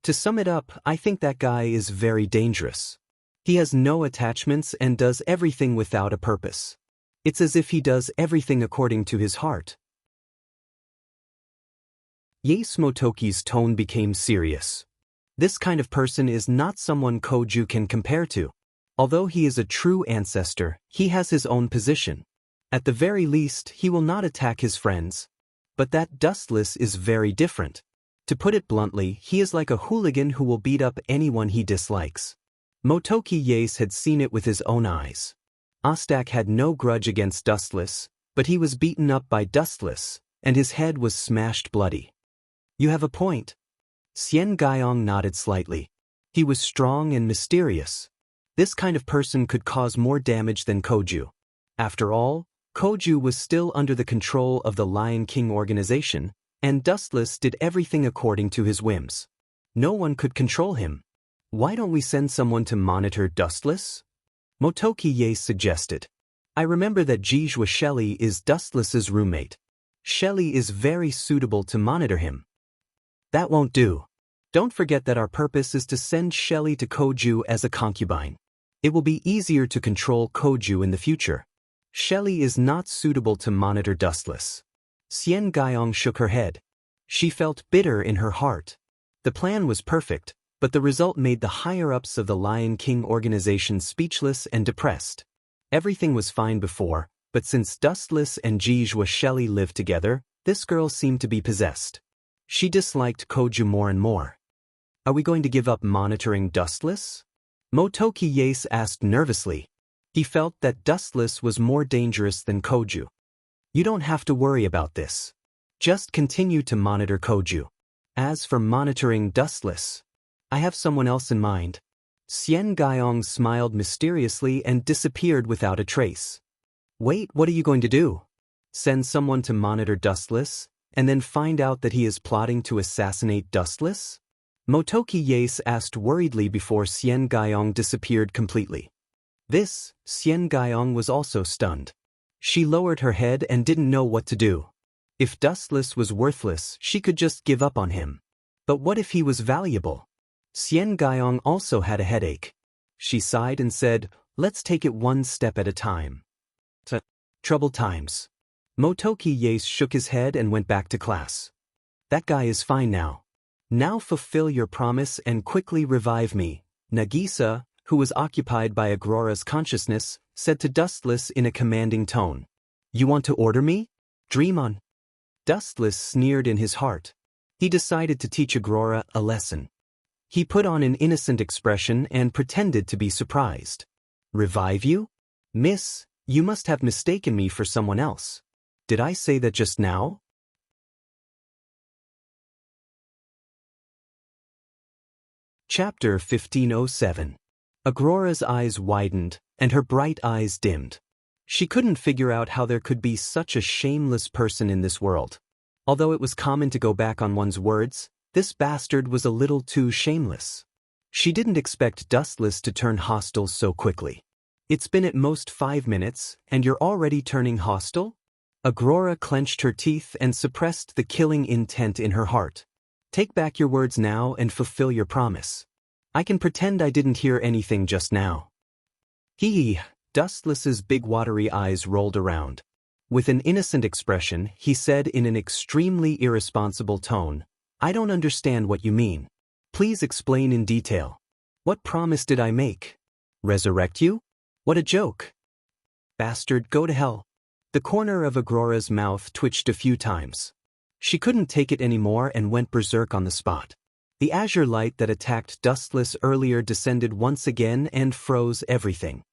To sum it up, I think that guy is very dangerous. He has no attachments and does everything without a purpose. It's as if he does everything according to his heart. Yace Motoki's tone became serious. This kind of person is not someone Koju can compare to. Although he is a true ancestor, he has his own position. At the very least, he will not attack his friends. But that Dustless is very different. To put it bluntly, he is like a hooligan who will beat up anyone he dislikes. Motoki Yace had seen it with his own eyes. Ostak had no grudge against Dustless, but he was beaten up by Dustless, and his head was smashed bloody. You have a point. Xian Gaiyong nodded slightly. He was strong and mysterious. This kind of person could cause more damage than Koju. After all, Koju was still under the control of the Lion King organization, and Dustless did everything according to his whims. No one could control him. Why don't we send someone to monitor Dustless? Motoki Ye suggested. I remember that Jijua Shelly is Dustless's roommate. Shelly is very suitable to monitor him. That won't do. Don't forget that our purpose is to send Shelly to Koju as a concubine. It will be easier to control Koju in the future. Shelly is not suitable to monitor Dustless. Xian Gaiyong shook her head. She felt bitter in her heart. The plan was perfect, but the result made the higher-ups of the Lion King organization speechless and depressed. Everything was fine before, but since Dustless and Jijua Shelly lived together, this girl seemed to be possessed. She disliked Koju more and more. Are we going to give up monitoring Dustless? Motoki Yase asked nervously. He felt that Dustless was more dangerous than Koju. You don't have to worry about this. Just continue to monitor Koju. As for monitoring Dustless, I have someone else in mind. Xian Gaiyong smiled mysteriously and disappeared without a trace. Wait, what are you going to do? Send someone to monitor Dustless, and then find out that he is plotting to assassinate Dustless? Motoki Yase asked worriedly before Xian Gaiyong disappeared completely. Xian Gaiyong was also stunned. She lowered her head and didn't know what to do. If Dustless was worthless, she could just give up on him. But what if he was valuable? Xian Gaiyong also had a headache. She sighed and said, let's take it one step at a time. Troubled times. Motoki Yase shook his head and went back to class. That guy is fine now. Now fulfill your promise and quickly revive me, Nagisa, who was occupied by Agrora's consciousness, said to Dustless in a commanding tone. You want to order me? Dream on. Dustless sneered in his heart. He decided to teach Agrora a lesson. He put on an innocent expression and pretended to be surprised. Revive you? Miss, you must have mistaken me for someone else. Did I say that just now? Chapter 1507. Agrora's eyes widened, and her bright eyes dimmed. She couldn't figure out how there could be such a shameless person in this world. Although it was common to go back on one's words, this bastard was a little too shameless. She didn't expect Dustless to turn hostile so quickly. It's been at most 5 minutes, and you're already turning hostile? Agrora clenched her teeth and suppressed the killing intent in her heart. Take back your words now and fulfill your promise. I can pretend I didn't hear anything just now. Hee. Dustless's big watery eyes rolled around. With an innocent expression, he said in an extremely irresponsible tone, I don't understand what you mean. Please explain in detail. What promise did I make? Resurrect you? What a joke. Bastard, go to hell. The corner of Agrora's mouth twitched a few times. She couldn't take it anymore and went berserk on the spot. The azure light that attacked Dustless earlier descended once again and froze everything.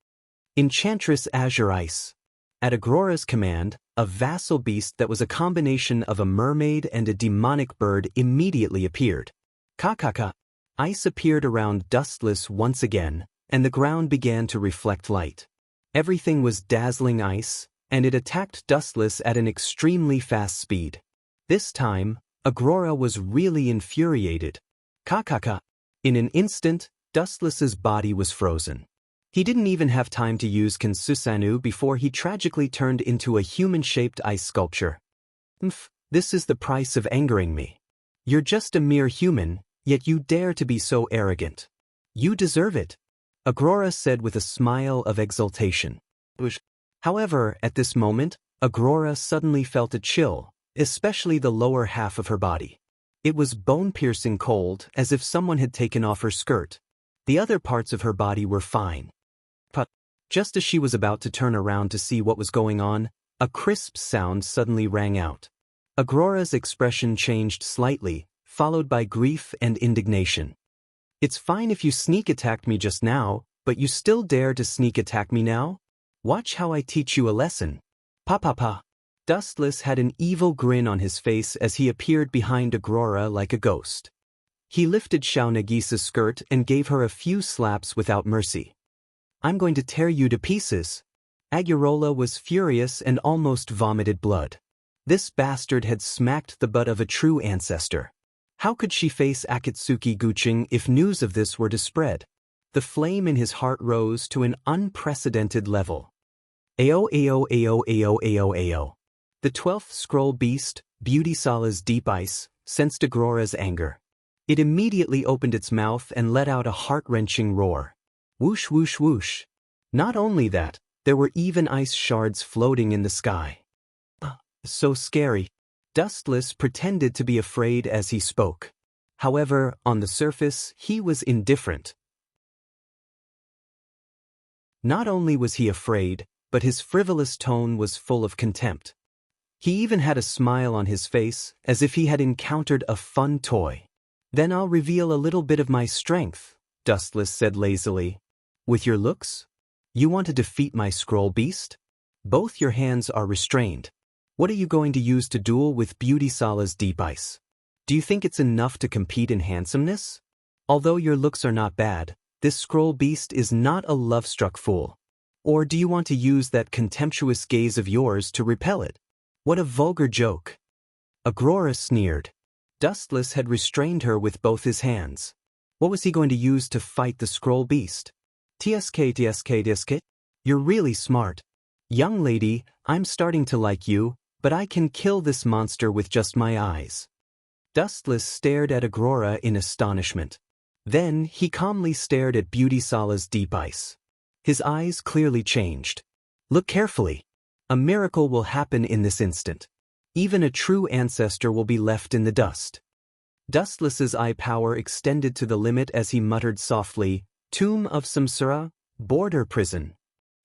Enchantress Azure Ice. At Agrora's command, a vassal beast that was a combination of a mermaid and a demonic bird immediately appeared. Kakaka. Ice appeared around Dustless once again, and the ground began to reflect light. Everything was dazzling ice, and it attacked Dustless at an extremely fast speed. This time, Agrora was really infuriated. Kakaka. In an instant, Dustless's body was frozen. He didn't even have time to use Kansusanu before he tragically turned into a human-shaped ice sculpture. This is the price of angering me. You're just a mere human, yet you dare to be so arrogant. You deserve it, Agrora said with a smile of exultation. However, at this moment, Agrora suddenly felt a chill, especially the lower half of her body. It was bone-piercing cold, as if someone had taken off her skirt. The other parts of her body were fine. But just as she was about to turn around to see what was going on, a crisp sound suddenly rang out. Agrora's expression changed slightly, followed by grief and indignation. It's fine if you sneak attacked me just now, but you still dare to sneak attack me now? Watch how I teach you a lesson. Pa. Dustless had an evil grin on his face as he appeared behind Agrora like a ghost. He lifted Xiao Nagisa's skirt and gave her a few slaps without mercy. I'm going to tear you to pieces. Agurola was furious and almost vomited blood. This bastard had smacked the butt of a true ancestor. How could she face Akatsuki Guching if news of this were to spread? The flame in his heart rose to an unprecedented level. Ao ao ao ao ao ao. The 12th scroll beast, Beauty Sala's deep ice, sensed Agrora's anger. It immediately opened its mouth and let out a heart-wrenching roar. Whoosh whoosh whoosh. Not only that, there were even ice shards floating in the sky. So scary. Dustless pretended to be afraid as he spoke. However, on the surface, he was indifferent. Not only was he afraid, but his frivolous tone was full of contempt. He even had a smile on his face, as if he had encountered a fun toy. Then I'll reveal a little bit of my strength, Dustless said lazily. With your looks? You want to defeat my scroll beast? Both your hands are restrained. What are you going to use to duel with Beauty Sala's deep ice? Do you think it's enough to compete in handsomeness? Although your looks are not bad, this scroll beast is not a love-struck fool. Or do you want to use that contemptuous gaze of yours to repel it? What a vulgar joke. Agrora sneered. Dustless had restrained her with both his hands. What was he going to use to fight the scroll beast? Tsk. You're really smart. Young lady, I'm starting to like you, but I can kill this monster with just my eyes. Dustless stared at Agrora in astonishment. Then he calmly stared at Beauty Sala's deep ice. His eyes clearly changed. Look carefully. A miracle will happen in this instant. Even a true ancestor will be left in the dust. Dustless's eye power extended to the limit as he muttered softly, Tomb of Samsara, border prison.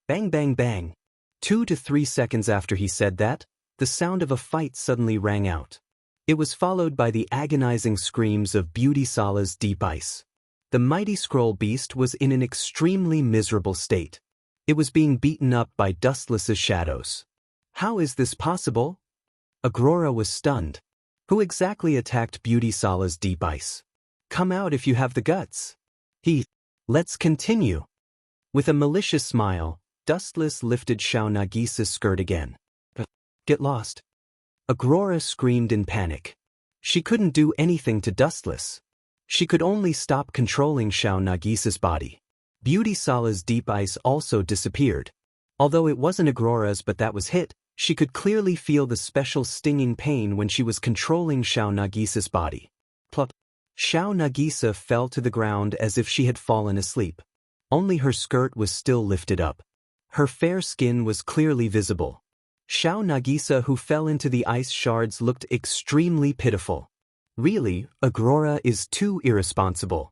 Bang bang bang. 2 to 3 seconds after he said that, the sound of a fight suddenly rang out. It was followed by the agonizing screams of Beauty Sala's deep ice. The mighty scroll beast was in an extremely miserable state. It was being beaten up by Dustless's shadows. How is this possible? Agrora was stunned. Who exactly attacked Beauty Sala's deep ice? Come out if you have the guts. Let's continue. With a malicious smile, Dustless lifted Xiao Nagisa's skirt again. Get lost. Agrora screamed in panic. She couldn't do anything to Dustless. She could only stop controlling Xiao Nagisa's body. Beauty Sala's deep ice also disappeared. Although it wasn't Agrora's but that was hit, she could clearly feel the special stinging pain when she was controlling Xiao Nagisa's body. Plop. Xiao Nagisa fell to the ground as if she had fallen asleep. Only her skirt was still lifted up. Her fair skin was clearly visible. Xiao Nagisa, who fell into the ice shards, looked extremely pitiful. Really, Agrora is too irresponsible.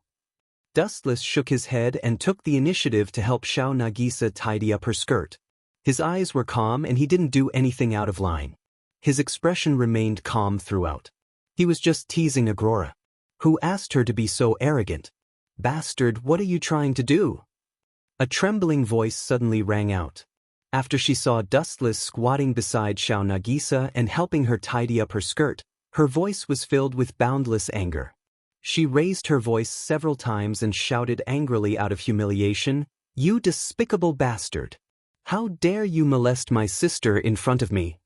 Dustless shook his head and took the initiative to help Xiao Nagisa tidy up her skirt. His eyes were calm and he didn't do anything out of line. His expression remained calm throughout. He was just teasing Agrora. Who asked her to be so arrogant? Bastard, what are you trying to do? A trembling voice suddenly rang out. After she saw Dustless squatting beside Xiao Nagisa and helping her tidy up her skirt, her voice was filled with boundless anger. She raised her voice several times and shouted angrily out of humiliation, You despicable bastard! How dare you molest my sister in front of me?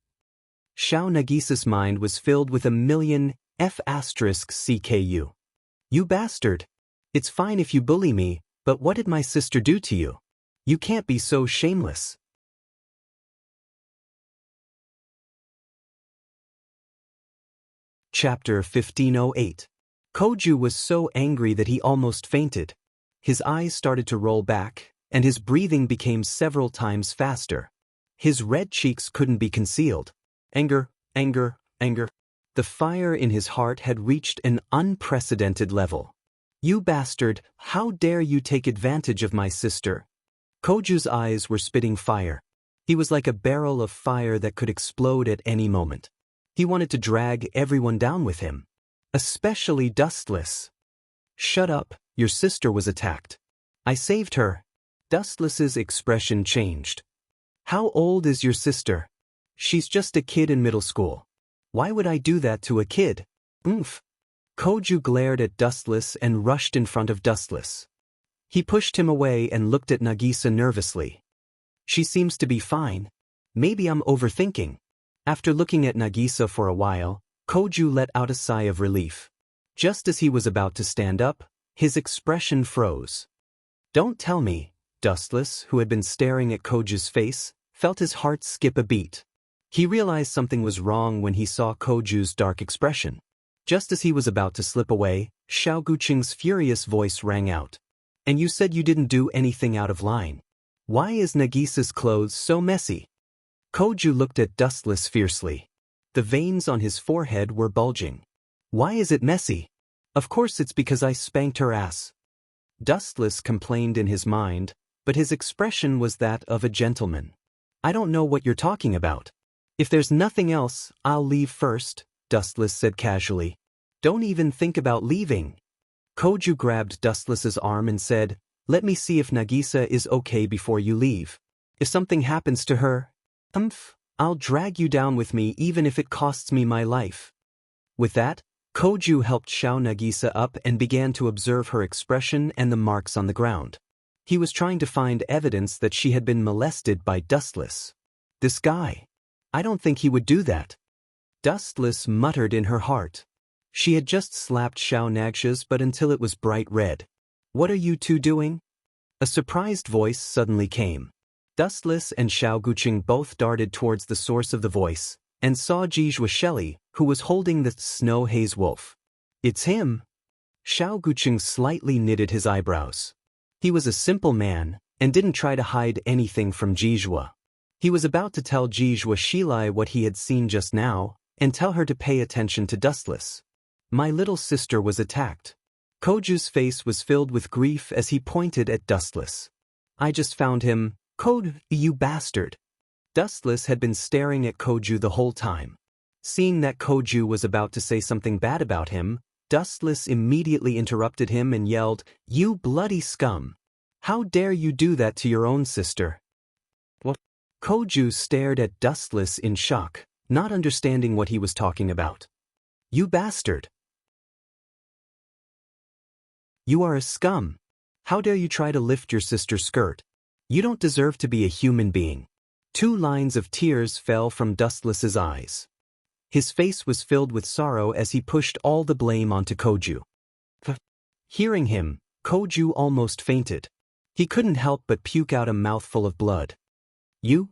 Xiao Nagisa's mind was filled with a million F***CKU. You bastard! It's fine if you bully me, but what did my sister do to you? You can't be so shameless. Chapter 1508. Koju was so angry that he almost fainted. His eyes started to roll back, and his breathing became several times faster. His red cheeks couldn't be concealed. Anger, anger, anger. The fire in his heart had reached an unprecedented level. You bastard, how dare you take advantage of my sister? Koju's eyes were spitting fire. He was like a barrel of fire that could explode at any moment. He wanted to drag everyone down with him. Especially Dustless. Shut up, your sister was attacked. I saved her. Dustless's expression changed. How old is your sister? She's just a kid in middle school. Why would I do that to a kid? Oomph. Koju glared at Dustless and rushed in front of Dustless. He pushed him away and looked at Nagisa nervously. She seems to be fine. Maybe I'm overthinking. After looking at Nagisa for a while, Koju let out a sigh of relief. Just as he was about to stand up, his expression froze. Don't tell me. Dustless, who had been staring at Koju's face, felt his heart skip a beat. He realized something was wrong when he saw Koju's dark expression. Just as he was about to slip away, Xiao Guqing's furious voice rang out. And you said you didn't do anything out of line. Why is Nagisa's clothes so messy? Koju looked at Dustless fiercely. The veins on his forehead were bulging. Why is it messy? Of course it's because I spanked her ass. Dustless complained in his mind, but his expression was that of a gentleman. I don't know what you're talking about. If there's nothing else, I'll leave first, Dustless said casually. Don't even think about leaving. Koju grabbed Dustless's arm and said, let me see if Nagisa is okay before you leave. If something happens to her, I'll drag you down with me even if it costs me my life. With that, Koju helped Xiao Nagisa up and began to observe her expression and the marks on the ground. He was trying to find evidence that she had been molested by Dustless. This guy. I don't think he would do that. Dustless muttered in her heart. She had just slapped Xiao Nagsha's but until it was bright red. What are you two doing? A surprised voice suddenly came. Dustless and Xiao Guqing both darted towards the source of the voice, and saw Jijua Shelley, who was holding the snow haze wolf. It's him. Xiao Guqing slightly knitted his eyebrows. He was a simple man, and didn't try to hide anything from Jijua. He was about to tell Jijua Shilai what he had seen just now, and tell her to pay attention to Dustless. My little sister was attacked. Koju's face was filled with grief as he pointed at Dustless. I just found him. Koju, you bastard. Dustless had been staring at Koju the whole time. Seeing that Koju was about to say something bad about him, Dustless immediately interrupted him and yelled, You bloody scum! How dare you do that to your own sister? What? Koju stared at Dustless in shock, not understanding what he was talking about. You bastard! You are a scum. How dare you try to lift your sister's skirt? You don't deserve to be a human being. 2 lines of tears fell from Dustless's eyes. His face was filled with sorrow as he pushed all the blame onto Koju. Hearing him, Koju almost fainted. He couldn't help but puke out a mouthful of blood. You,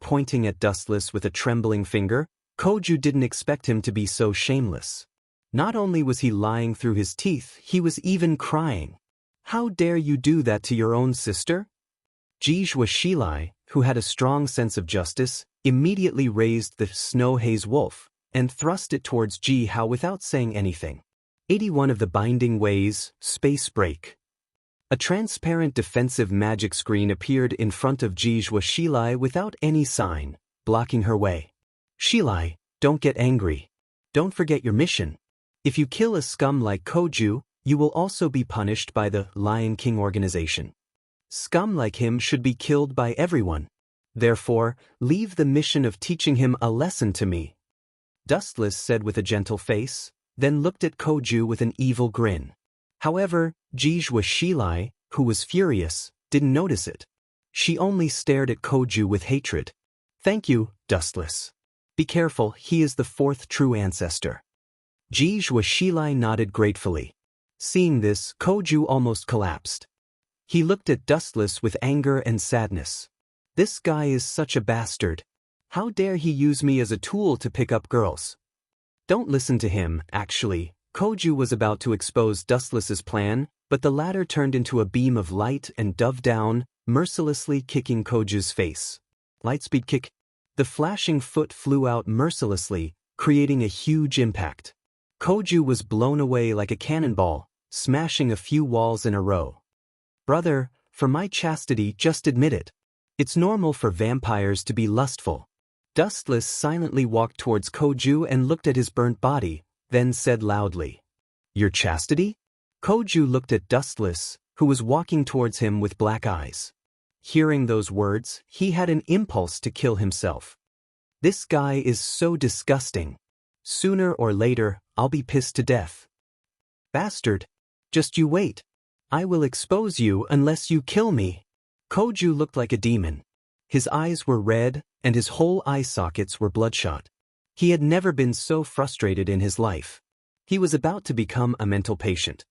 pointing at Dustless with a trembling finger, Koju didn't expect him to be so shameless. Not only was he lying through his teeth, he was even crying. How dare you do that to your own sister? Jijua Shilai, who had a strong sense of justice, immediately raised the snow haze wolf, and thrust it towards Ji Hao without saying anything. 81 of the Binding Ways, Space Break. A transparent defensive magic screen appeared in front of Jijua Shilai without any sign, blocking her way. Shilai, don't get angry. Don't forget your mission. If you kill a scum like Koju, you will also be punished by the Lion King organization. Scum like him should be killed by everyone. Therefore, leave the mission of teaching him a lesson to me. Dustless said with a gentle face, then looked at Koju with an evil grin. However, Jijua Shilai, who was furious, didn't notice it. She only stared at Koju with hatred. Thank you, Dustless. Be careful, he is the 4th true ancestor. Jijua Shilai nodded gratefully. Seeing this, Koju almost collapsed. He looked at Dustless with anger and sadness. This guy is such a bastard. How dare he use me as a tool to pick up girls? Don't listen to him, actually. Koju was about to expose Dustless's plan, but the latter turned into a beam of light and dove down, mercilessly kicking Koju's face. Lightspeed kick. The flashing foot flew out mercilessly, creating a huge impact. Koju was blown away like a cannonball, smashing a few walls in a row. Brother, for my chastity, just admit it. It's normal for vampires to be lustful. Dustless silently walked towards Koju and looked at his burnt body, then said loudly, Your chastity? Koju looked at Dustless, who was walking towards him with black eyes. Hearing those words, he had an impulse to kill himself. This guy is so disgusting. Sooner or later, I'll be pissed to death. Bastard. Just you wait. I will expose you unless you kill me. Koju looked like a demon. His eyes were red, and his whole eye sockets were bloodshot. He had never been so frustrated in his life. He was about to become a mental patient.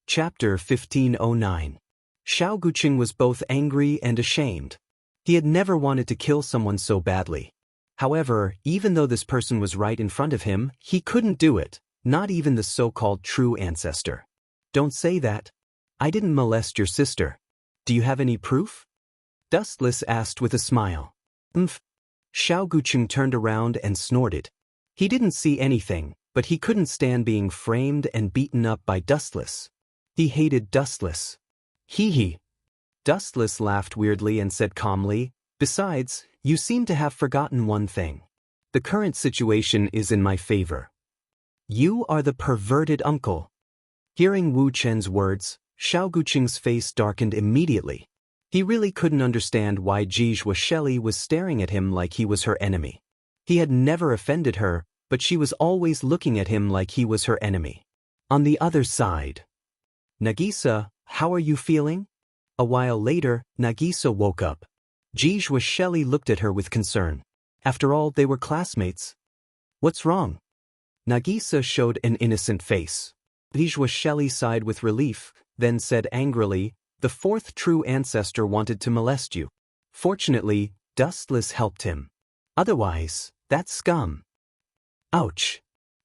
Chapter 1509. Xiao Guqing was both angry and ashamed. He had never wanted to kill someone so badly. However, even though this person was right in front of him, he couldn't do it, not even the so-called true ancestor. Don't say that. I didn't molest your sister. Do you have any proof? Dustless asked with a smile. Xiao Guqing turned around and snorted. He didn't see anything, but he couldn't stand being framed and beaten up by Dustless. He hated Dustless. Hee. Dustless laughed weirdly and said calmly, "Besides, you seem to have forgotten one thing. The current situation is in my favor. You are the perverted uncle." Hearing Wu Chen's words, Xiao Guqing's face darkened immediately. He really couldn't understand why Jijua Shelley was staring at him like he was her enemy. He had never offended her, but she was always looking at him like he was her enemy. On the other side. "Nagisa, how are you feeling?" A while later, Nagisa woke up. Jijua Shelley looked at her with concern. After all, they were classmates. "What's wrong?" Nagisa showed an innocent face. Jijua Shelley sighed with relief, then said angrily, "The fourth true ancestor wanted to molest you. Fortunately, Dustless helped him. Otherwise, that's scum." Ouch.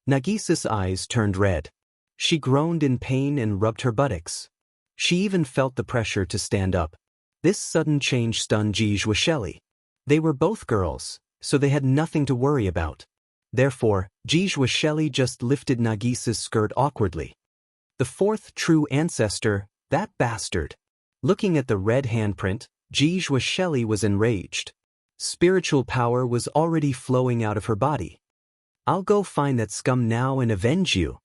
Nagisa's eyes turned red. She groaned in pain and rubbed her buttocks. She even felt the pressure to stand up. This sudden change stunned Jijua Shelley. They were both girls, so they had nothing to worry about. Therefore, Jijua Shelley just lifted Nagisa's skirt awkwardly. The fourth true ancestor, that bastard. Looking at the red handprint, Jijua Shelley was enraged. Spiritual power was already flowing out of her body. "I'll go find that scum now and avenge you."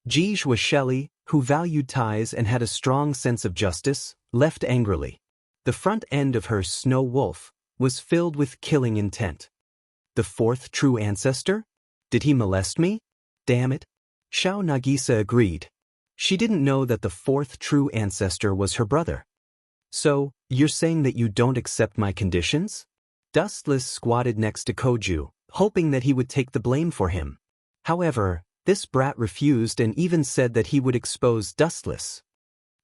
Jijua Shelley, who valued ties and had a strong sense of justice, left angrily. The front end of her snow wolf was filled with killing intent. The fourth true ancestor? Did he molest me? Damn it. Xiao Nagisa agreed. She didn't know that the fourth true ancestor was her brother. "So, you're saying that you don't accept my conditions?" Dustless squatted next to Koju, hoping that he would take the blame for him. However, this brat refused and even said that he would expose Dustless.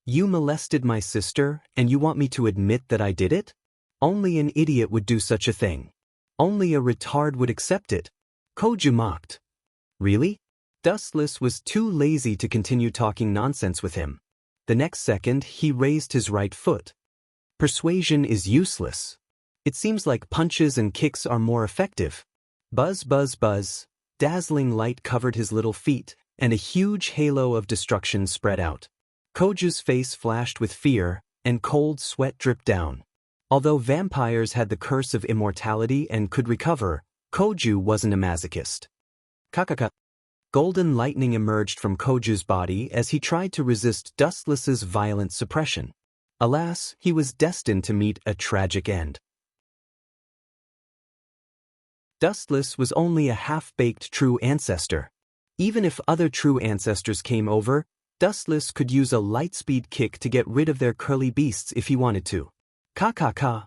"You molested my sister, and you want me to admit that I did it? Only an idiot would do such a thing. Only a retard would accept it." Koju mocked. "Really?" Dustless was too lazy to continue talking nonsense with him. The next second, he raised his right foot. Persuasion is useless. It seems like punches and kicks are more effective. Buzz, buzz, buzz. Dazzling light covered his little feet, and a huge halo of destruction spread out. Koju's face flashed with fear, and cold sweat dripped down. Although vampires had the curse of immortality and could recover, Koju wasn't a masochist. Kakaka. Golden lightning emerged from Koju's body as he tried to resist Dustless's violent suppression. Alas, he was destined to meet a tragic end. Dustless was only a half-baked true ancestor. Even if other true ancestors came over, Dustless could use a lightspeed kick to get rid of their curly beasts if he wanted to. Ka.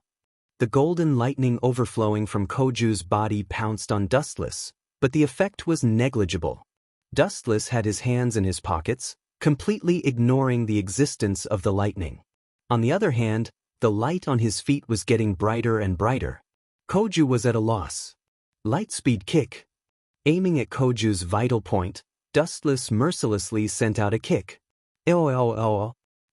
The golden lightning overflowing from Koju's body pounced on Dustless, but the effect was negligible. Dustless had his hands in his pockets, completely ignoring the existence of the lightning. On the other hand, the light on his feet was getting brighter and brighter. Koju was at a loss. Lightspeed kick. Aiming at Koju's vital point, Dustless mercilessly sent out a kick. Woo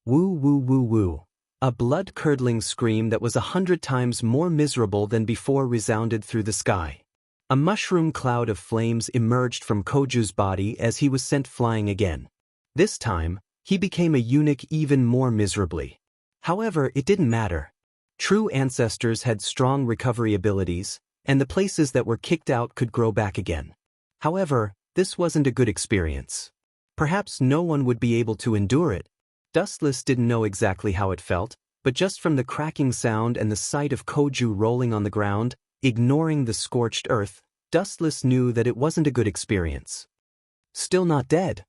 woo woo woo. A blood-curdling scream that was 100 times more miserable than before resounded through the sky. A mushroom cloud of flames emerged from Koju's body as he was sent flying again. This time, he became a eunuch even more miserably. However, it didn't matter. True ancestors had strong recovery abilities, and the places that were kicked out could grow back again. However, this wasn't a good experience. Perhaps no one would be able to endure it. Dustless didn't know exactly how it felt, but just from the cracking sound and the sight of Koju rolling on the ground, Ignoring the scorched earth, Dustless knew that it wasn't a good experience. Still not dead.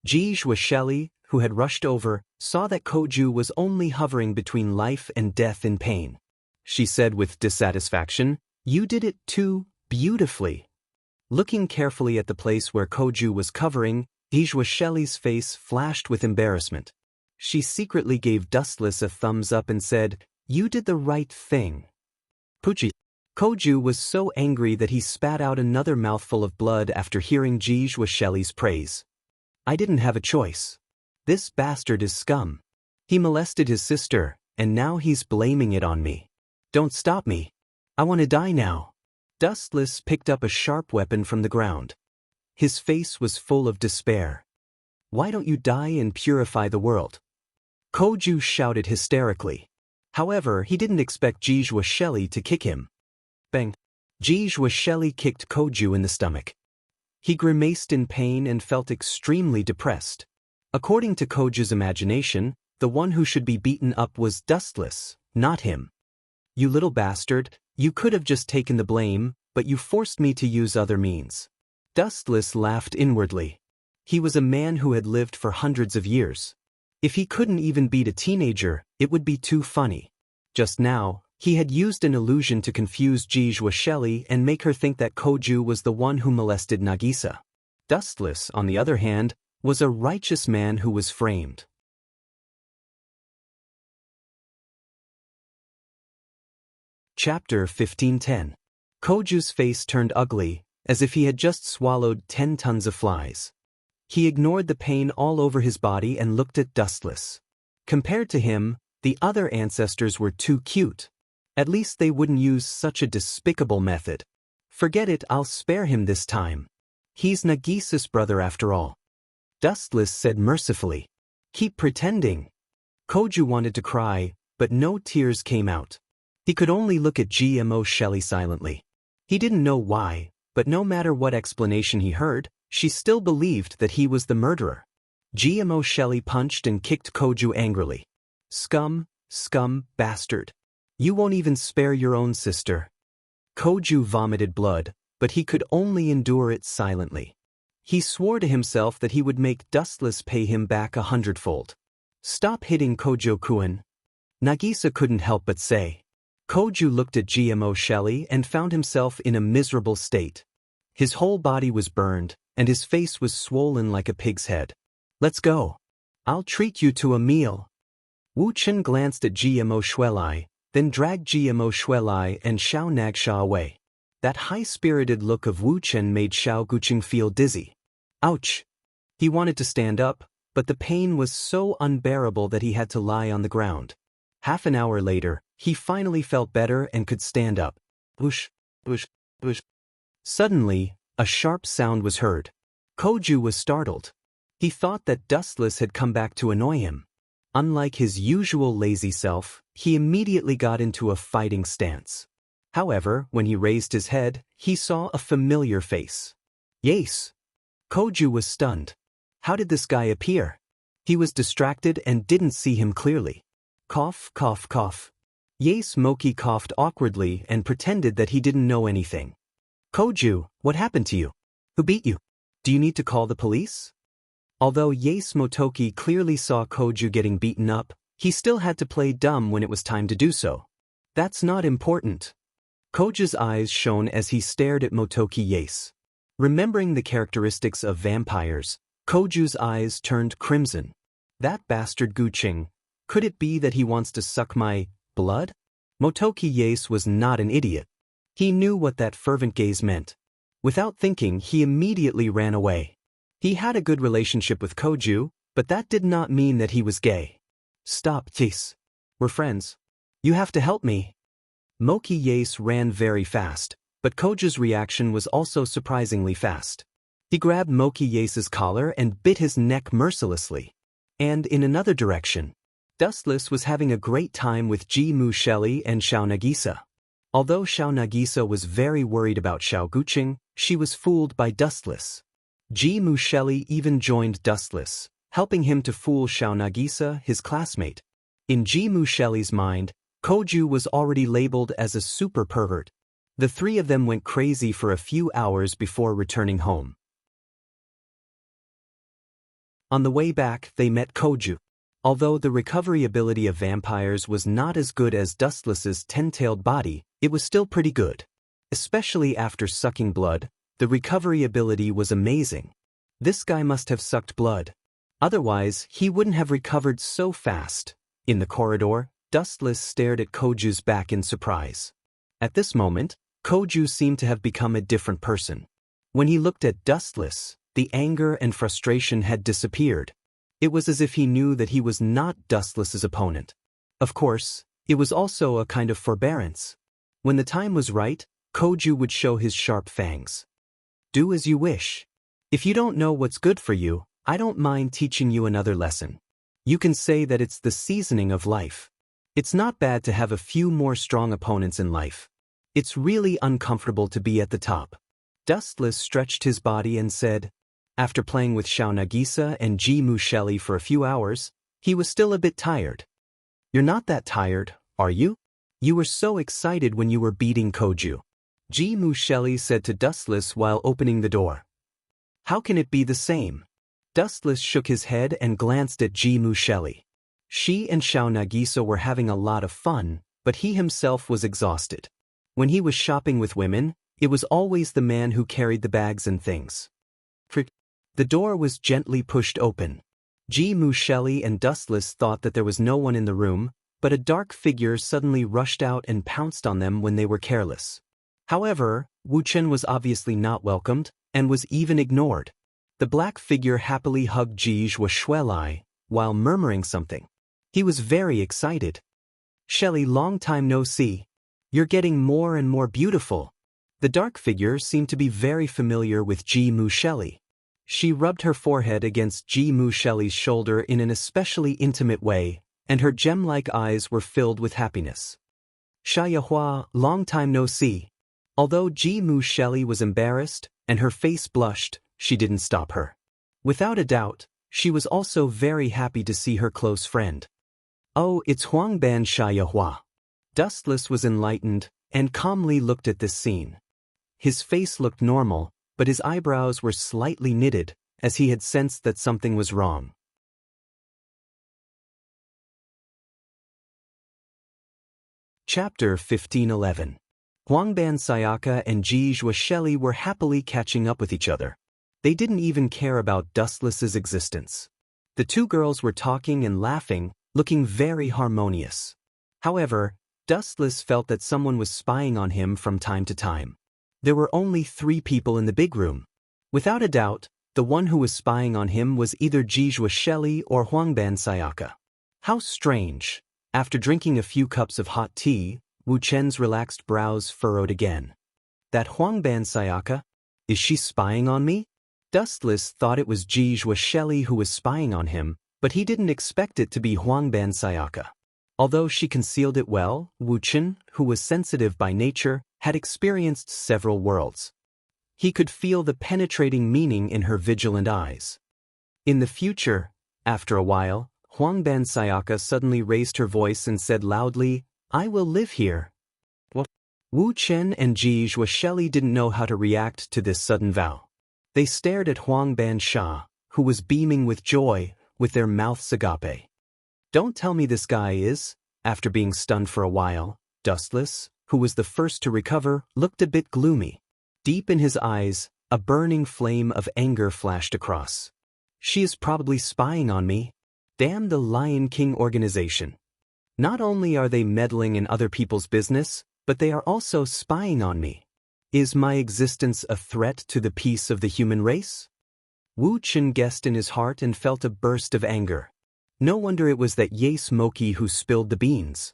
Jijwa Shelley, who had rushed over, saw that Koju was only hovering between life and death in pain. She said with dissatisfaction, "You did it too beautifully." Looking carefully at the place where Koju was covering, Jijwa Shelley's face flashed with embarrassment. She secretly gave Dustless a thumbs up and said, "You did the right thing." Puchi. Koju was so angry that he spat out another mouthful of blood after hearing Jijwa Shelley's praise. "I didn't have a choice. This bastard is scum. He molested his sister, and now he's blaming it on me. Don't stop me. I want to die now." Dustless picked up a sharp weapon from the ground. His face was full of despair. "Why don't you die and purify the world?" Koju shouted hysterically. However, he didn't expect Jijwa Shelley to kick him. Bang! Jijwa Shelley kicked Koju in the stomach. He grimaced in pain and felt extremely depressed. According to Koju's imagination, the one who should be beaten up was Dustless, not him. "You little bastard, you could have just taken the blame, but you forced me to use other means." Dustless laughed inwardly. He was a man who had lived for hundreds of years. If he couldn't even beat a teenager, it would be too funny. Just now, he had used an illusion to confuse Jijwa Shelley and make her think that Koju was the one who molested Nagisa. Dustless, on the other hand, was a righteous man who was framed. Chapter 15:10. Koju's face turned ugly, as if he had just swallowed 10 tons of flies. He ignored the pain all over his body and looked at Dustless. Compared to him, the other ancestors were too cute. At least they wouldn't use such a despicable method. "Forget it, I'll spare him this time. He's Nagisa's brother after all." Dustless said mercifully. "Keep pretending." Koju wanted to cry, but no tears came out. He could only look at Jijwa Shelley silently. He didn't know why, but no matter what explanation he heard, she still believed that he was the murderer. Jijwa Shelley punched and kicked Koju angrily. "Scum, scum, bastard. You won't even spare your own sister." Koju vomited blood, but he could only endure it silently. He swore to himself that he would make Dustless pay him back 100-fold. "Stop hitting Kojo-kun." Nagisa couldn't help but say. Koju looked at Jijwa Shelley and found himself in a miserable state. His whole body was burned, and his face was swollen like a pig's head. "Let's go. I'll treat you to a meal." Wu Chen glanced at Jijwa Shelley, then dragged Jijwa Shelley and Xiao Nagsha away. That high-spirited look of Wu Chen made Xiao Guqing feel dizzy. Ouch! He wanted to stand up, but the pain was so unbearable that he had to lie on the ground. Half an hour later, he finally felt better and could stand up. Whoosh, whoosh, whoosh. Suddenly, a sharp sound was heard. Koju was startled. He thought that Dustless had come back to annoy him. Unlike his usual lazy self, he immediately got into a fighting stance. However, when he raised his head, he saw a familiar face. Yes! Koju was stunned. How did this guy appear? He was distracted and didn't see him clearly. Cough, cough, cough. Yes Moki coughed awkwardly and pretended that he didn't know anything. "Koju, what happened to you? Who beat you? Do you need to call the police?" Although Yes Motoki clearly saw Koju getting beaten up, he still had to play dumb when it was time to do so. "That's not important." Koju's eyes shone as he stared at Motoki Yes. Remembering the characteristics of vampires, Koju's eyes turned crimson. "That bastard Guqing. Could it be that he wants to suck my blood?" Motoki Yes was not an idiot. He knew what that fervent gaze meant. Without thinking, he immediately ran away. He had a good relationship with Koju, but that did not mean that he was gay. "Stop, Yes. We're friends. You have to help me." Moki Yes ran very fast, but Koju's reaction was also surprisingly fast. He grabbed Moki Yes's collar and bit his neck mercilessly. And in another direction, Dustless was having a great time with Jijwa Shelley and Xiao Nagisa. Although Xiao Nagisa was very worried about Xiao Guqing, she was fooled by Dustless. Jijwa Shelley even joined Dustless, helping him to fool Xiao Nagisa, his classmate. In Jijwa Shelley's mind, Koju was already labeled as a super pervert. The three of them went crazy for a few hours before returning home. On the way back, they met Koju. Although the recovery ability of vampires was not as good as Dustless's 10-tailed body, it was still pretty good. Especially after sucking blood, the recovery ability was amazing. This guy must have sucked blood. Otherwise, he wouldn't have recovered so fast. In the corridor, Dustless stared at Koju's back in surprise. At this moment, Koju seemed to have become a different person. When he looked at Dustless, the anger and frustration had disappeared. It was as if he knew that he was not Dustless's opponent. Of course, it was also a kind of forbearance. When the time was right, Koju would show his sharp fangs. Do as you wish. If you don't know what's good for you, I don't mind teaching you another lesson. You can say that it's the seasoning of life. It's not bad to have a few more strong opponents in life. It's really uncomfortable to be at the top. Dustless stretched his body and said, after playing with Xiao Nagisa and Ji Musheli for a few hours, he was still a bit tired. You're not that tired, are you? You were so excited when you were beating Koju. Ji Musheli said to Dustless while opening the door. How can it be the same? Dustless shook his head and glanced at Ji Musheli. She and Xiao Nagisa were having a lot of fun, but he himself was exhausted. When he was shopping with women, it was always the man who carried the bags and things. The door was gently pushed open. Ji Musheli and Dustless thought that there was no one in the room, but a dark figure suddenly rushed out and pounced on them when they were careless. However, Wu Chen was obviously not welcomed, and was even ignored. The black figure happily hugged Ji Shuai while murmuring something. He was very excited. Shelley, long time no see. You're getting more and more beautiful. The dark figure seemed to be very familiar with Ji Musheli. She rubbed her forehead against Ji Musheli's shoulder in an especially intimate way, and her gem-like eyes were filled with happiness. Shayahua, long time no see. Although Ji Musheli was embarrassed, and her face blushed, she didn't stop her. Without a doubt, she was also very happy to see her close friend. Oh, it's Huangban Shayahua. Dustless was enlightened, and calmly looked at this scene. His face looked normal, but his eyebrows were slightly knitted, as he had sensed that something was wrong. Chapter 1511. Huangban Sayaka and Ji Shuai were happily catching up with each other. They didn't even care about Dustless's existence. The two girls were talking and laughing, looking very harmonious. However, Dustless felt that someone was spying on him from time to time. There were only 3 people in the big room. Without a doubt, the one who was spying on him was either Ji Shuai or Huangban Sayaka. How strange. After drinking a few cups of hot tea, Wu Chen's relaxed brows furrowed again. That Huangban Sayaka? Is she spying on me? Dustless thought it was Ji Shuai who was spying on him, but he didn't expect it to be Huangban Sayaka. Although she concealed it well, Wu Chen, who was sensitive by nature, had experienced several worlds. He could feel the penetrating meaning in her vigilant eyes. In the future, after a while, Huangban Sayaka suddenly raised her voice and said loudly, I will live here. What? Wu Chen and Ji Shuai didn't know how to react to this sudden vow. They stared at Huangban Sha, who was beaming with joy, with their mouths agape. Don't tell me this guy is, after being stunned for a while. Dustless, who was the first to recover, looked a bit gloomy. Deep in his eyes, a burning flame of anger flashed across. She is probably spying on me. Damn the Lion King organization. Not only are they meddling in other people's business, but they are also spying on me. Is my existence a threat to the peace of the human race? Wu Chen guessed in his heart and felt a burst of anger. No wonder it was that Ye Smoky who spilled the beans.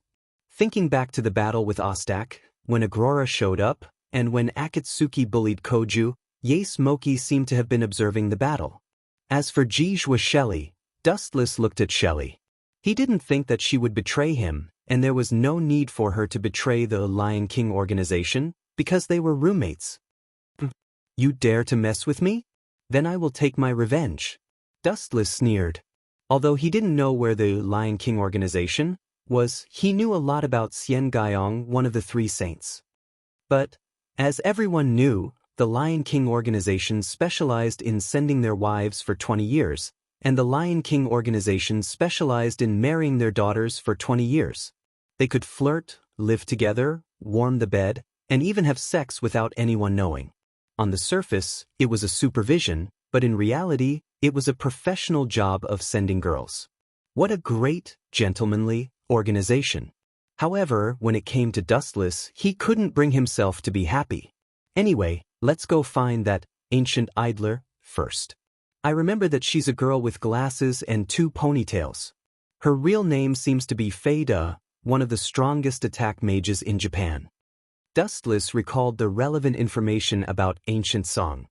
Thinking back to the battle with Ostak, when Agrora showed up, and when Akatsuki bullied Koju, Ye Smoky seemed to have been observing the battle. As for Ji Shuai, Dustless looked at Shelley. He didn't think that she would betray him, and there was no need for her to betray the Lion King organization, because they were roommates. You dare to mess with me? Then I will take my revenge. Dustless sneered. Although he didn't know where the Lion King organization was, he knew a lot about Xian Gaiyong, one of the 3 saints. But, As everyone knew, the Lion King organization specialized in sending their wives for 20 years, and the Lion King organization specialized in marrying their daughters for 20 years. They could flirt, live together, warm the bed, and even have sex without anyone knowing. On the surface, it was a supervision, but in reality, it was a professional job of sending girls. What a great, gentlemanly organization. However, when it came to Dustless, he couldn't bring himself to be happy. Anyway, let's go find that ancient idler first. I remember that she's a girl with glasses and 2 ponytails. Her real name seems to be Fei-da, one of the strongest attack mages in Japan. Dustless recalled the relevant information about ancient song.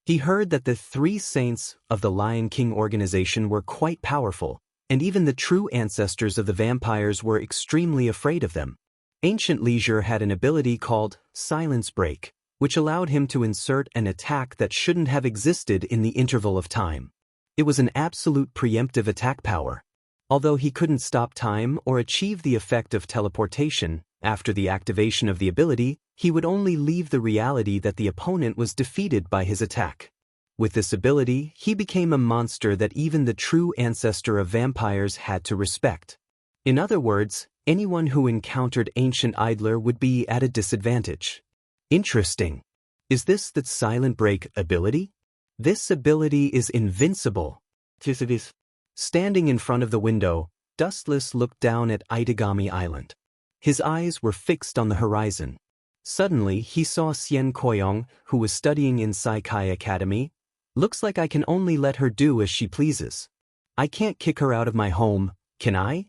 He heard that the 3 saints of the Lion King organization were quite powerful, and even the true ancestors of the vampires were extremely afraid of them. Ancient Leisure had an ability called Silence Break, which allowed him to insert an attack that shouldn't have existed in the interval of time. It was an absolute preemptive attack power. Although he couldn't stop time or achieve the effect of teleportation, after the activation of the ability, he would only leave the reality that the opponent was defeated by his attack. With this ability, he became a monster that even the true ancestor of vampires had to respect. In other words, anyone who encountered Ancient Idler would be at a disadvantage. Interesting. Is this the Silent Break ability? This ability is invincible. Standing in front of the window, Dustless looked down at Itagami Island. His eyes were fixed on the horizon. Suddenly, he saw Xian Koyong, who was studying in Saikai Academy. Looks like I can only let her do as she pleases. I can't kick her out of my home, can I?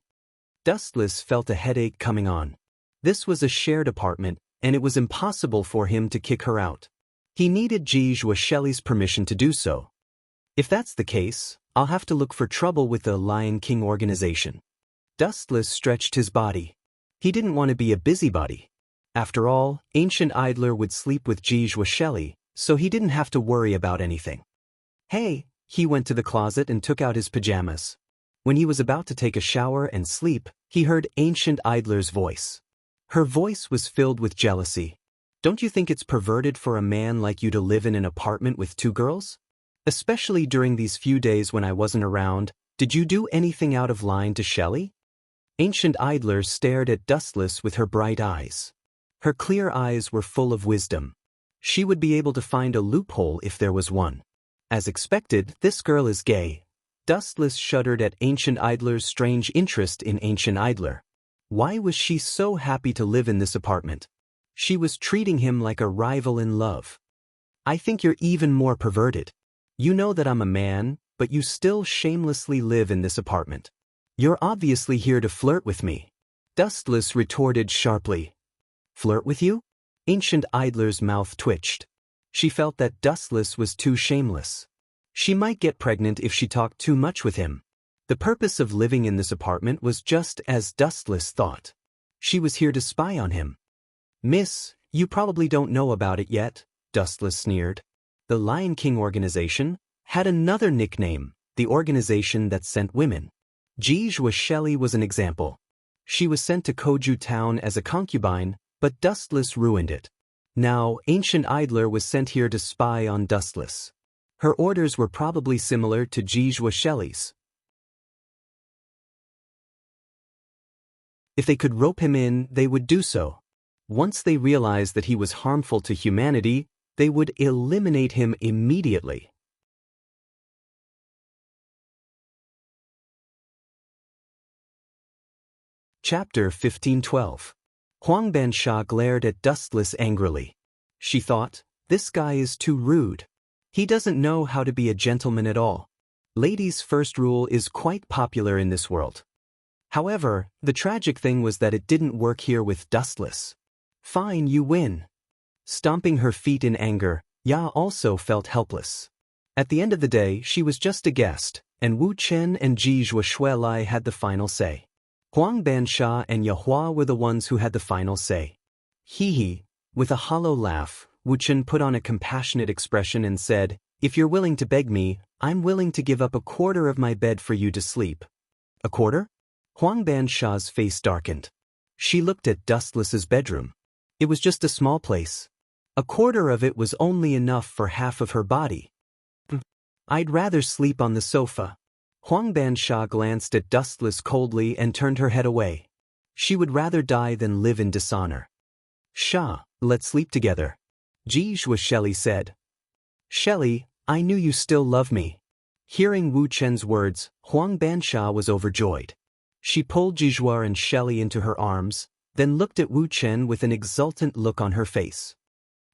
Dustless felt a headache coming on. This was a shared apartment, and it was impossible for him to kick her out. He needed Ji Shelley's permission to do so. If that's the case, I'll have to look for trouble with the Lion King organization. Dustless stretched his body. He didn't want to be a busybody. After all, Ancient Idler would sleep with Ji Shelley, so he didn't have to worry about anything. Hey, he went to the closet and took out his pajamas. When he was about to take a shower and sleep, he heard Ancient Idler's voice. Her voice was filled with jealousy. Don't you think it's perverted for a man like you to live in an apartment with 2 girls? Especially during these few days when I wasn't around, did you do anything out of line to Shelley? Ancient Idler stared at Dustless with her bright eyes. Her clear eyes were full of wisdom. She would be able to find a loophole if there was one. As expected, this girl is gay. Dustless shuddered at Ancient Idler's strange interest in Ancient Idler. Why was she so happy to live in this apartment? She was treating him like a rival in love. I think you're even more perverted. You know that I'm a man, but you still shamelessly live in this apartment. You're obviously here to flirt with me. Dustless retorted sharply. Flirt with you? Ancient Idler's mouth twitched. She felt that Dustless was too shameless. She might get pregnant if she talked too much with him. The purpose of living in this apartment was just as Dustless thought. She was here to spy on him. Miss, you probably don't know about it yet, Dustless sneered. The Lion King organization had another nickname, the organization that sent women. Ji Shelley was an example. She was sent to Koju town as a concubine, but Dustless ruined it. Now, Ancient Idler was sent here to spy on Dustless. Her orders were probably similar to Ji Shelley's. If they could rope him in, they would do so. Once they realized that he was harmful to humanity, they would eliminate him immediately. Chapter 1512. Huang Bansha glared at Dustless angrily. She thought, this guy is too rude. He doesn't know how to be a gentleman at all. Ladies' first rule is quite popular in this world. However, the tragic thing was that it didn't work here with Dustless. Fine, you win. Stomping her feet in anger, Ya also felt helpless. At the end of the day, she was just a guest, and Wu Chen and Ji Shuelai had the final say. Huang Bansha and Yahua were the ones who had the final say. Hee. With a hollow laugh, Wu Chen put on a compassionate expression and said, if you're willing to beg me, I'm willing to give up 1/4 of my bed for you to sleep. 1/4? Huang Bansha's face darkened. She looked at Dustless's bedroom. It was just a small place. A quarter of it was only enough for half of her body. I'd rather sleep on the sofa. Huang Bansha glanced at Dustless coldly and turned her head away. She would rather die than live in dishonor. Sha, let's sleep together. Jijua Shelley said. Shelley, I knew you still love me. Hearing Wu Chen's words, Huang Bansha was overjoyed. She pulled Jijua and Shelley into her arms, then looked at Wu Chen with an exultant look on her face.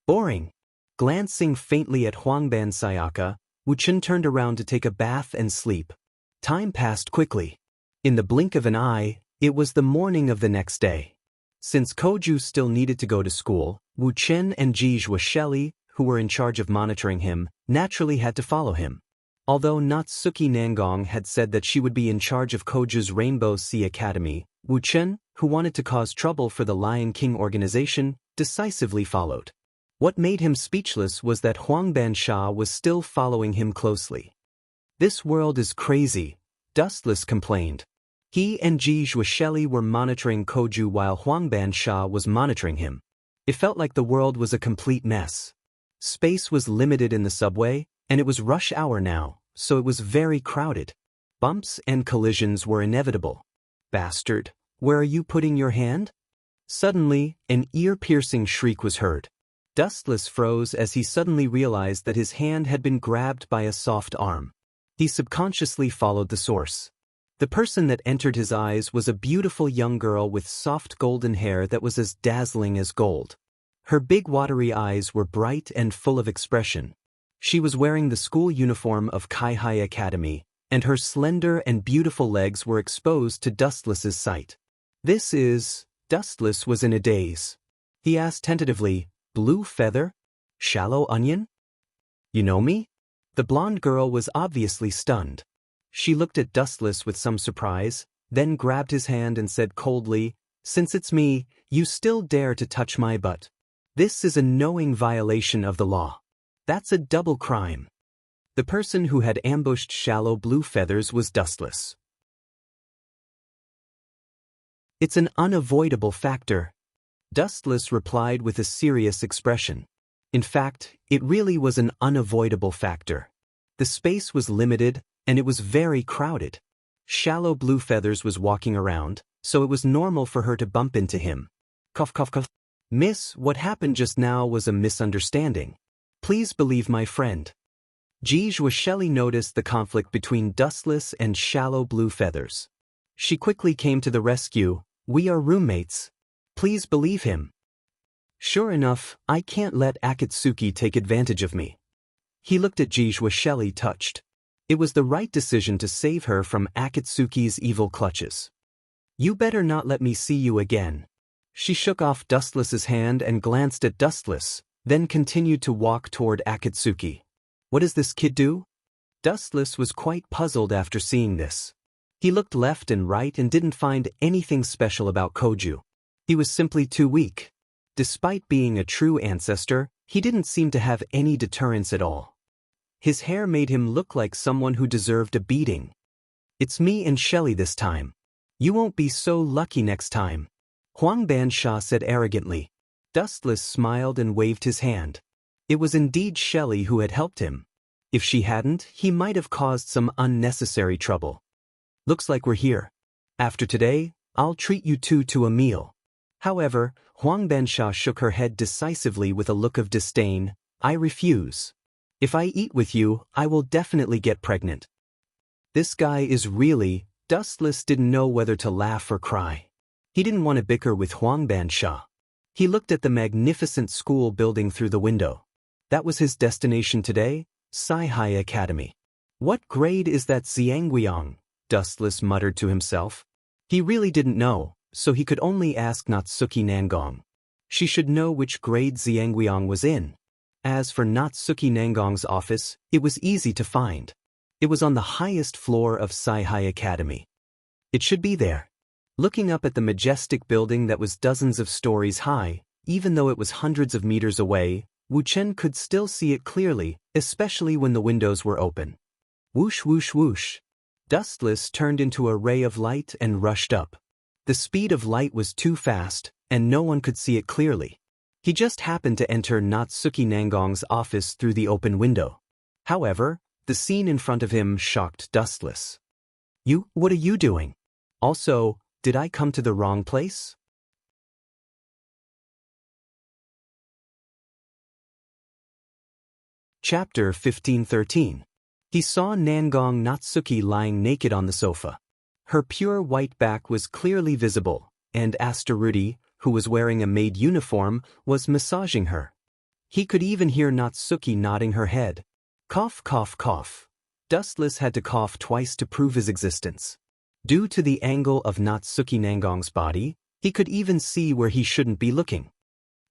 Boring. Glancing faintly at Huang Bansayaka, Wu Chen turned around to take a bath and sleep. Time passed quickly. In the blink of an eye, it was the morning of the next day. Since Koju still needed to go to school, Wu Chen and Jijua Shelley, who were in charge of monitoring him, naturally had to follow him. Although Natsuki Nangong had said that she would be in charge of Koju's Rainbow Sea Academy, Wu Chen, who wanted to cause trouble for the Lion King organization, decisively followed. What made him speechless was that Huang Bansha was still following him closely. This world is crazy, Dustless complained. He and Jijua Shelley were monitoring Koju while Huang Bansha was monitoring him. It felt like the world was a complete mess. Space was limited in the subway, and it was rush hour now, so it was very crowded. Bumps and collisions were inevitable. Bastard, where are you putting your hand? Suddenly, an ear-piercing shriek was heard. Dustless froze as he suddenly realized that his hand had been grabbed by a soft arm. He subconsciously followed the source. The person that entered his eyes was a beautiful young girl with soft golden hair that was as dazzling as gold. Her big watery eyes were bright and full of expression. She was wearing the school uniform of Kaihai Academy, and her slender and beautiful legs were exposed to Dustless's sight. Dustless was in a daze. He asked tentatively, Blue feather? Shallow onion? You know me? The blonde girl was obviously stunned. She looked at Dustless with some surprise, then grabbed his hand and said coldly, Since it's me, you still dare to touch my butt. This is a knowing violation of the law. That's a double crime. The person who had ambushed Shallow Blue Feathers was Dustless. It's an unavoidable factor. Dustless replied with a serious expression. In fact, it really was an unavoidable factor. The space was limited, and it was very crowded. Shallow Blue Feathers was walking around, so it was normal for her to bump into him. Cough, cough, cough. Miss, what happened just now was a misunderstanding. Please believe my friend. Jijua Shelley noticed the conflict between Dustless and Shallow Blue Feathers. She quickly came to the rescue. We are roommates. Please believe him. Sure enough, I can't let Akatsuki take advantage of me. He looked at Jijua Shelley touched. It was the right decision to save her from Akatsuki's evil clutches. You better not let me see you again. She shook off Dustless's hand and glanced at Dustless, then continued to walk toward Akatsuki. What does this kid do? Dustless was quite puzzled after seeing this. He looked left and right and didn't find anything special about Koju. He was simply too weak. Despite being a true ancestor, he didn't seem to have any deterrence at all. His hair made him look like someone who deserved a beating. It's me and Shelley this time. You won't be so lucky next time. Huang Bansha said arrogantly. Dustless smiled and waved his hand. It was indeed Shelley who had helped him. If she hadn't, he might have caused some unnecessary trouble. Looks like we're here. After today, I'll treat you two to a meal. However, Huang Bansha shook her head decisively with a look of disdain. I refuse. If I eat with you, I will definitely get pregnant. This guy is really... Dustless didn't know whether to laugh or cry. He didn't want to bicker with Huang Bansha. He looked at the magnificent school building through the window. That was his destination today, Kaihai Academy. What grade is that Xianguiyang? Dustless muttered to himself. He really didn't know, so he could only ask Natsuki Nangong. She should know which grade Xianguiyang was in. As for Natsuki Nangong's office, it was easy to find. It was on the highest floor of Kaihai Academy. It should be there. Looking up at the majestic building that was dozens of stories high, even though it was hundreds of meters away, Wu Chen could still see it clearly, especially when the windows were open. Whoosh whoosh whoosh. Dustless turned into a ray of light and rushed up. The speed of light was too fast, and no one could see it clearly. He just happened to enter Natsuki Nangong's office through the open window. However, the scene in front of him shocked Dustless. What are you doing? Also, did I come to the wrong place? Chapter 1513. He saw Nangong Natsuki lying naked on the sofa. Her pure white back was clearly visible, and Astaruti, who was wearing a maid uniform, was massaging her. He could even hear Natsuki nodding her head. Cough, cough, cough. Dustless had to cough twice to prove his existence. Due to the angle of Natsuki Nangong's body, he could even see where he shouldn't be looking.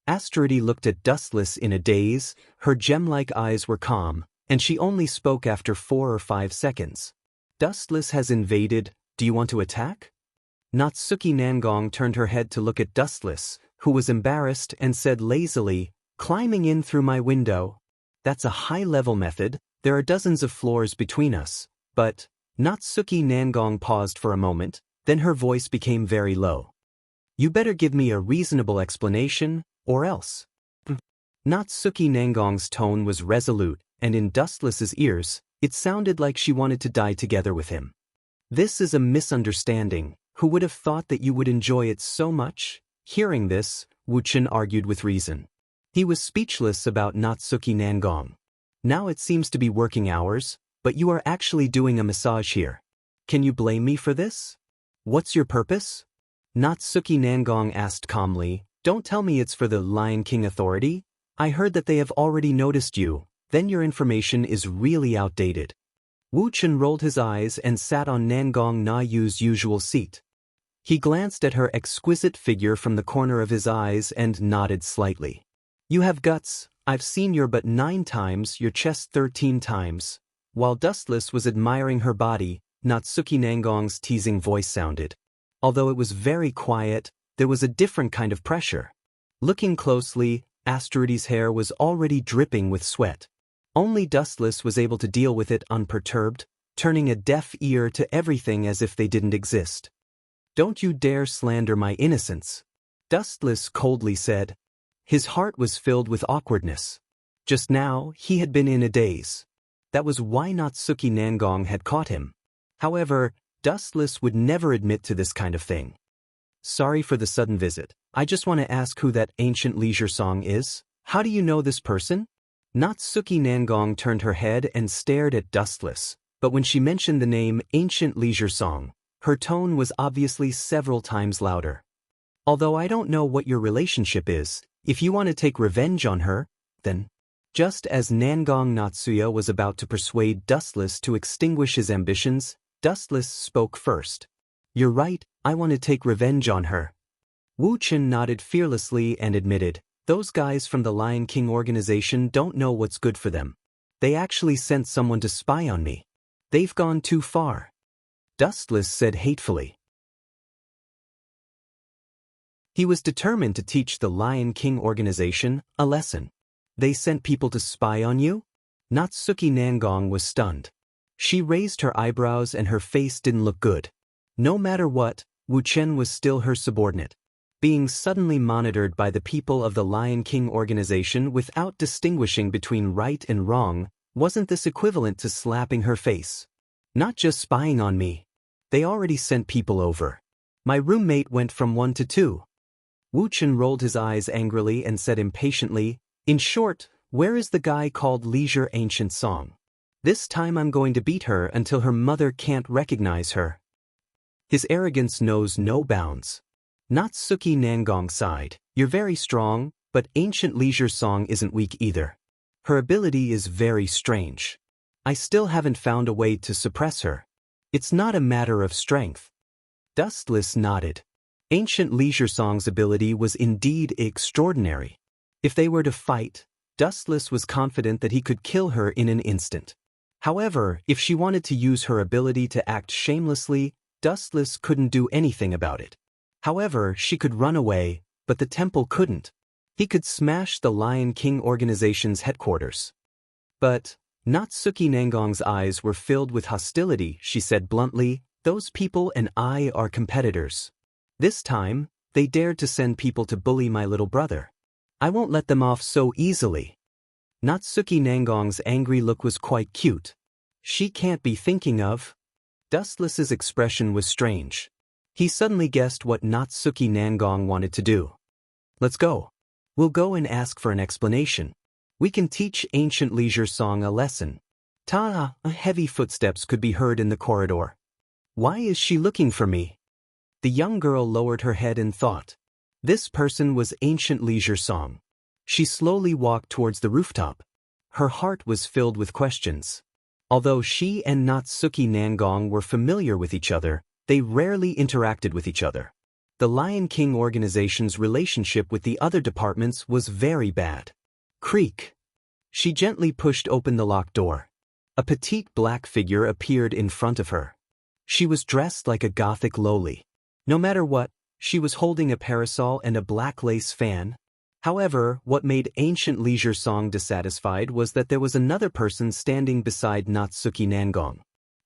Astaruti looked at Dustless in a daze. Her gem-like eyes were calm, and she only spoke after 4 or 5 seconds. Dustless has invaded. Do you want to attack? Natsuki Nangong turned her head to look at Dustless, who was embarrassed, and said lazily, "Climbing in through my window. That's a high-level method. There are dozens of floors between us." But Natsuki Nangong paused for a moment, then her voice became very low. "You better give me a reasonable explanation, or else." Natsuki Nangong's tone was resolute, and in Dustless's ears, it sounded like she wanted to die together with him. "This is a misunderstanding. Who would have thought that you would enjoy it so much?" Hearing this, Wuchen argued with reason. He was speechless about Natsuki Nangong. "Now it seems to be working hours, but you are actually doing a massage here. Can you blame me for this? What's your purpose?" Natsuki Nangong asked calmly. "Don't tell me it's for the Lion King Authority. I heard that they have already noticed you. Then your information is really outdated." Wuchen rolled his eyes and sat on Nangong Na Yu's usual seat. He glanced at her exquisite figure from the corner of his eyes and nodded slightly. "You have guts. I've seen your butt 9 times, your chest 13 times. While Dustless was admiring her body, Natsuki Nangong's teasing voice sounded. Although it was very quiet, there was a different kind of pressure. Looking closely, Astruti's hair was already dripping with sweat. Only Dustless was able to deal with it unperturbed, turning a deaf ear to everything as if they didn't exist. "Don't you dare slander my innocence," Dustless coldly said. His heart was filled with awkwardness. Just now, he had been in a daze. That was why Natsuki Nangong had caught him. However, Dustless would never admit to this kind of thing. "Sorry for the sudden visit. I just want to ask who that ancient leisure song is. How do you know this person?" Natsuki Nangong turned her head and stared at Dustless, but when she mentioned the name Ancient Leisure Song, her tone was obviously several times louder. "Although I don't know what your relationship is, if you want to take revenge on her, then..." Just as Nangong Natsuya was about to persuade Dustless to extinguish his ambitions, Dustless spoke first. "You're right, I want to take revenge on her." Wuchen nodded fearlessly and admitted, "Those guys from the Lion King organization don't know what's good for them. They actually sent someone to spy on me. They've gone too far." Dustless said hatefully. He was determined to teach the Lion King organization a lesson. "They sent people to spy on you?" Natsuki Nangong was stunned. She raised her eyebrows and her face didn't look good. No matter what, Wuchen was still her subordinate. Being suddenly monitored by the people of the Lion King organization without distinguishing between right and wrong, wasn't this equivalent to slapping her face? "Not just spying on me. They already sent people over. My roommate went from 1 to 2. Wuchen rolled his eyes angrily and said impatiently, "In short, where is the guy called Leisure Ancient Song? This time I'm going to beat her until her mother can't recognize her." His arrogance knows no bounds. Natsuki Nangong sighed. "You're very strong, but Ancient Leisure Song isn't weak either. Her ability is very strange. I still haven't found a way to suppress her. It's not a matter of strength." Dustless nodded. Ancient Leisure Song's ability was indeed extraordinary. If they were to fight, Dustless was confident that he could kill her in an instant. However, if she wanted to use her ability to act shamelessly, Dustless couldn't do anything about it. However, she could run away, but the temple couldn't. He could smash the Lion King organization's headquarters. But Natsuki Nangong's eyes were filled with hostility. She said bluntly, "Those people and I are competitors. This time, they dared to send people to bully my little brother. I won't let them off so easily. Natsuki Nangong's angry look was quite cute. She can't be thinking of. Dustless's expression was strange. He suddenly guessed what Natsuki Nangong wanted to do. Let's go. We'll go and ask for an explanation. We can teach ancient leisure song a lesson. Ta-da! Heavy footsteps could be heard in the corridor. Why is she looking for me? The young girl lowered her head and thought. This person was ancient leisure song. She slowly walked towards the rooftop. Her heart was filled with questions. Although she and Natsuki Nangong were familiar with each other, they rarely interacted with each other. The Lion King organization's relationship with the other departments was very bad. Creak. She gently pushed open the locked door. A petite black figure appeared in front of her. She was dressed like a gothic loli. No matter what, she was holding a parasol and a black lace fan. However, what made ancient leisure song dissatisfied was that there was another person standing beside Natsuki Nangong.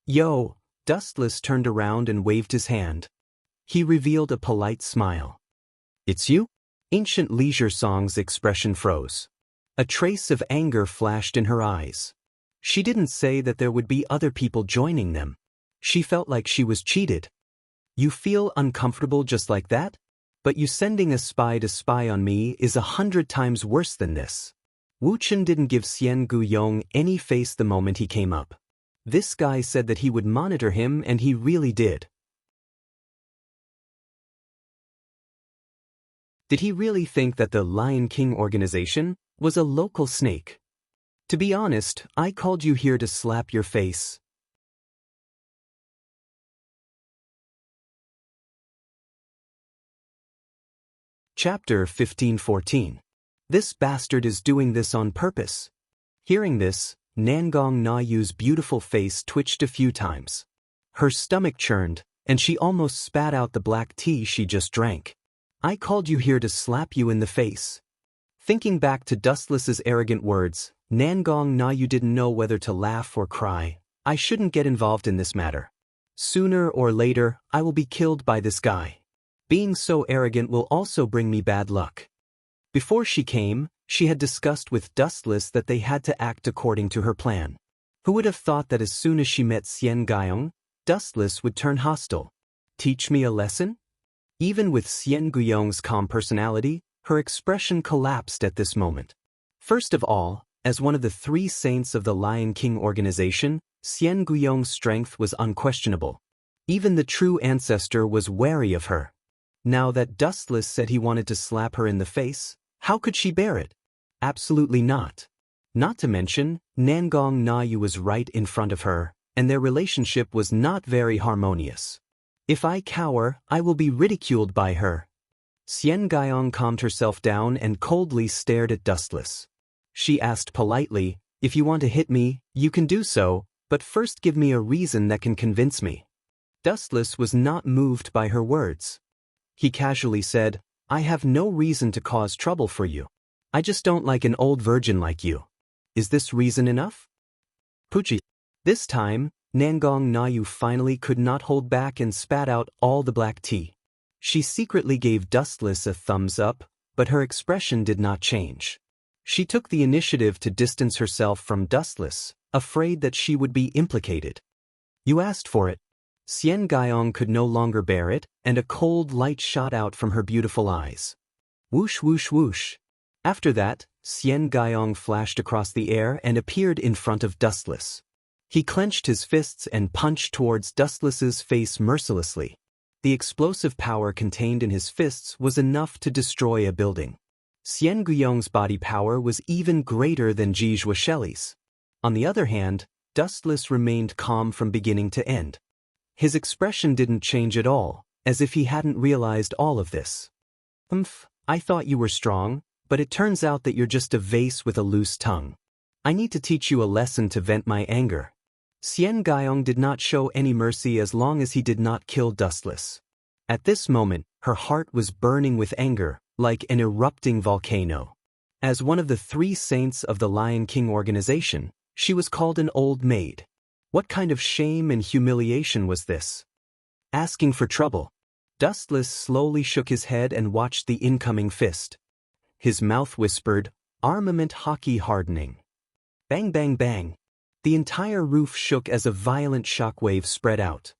Yo! Dustless turned around and waved his hand. He revealed a polite smile. It's you? Ancient leisure song's expression froze. A trace of anger flashed in her eyes. She didn't say that there would be other people joining them. She felt like she was cheated. You feel uncomfortable just like that? But you sending a spy to spy on me is 100 times worse than this. Wu Chen didn't give Xian Guyong any face the moment he came up. This guy said that he would monitor him, and he really did. Did he really think that the Lion King organization was a local snake? To be honest, I called you here to slap your face. Chapter 1514. This bastard is doing this on purpose. Hearing this, Nangong Na-Yu's beautiful face twitched a few times. Her stomach churned, and she almost spat out the black tea she just drank. I called you here to slap you in the face. Thinking back to Dustless's arrogant words, Nangong Na-Yu didn't know whether to laugh or cry. I shouldn't get involved in this matter. Sooner or later, I will be killed by this guy. Being so arrogant will also bring me bad luck. Before she came, she had discussed with Dustless that they had to act according to her plan. Who would have thought that as soon as she met Xian Guyong, Dustless would turn hostile? Teach me a lesson? Even with Xian Guyong's calm personality, her expression collapsed at this moment. First of all, as one of the 3 saints of the Lion King organization, Xian Guyong's strength was unquestionable. Even the true ancestor was wary of her. Now that Dustless said he wanted to slap her in the face, how could she bear it? Absolutely not. Not to mention, Nangong Na-Yu was right in front of her, and their relationship was not very harmonious. If I cower, I will be ridiculed by her. Xian Guyong calmed herself down and coldly stared at Dustless. She asked politely, if you want to hit me, you can do so, but first give me a reason that can convince me. Dustless was not moved by her words. He casually said, I have no reason to cause trouble for you. I just don't like an old virgin like you. Is this reason enough? Puchi. This time, Nangong Na-Yu finally could not hold back and spat out all the black tea. She secretly gave Dustless a thumbs up, but her expression did not change. She took the initiative to distance herself from Dustless, afraid that she would be implicated. You asked for it. Xian Guyong could no longer bear it, and a cold light shot out from her beautiful eyes. Whoosh whoosh whoosh. After that, Xian Guyong flashed across the air and appeared in front of Dustless. He clenched his fists and punched towards Dustless's face mercilessly. The explosive power contained in his fists was enough to destroy a building. Xian Guyong's body power was even greater than Ji Zhuosheli's. On the other hand, Dustless remained calm from beginning to end. His expression didn't change at all, as if he hadn't realized all of this. I thought you were strong, but it turns out that you're just a vase with a loose tongue. I need to teach you a lesson to vent my anger. Xian Guyong did not show any mercy as long as he did not kill Dustless. At this moment, her heart was burning with anger, like an erupting volcano. As one of the 3 saints of the Lion King organization, she was called an old maid. What kind of shame and humiliation was this? Asking for trouble. Dustless slowly shook his head and watched the incoming fist. His mouth whispered, "Armament hockey hardening." Bang bang bang. The entire roof shook as a violent shockwave spread out.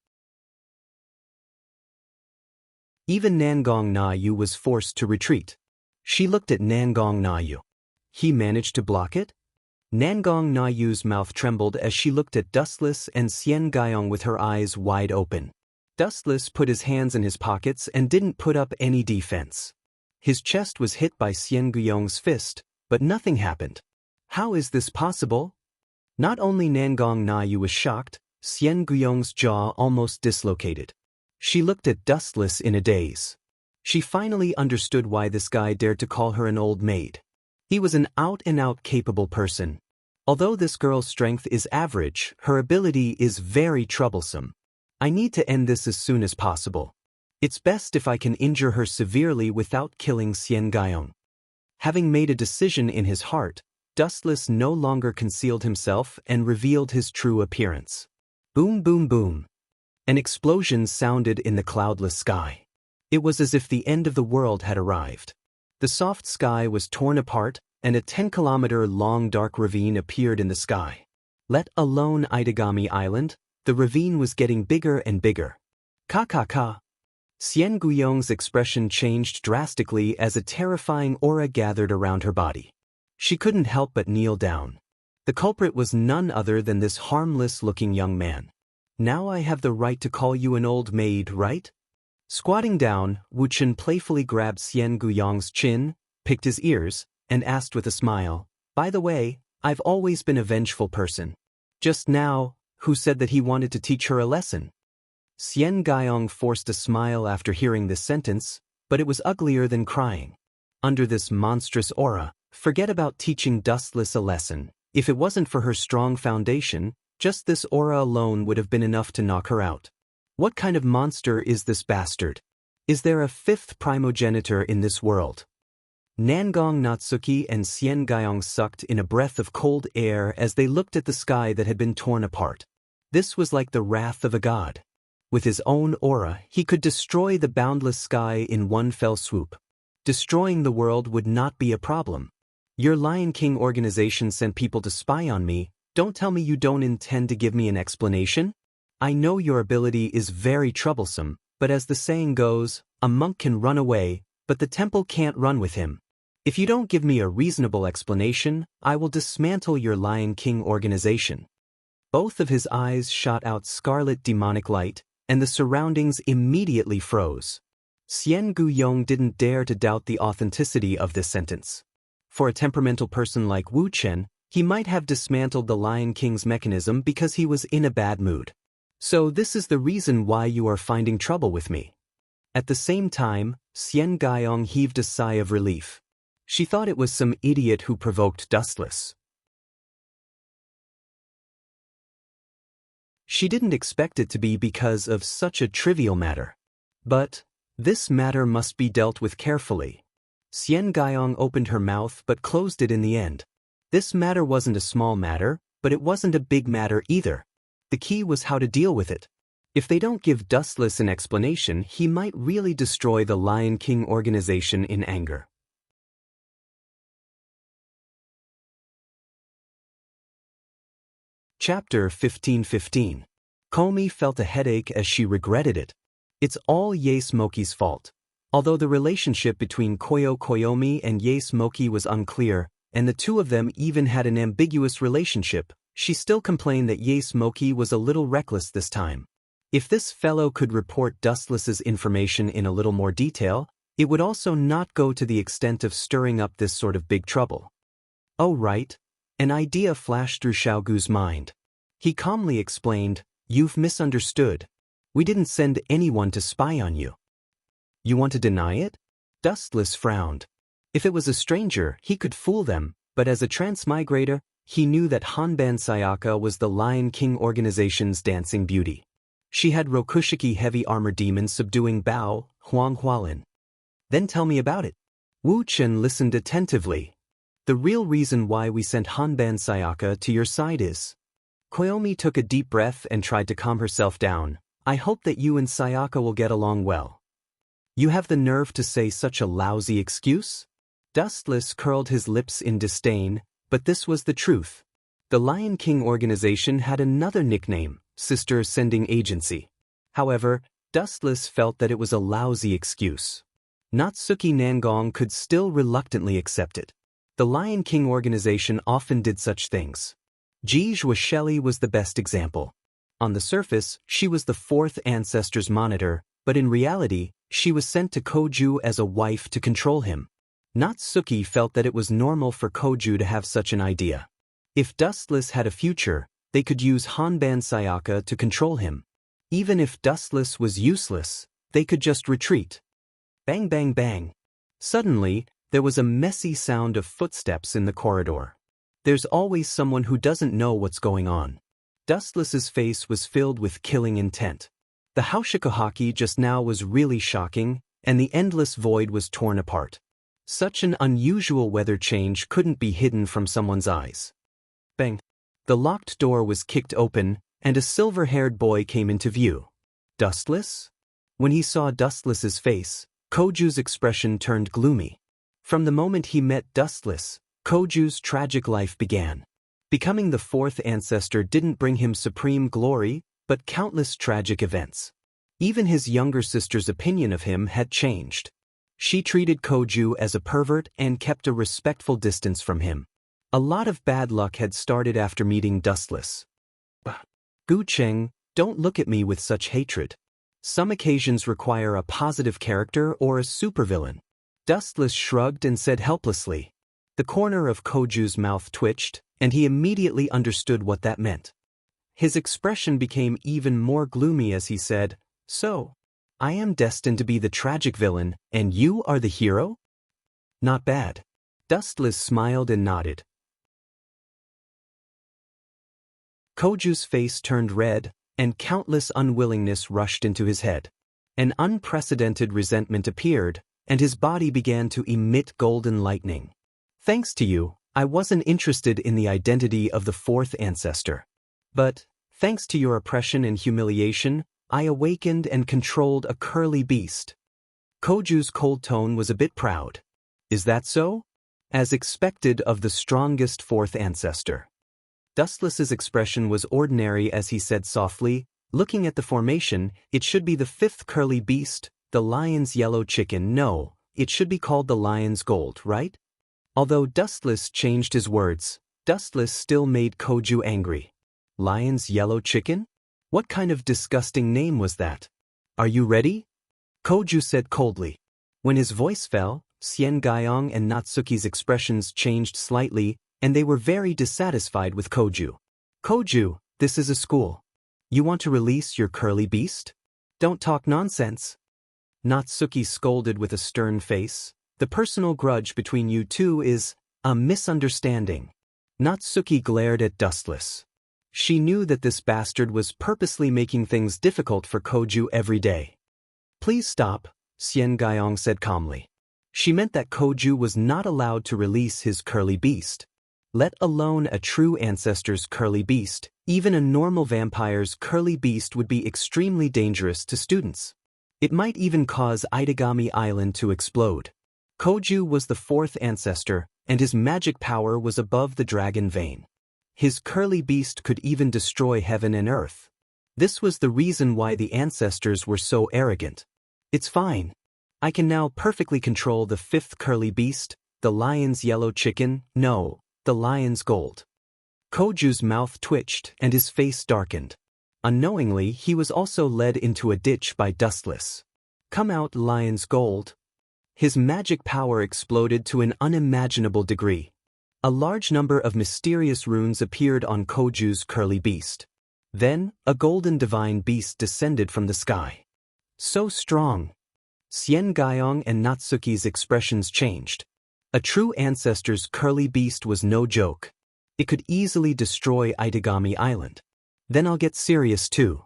Even Nangong Na-yu was forced to retreat. She looked at Nangong Na-yu. He managed to block it? Nangong Na-yu's mouth trembled as she looked at Dustless and Xian Gaiyong with her eyes wide open. Dustless put his hands in his pockets and didn't put up any defense. His chest was hit by Xian Guiyong's fist, but nothing happened. How is this possible? Not only Nangong Na-yu was shocked, Xian Guiyong's jaw almost dislocated. She looked at Dustless in a daze. She finally understood why this guy dared to call her an old maid. He was an out-and-out capable person. Although this girl's strength is average, her ability is very troublesome. I need to end this as soon as possible. It's best if I can injure her severely without killing Xian Gaiyong. Having made a decision in his heart, Dustless no longer concealed himself and revealed his true appearance. Boom boom boom. An explosion sounded in the cloudless sky. It was as if the end of the world had arrived. The soft sky was torn apart, and a 10-kilometer-long dark ravine appeared in the sky. Let alone Itagami Island, the ravine was getting bigger and bigger. Ka. Xian Guiyong's expression changed drastically as a terrifying aura gathered around her body. She couldn't help but kneel down. The culprit was none other than this harmless-looking young man. Now I have the right to call you an old maid, right? Squatting down, Wu Chen playfully grabbed Xian Guiyong's chin, picked his ears, and asked with a smile, "By the way, I've always been a vengeful person. Just now, who said that he wanted to teach her a lesson?" Xian Gaiyong forced a smile after hearing this sentence, but it was uglier than crying. Under this monstrous aura, forget about teaching Dustless a lesson. If it wasn't for her strong foundation, just this aura alone would have been enough to knock her out. What kind of monster is this bastard? Is there a fifth primogenitor in this world? Nangong Natsuki and Xian Gaiyong sucked in a breath of cold air as they looked at the sky that had been torn apart. This was like the wrath of a god. With his own aura, he could destroy the boundless sky in one fell swoop. Destroying the world would not be a problem. Your Lion King organization sent people to spy on me. Don't tell me you don't intend to give me an explanation? I know your ability is very troublesome, but as the saying goes, a monk can run away, but the temple can't run with him. If you don't give me a reasonable explanation, I will dismantle your Lion King organization. Both of his eyes shot out scarlet demonic light, and the surroundings immediately froze. Xian Guiyong didn't dare to doubt the authenticity of this sentence. For a temperamental person like Wu Chen, he might have dismantled the Lion King's mechanism because he was in a bad mood. So this is the reason why you are finding trouble with me. At the same time, Xian Gaiyong heaved a sigh of relief. She thought it was some idiot who provoked Dustless. She didn't expect it to be because of such a trivial matter. But this matter must be dealt with carefully. Xian Gaiyong opened her mouth but closed it in the end. This matter wasn't a small matter, but it wasn't a big matter either. The key was how to deal with it. If they don't give Dustless an explanation, he might really destroy the Lion King organization in anger. Chapter 15:15. Komi felt a headache as she regretted it. It's all Yae Smoky's fault. Although the relationship between Koyo Koyomi and Yae Smoky was unclear, and the two of them even had an ambiguous relationship, she still complained that Yae Smoky was a little reckless this time. If this fellow could report Dustless's information in a little more detail, it would also not go to the extent of stirring up this sort of big trouble. Oh right. An idea flashed through Xiaogu's mind. He calmly explained, "You've misunderstood. We didn't send anyone to spy on you." You want to deny it? Dustless frowned. If it was a stranger, he could fool them, but as a transmigrator, he knew that Hanban Sayaka was the Lion King organization's dancing beauty. She had Rokushiki heavy armor demons subduing Bao, Huang Hualin. Then tell me about it. Wu Chen listened attentively. The real reason why we sent Hanban Sayaka to your side is... Koyomi took a deep breath and tried to calm herself down. I hope that you and Sayaka will get along well. You have the nerve to say such a lousy excuse? Dustless curled his lips in disdain, but this was the truth. The Lion King organization had another nickname, Sister Sending Agency. However, Dustless felt that it was a lousy excuse. Natsuki Nangong could still reluctantly accept it. The Lion King organization often did such things. Ji Shelley was the best example. On the surface, she was the fourth ancestor's monitor, but in reality, she was sent to Koju as a wife to control him. Natsuki felt that it was normal for Koju to have such an idea. If Dustless had a future, they could use Hanban Sayaka to control him. Even if Dustless was useless, they could just retreat. Bang bang bang. Suddenly, there was a messy sound of footsteps in the corridor. There's always someone who doesn't know what's going on. Dustless's face was filled with killing intent. The Haushikuhaki just now was really shocking, and the endless void was torn apart. Such an unusual weather change couldn't be hidden from someone's eyes. Bang! The locked door was kicked open, and a silver-haired boy came into view. Dustless? When he saw Dustless's face, Koju's expression turned gloomy. From the moment he met Dustless, Koju's tragic life began. Becoming the fourth ancestor didn't bring him supreme glory, but countless tragic events. Even his younger sister's opinion of him had changed. She treated Koju as a pervert and kept a respectful distance from him. A lot of bad luck had started after meeting Dustless. Gu Cheng, don't look at me with such hatred. Some occasions require a positive character or a supervillain. Dustless shrugged and said helplessly. The corner of Koju's mouth twitched, and he immediately understood what that meant. His expression became even more gloomy as he said, "So, I am destined to be the tragic villain, and you are the hero?" Not bad. Dustless smiled and nodded. Koju's face turned red, and countless unwillingness rushed into his head. An unprecedented resentment appeared, and his body began to emit golden lightning. Thanks to you, I wasn't interested in the identity of the fourth ancestor. But, thanks to your oppression and humiliation, I awakened and controlled a curly beast. Koju's cold tone was a bit proud. Is that so? As expected of the strongest fourth ancestor. Dustless's expression was ordinary as he said softly, looking at the formation, it should be the fifth curly beast, the lion's yellow chicken. No, it should be called the lion's gold, right? Although Dustless changed his words, Dustless still made Koju angry. Lion's yellow chicken? What kind of disgusting name was that? Are you ready? Koju said coldly. When his voice fell, Xian Gaiyong and Natsuki's expressions changed slightly, and they were very dissatisfied with Koju. Koju, this is a school. You want to release your curly beast? Don't talk nonsense. Natsuki scolded with a stern face. The personal grudge between you two is a misunderstanding. Natsuki glared at Dustless. She knew that this bastard was purposely making things difficult for Koju every day. Please stop, Xian Gaiyong said calmly. She meant that Koju was not allowed to release his curly beast. Let alone a true ancestor's curly beast, even a normal vampire's curly beast would be extremely dangerous to students. It might even cause Itagami Island to explode. Koju was the fourth ancestor, and his magic power was above the dragon vein. His curly beast could even destroy heaven and earth. This was the reason why the ancestors were so arrogant. It's fine. I can now perfectly control the fifth curly beast, the lion's yellow chicken, no, the lion's gold. Koju's mouth twitched and his face darkened. Unknowingly, he was also led into a ditch by Dustless. Come out, lion's gold. His magic power exploded to an unimaginable degree. A large number of mysterious runes appeared on Koju's curly beast. Then, a golden divine beast descended from the sky. So strong. Xian Gaiyong and Natsuki's expressions changed. A true ancestor's curly beast was no joke. It could easily destroy Itagami Island. Then I'll get serious too.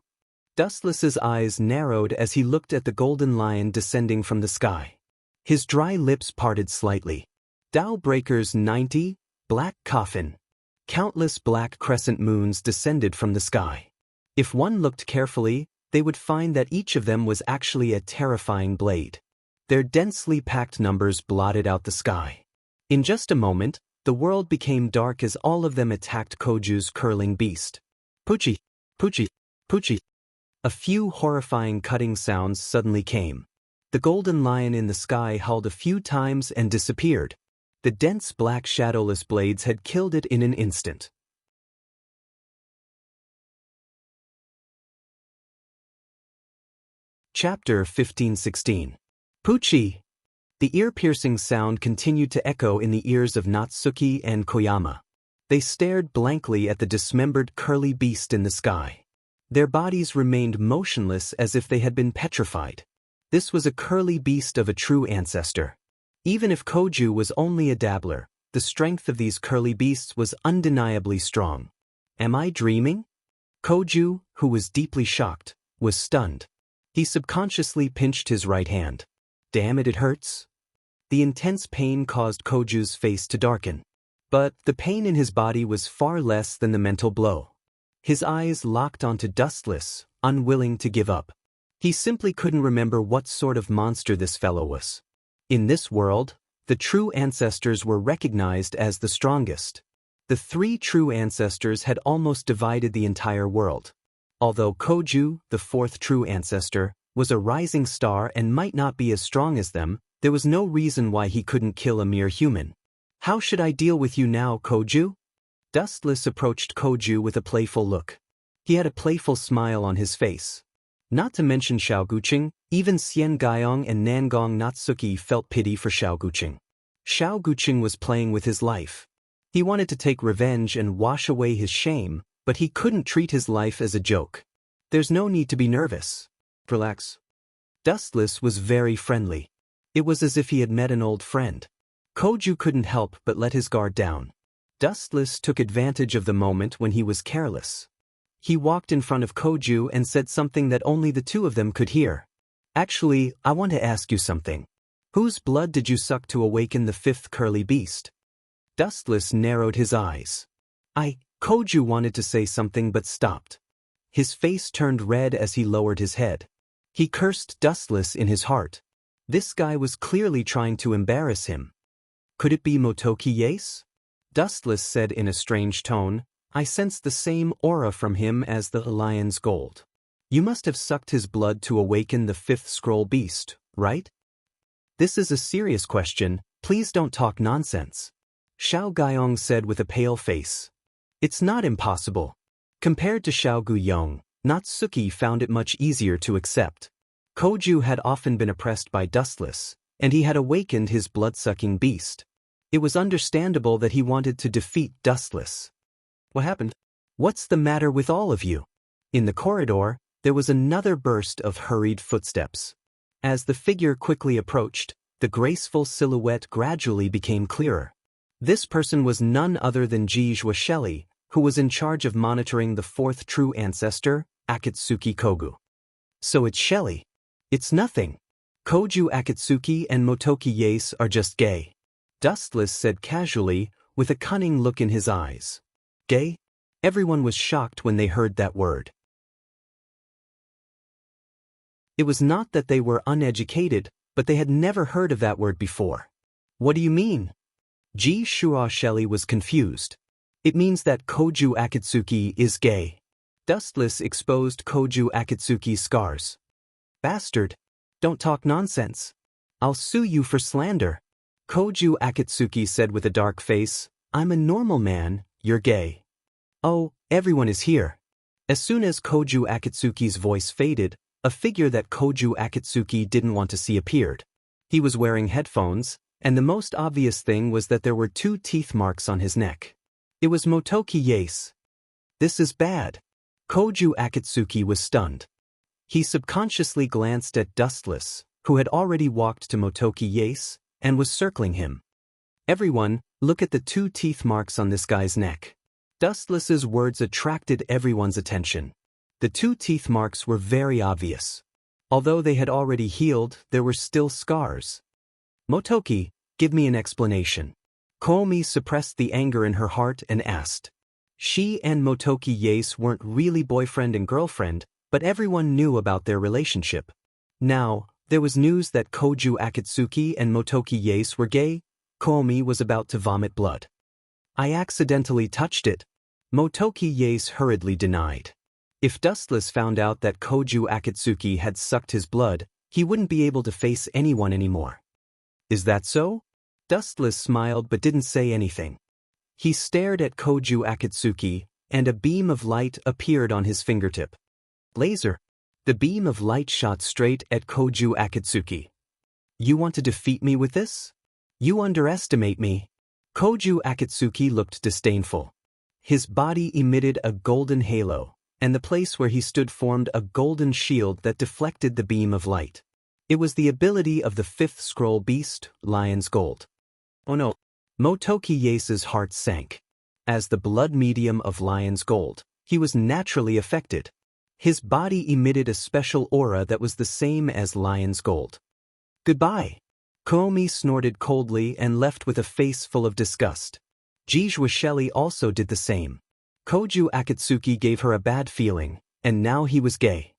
Dustless's eyes narrowed as he looked at the golden lion descending from the sky. His dry lips parted slightly. Tao Breaker's 90, black coffin. Countless black crescent moons descended from the sky. If one looked carefully, they would find that each of them was actually a terrifying blade. Their densely packed numbers blotted out the sky. In just a moment, the world became dark as all of them attacked Koju's curling beast. Poochie, Poochie, Poochie. A few horrifying cutting sounds suddenly came. The golden lion in the sky howled a few times and disappeared. The dense black shadowless blades had killed it in an instant. Chapter 15-16. Poochie! The ear-piercing sound continued to echo in the ears of Natsuki and Koyama. They stared blankly at the dismembered curly beast in the sky. Their bodies remained motionless as if they had been petrified. This was a curly beast of a true ancestor. Even if Koju was only a dabbler, the strength of these curly beasts was undeniably strong. Am I dreaming? Koju, who was deeply shocked, was stunned. He subconsciously pinched his right hand. Damn it hurts. The intense pain caused Koju's face to darken. But the pain in his body was far less than the mental blow. His eyes locked onto Dustless, unwilling to give up. He simply couldn't remember what sort of monster this fellow was. In this world, the true ancestors were recognized as the strongest. The three true ancestors had almost divided the entire world. Although Koju, the fourth true ancestor, was a rising star and might not be as strong as them, there was no reason why he couldn't kill a mere human. How should I deal with you now, Koju? Dustless approached Koju with a playful look. He had a playful smile on his face. Not to mention Xiaoguqing, even Xian Gaiyong and Nangong Natsuki felt pity for Xiaoguqing. Xiaoguqing was playing with his life. He wanted to take revenge and wash away his shame, but he couldn't treat his life as a joke. There's no need to be nervous. Relax. Dustless was very friendly. It was as if he had met an old friend. Koju couldn't help but let his guard down. Dustless took advantage of the moment when he was careless. He walked in front of Koju and said something that only the two of them could hear. Actually, I want to ask you something. Whose blood did you suck to awaken the fifth curly beast? Dustless narrowed his eyes. Koju wanted to say something but stopped. His face turned red as he lowered his head. He cursed Dustless in his heart. This guy was clearly trying to embarrass him. Could it be Motoki Yase? Dustless said in a strange tone. I sensed the same aura from him as the lion's gold. You must have sucked his blood to awaken the fifth scroll beast, right? This is a serious question, please don't talk nonsense. Xiao Gaiyong said with a pale face. It's not impossible. Compared to Xiao Guyong, Natsuki found it much easier to accept. Koju had often been oppressed by Dustless, and he had awakened his blood-sucking beast. It was understandable that he wanted to defeat Dustless. What happened? What's the matter with all of you? In the corridor, there was another burst of hurried footsteps. As the figure quickly approached, the graceful silhouette gradually became clearer. This person was none other than Jijua Shelley, who was in charge of monitoring the fourth true ancestor, Akatsuki Kogu. So it's Shelley. It's nothing. Koju Akatsuki and Motoki Yase are just gay. Dustless said casually, with a cunning look in his eyes. Gay? Everyone was shocked when they heard that word. It was not that they were uneducated, but they had never heard of that word before. What do you mean? Jijua Shelley was confused. It means that Koju Akatsuki is gay. Dustless exposed Koju Akatsuki's scars. Bastard. Don't talk nonsense. I'll sue you for slander. Koju Akatsuki said with a dark face, I'm a normal man, you're gay. Oh, everyone is here. As soon as Koju Akatsuki's voice faded, a figure that Koju Akatsuki didn't want to see appeared. He was wearing headphones, and the most obvious thing was that there were 2 teeth marks on his neck. It was Motoki Yase. This is bad. Koju Akatsuki was stunned. He subconsciously glanced at Dustless, who had already walked to Motoki Yase, and was circling him. Everyone, look at the 2 teeth marks on this guy's neck. Dustless's words attracted everyone's attention. The 2 teeth marks were very obvious. Although they had already healed, there were still scars. Motoki, give me an explanation. Komi suppressed the anger in her heart and asked. She and Motoki Yase weren't really boyfriend and girlfriend, but everyone knew about their relationship. Now, There was news that Koju Akatsuki and Motoki Yase were gay. Komi was about to vomit blood. I accidentally touched it, Motoki Yase hurriedly denied. If Dustless found out that Koju Akatsuki had sucked his blood, he wouldn't be able to face anyone anymore. Is that so? Dustless smiled but didn't say anything. He stared at Koju Akatsuki, and a beam of light appeared on his fingertip. Laser. The beam of light shot straight at Koju Akatsuki. You want to defeat me with this? You underestimate me. Koju Akatsuki looked disdainful. His body emitted a golden halo, and the place where he stood formed a golden shield that deflected the beam of light. It was the ability of the fifth scroll beast, Lion's Gold. Oh no. Motoki Yase's heart sank. As the blood medium of Lion's Gold, he was naturally affected. His body emitted a special aura that was the same as Lion's Gold. Goodbye. Komi snorted coldly and left with a face full of disgust. Jijwa also did the same. Koju Akatsuki gave her a bad feeling, and now he was gay.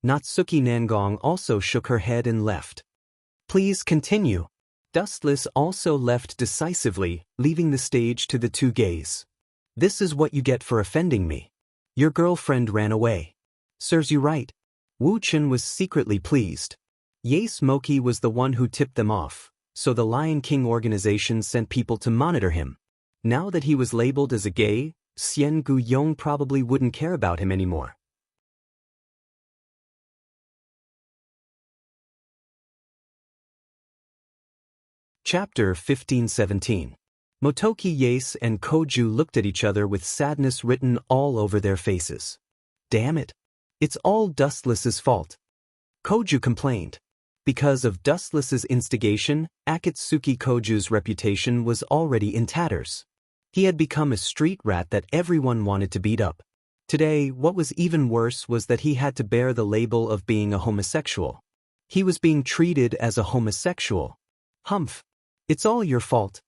Natsuki Nangong also shook her head and left. Please continue. Dustless also left decisively, leaving the stage to the two gays. This is what you get for offending me. Your girlfriend ran away. Serves you right. Wu Chen was secretly pleased. Yase Moki was the one who tipped them off, so the Lion King organization sent people to monitor him. Now that he was labeled as a gay, Xian Guyong probably wouldn't care about him anymore. Chapter 15-17. Motoki Yase and Koju looked at each other with sadness written all over their faces. Damn it. It's all Dustless's fault. Koju complained. Because of Dustless's instigation, Akatsuki Koju's reputation was already in tatters. He had become a street rat that everyone wanted to beat up. Today, what was even worse was that he had to bear the label of being a homosexual. He was being treated as a homosexual. Humph. It's all your fault.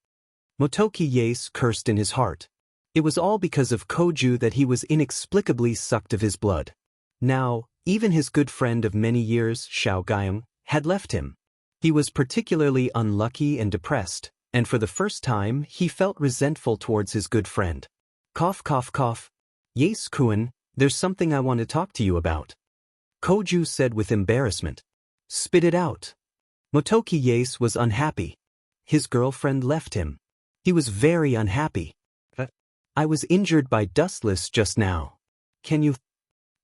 Motoki Yase cursed in his heart. It was all because of Koju that he was inexplicably sucked of his blood. Now, even his good friend of many years, Xiao Guyong, had left him. He was particularly unlucky and depressed, and for the first time he felt resentful towards his good friend. Cough cough cough. Yase-kun, there's something I want to talk to you about. Koju said with embarrassment. Spit it out. Motoki Yase was unhappy. His girlfriend left him. He was very unhappy. I was injured by Dustless just now. Can you...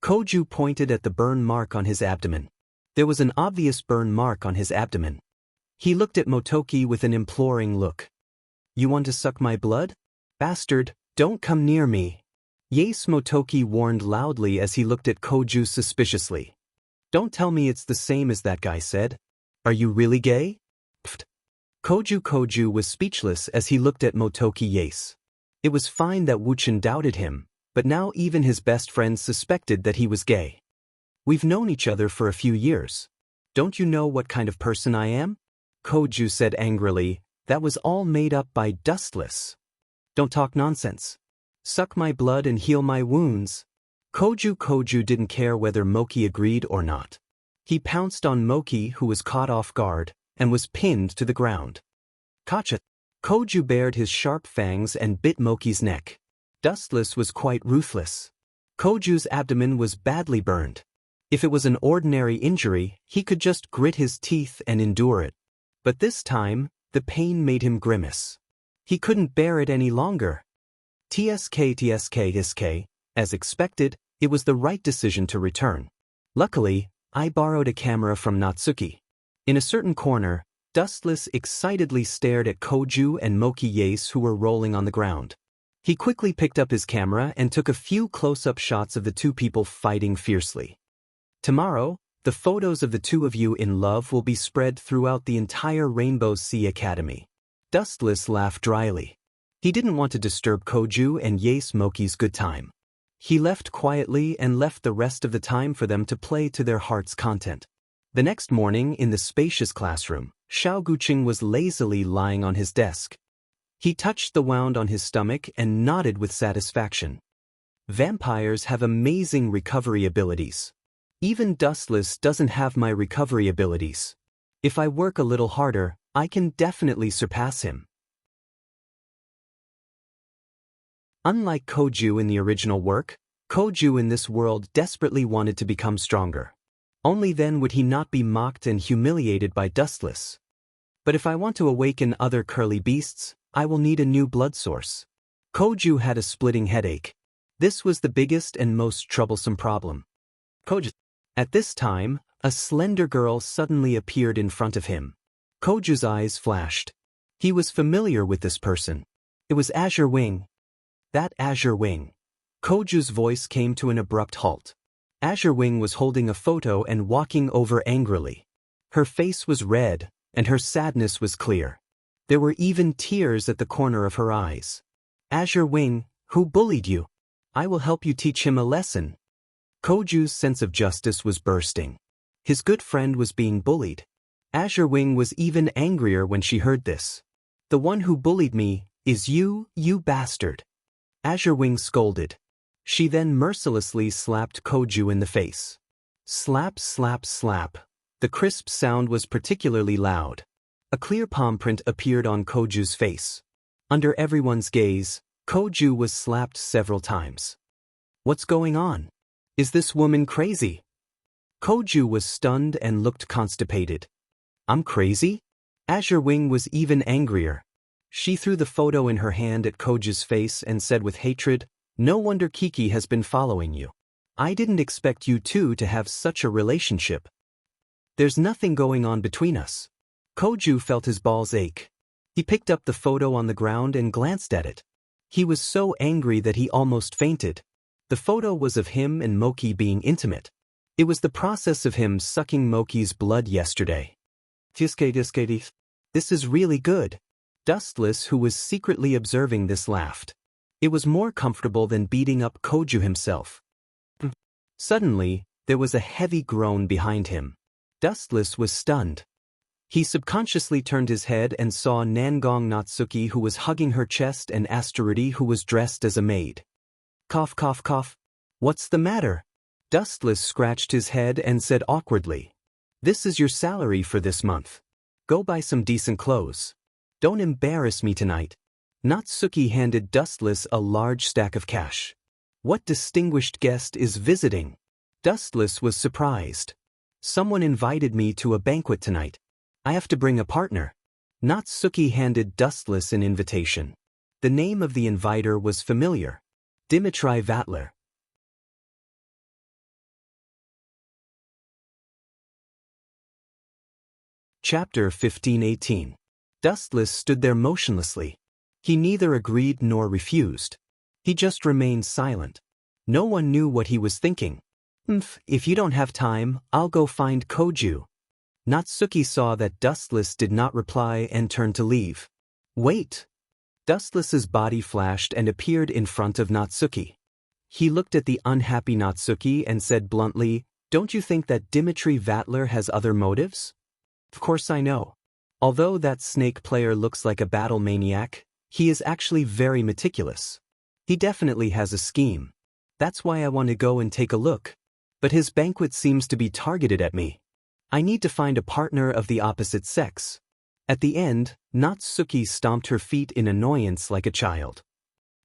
Koju pointed at the burn mark on his abdomen. There was an obvious burn mark on his abdomen. He looked at Motoki with an imploring look. You want to suck my blood? Bastard, don't come near me. Yase Motoki warned loudly as he looked at Koju suspiciously. Don't tell me it's the same as that guy said. Are you really gay? Pfft. Koju was speechless as he looked at Motoki Yase. It was fine that Wu Chen doubted him, but now even his best friends suspected that he was gay. We've known each other for a few years. Don't you know what kind of person I am? Koju said angrily. That was all made up by Dustless. Don't talk nonsense. Suck my blood and heal my wounds. Koju didn't care whether Moki agreed or not. He pounced on Moki, who was caught off guard, and was pinned to the ground. Gotcha. Koju bared his sharp fangs and bit Moki's neck. Dustless was quite ruthless. Koju's abdomen was badly burned. If it was an ordinary injury, he could just grit his teeth and endure it. But this time, the pain made him grimace. He couldn't bear it any longer. TSK. As expected, it was the right decision to return. Luckily, I borrowed a camera from Natsuki. In a certain corner, Dustless excitedly stared at Koju and Moki Yase, who were rolling on the ground. He quickly picked up his camera and took a few close-up shots of the two people fighting fiercely. Tomorrow, the photos of the two of you in love will be spread throughout the entire Rainbow Sea Academy. Dustless laughed dryly. He didn't want to disturb Koju and Yase Moki's good time. He left quietly and left the rest of the time for them to play to their heart's content. The next morning, in the spacious classroom, Xiao Guqing was lazily lying on his desk. He touched the wound on his stomach and nodded with satisfaction. Vampires have amazing recovery abilities. Even Dustless doesn't have my recovery abilities. If I work a little harder, I can definitely surpass him. Unlike Koju in the original work, Koju in this world desperately wanted to become stronger. Only then would he not be mocked and humiliated by Dustless. But if I want to awaken other curly beasts, I will need a new blood source. Koju had a splitting headache. This was the biggest and most troublesome problem. Koju. At this time, a slender girl suddenly appeared in front of him. Koju's eyes flashed. He was familiar with this person. It was Azure Wing. That Azure Wing. Koju's voice came to an abrupt halt. Azure Wing was holding a photo and walking over angrily. Her face was red, and her sadness was clear. There were even tears at the corner of her eyes. Azure Wing, who bullied you? I will help you teach him a lesson. Koju's sense of justice was bursting. His good friend was being bullied. Azure Wing was even angrier when she heard this. The one who bullied me is you bastard. Azure Wing scolded. She then mercilessly slapped Koju in the face. Slap, slap, slap. The crisp sound was particularly loud. A clear palm print appeared on Koju's face. Under everyone's gaze, Koju was slapped several times. What's going on? Is this woman crazy? Koju was stunned and looked constipated. I'm crazy? Azure Wing was even angrier. She threw the photo in her hand at Koju's face and said with hatred, "No wonder Kiki has been following you. I didn't expect you two to have such a relationship. There's nothing going on between us." Koju felt his balls ache. He picked up the photo on the ground and glanced at it. He was so angry that he almost fainted. The photo was of him and Moki being intimate. It was the process of him sucking Moki's blood yesterday. This is really good. Dustless, who was secretly observing this, laughed. It was more comfortable than beating up Koju himself. Suddenly, there was a heavy groan behind him. Dustless was stunned. He subconsciously turned his head and saw Nangong Natsuki, who was hugging her chest, and Asteroidi, who was dressed as a maid. Cough, cough, cough. What's the matter? Dustless scratched his head and said awkwardly, "This is your salary for this month. Go buy some decent clothes. Don't embarrass me tonight." Natsuki handed Dustless a large stack of cash. What distinguished guest is visiting? Dustless was surprised. Someone invited me to a banquet tonight. I have to bring a partner. Natsuki handed Dustless an invitation. The name of the inviter was familiar. Dimitri Vatler. Chapter 15:18. Dustless stood there motionlessly. He neither agreed nor refused. He just remained silent. No one knew what he was thinking. If you don't have time, I'll go find Koju." Natsuki saw that Dustless did not reply and turned to leave. Wait! Dustless's body flashed and appeared in front of Natsuki. He looked at the unhappy Natsuki and said bluntly, "Don't you think that Dimitri Vatler has other motives?" "Of course I know. Although that snake player looks like a battle maniac, he is actually very meticulous. He definitely has a scheme. That's why I want to go and take a look. But his banquet seems to be targeted at me. I need to find a partner of the opposite sex." At the end, Natsuki stomped her feet in annoyance like a child.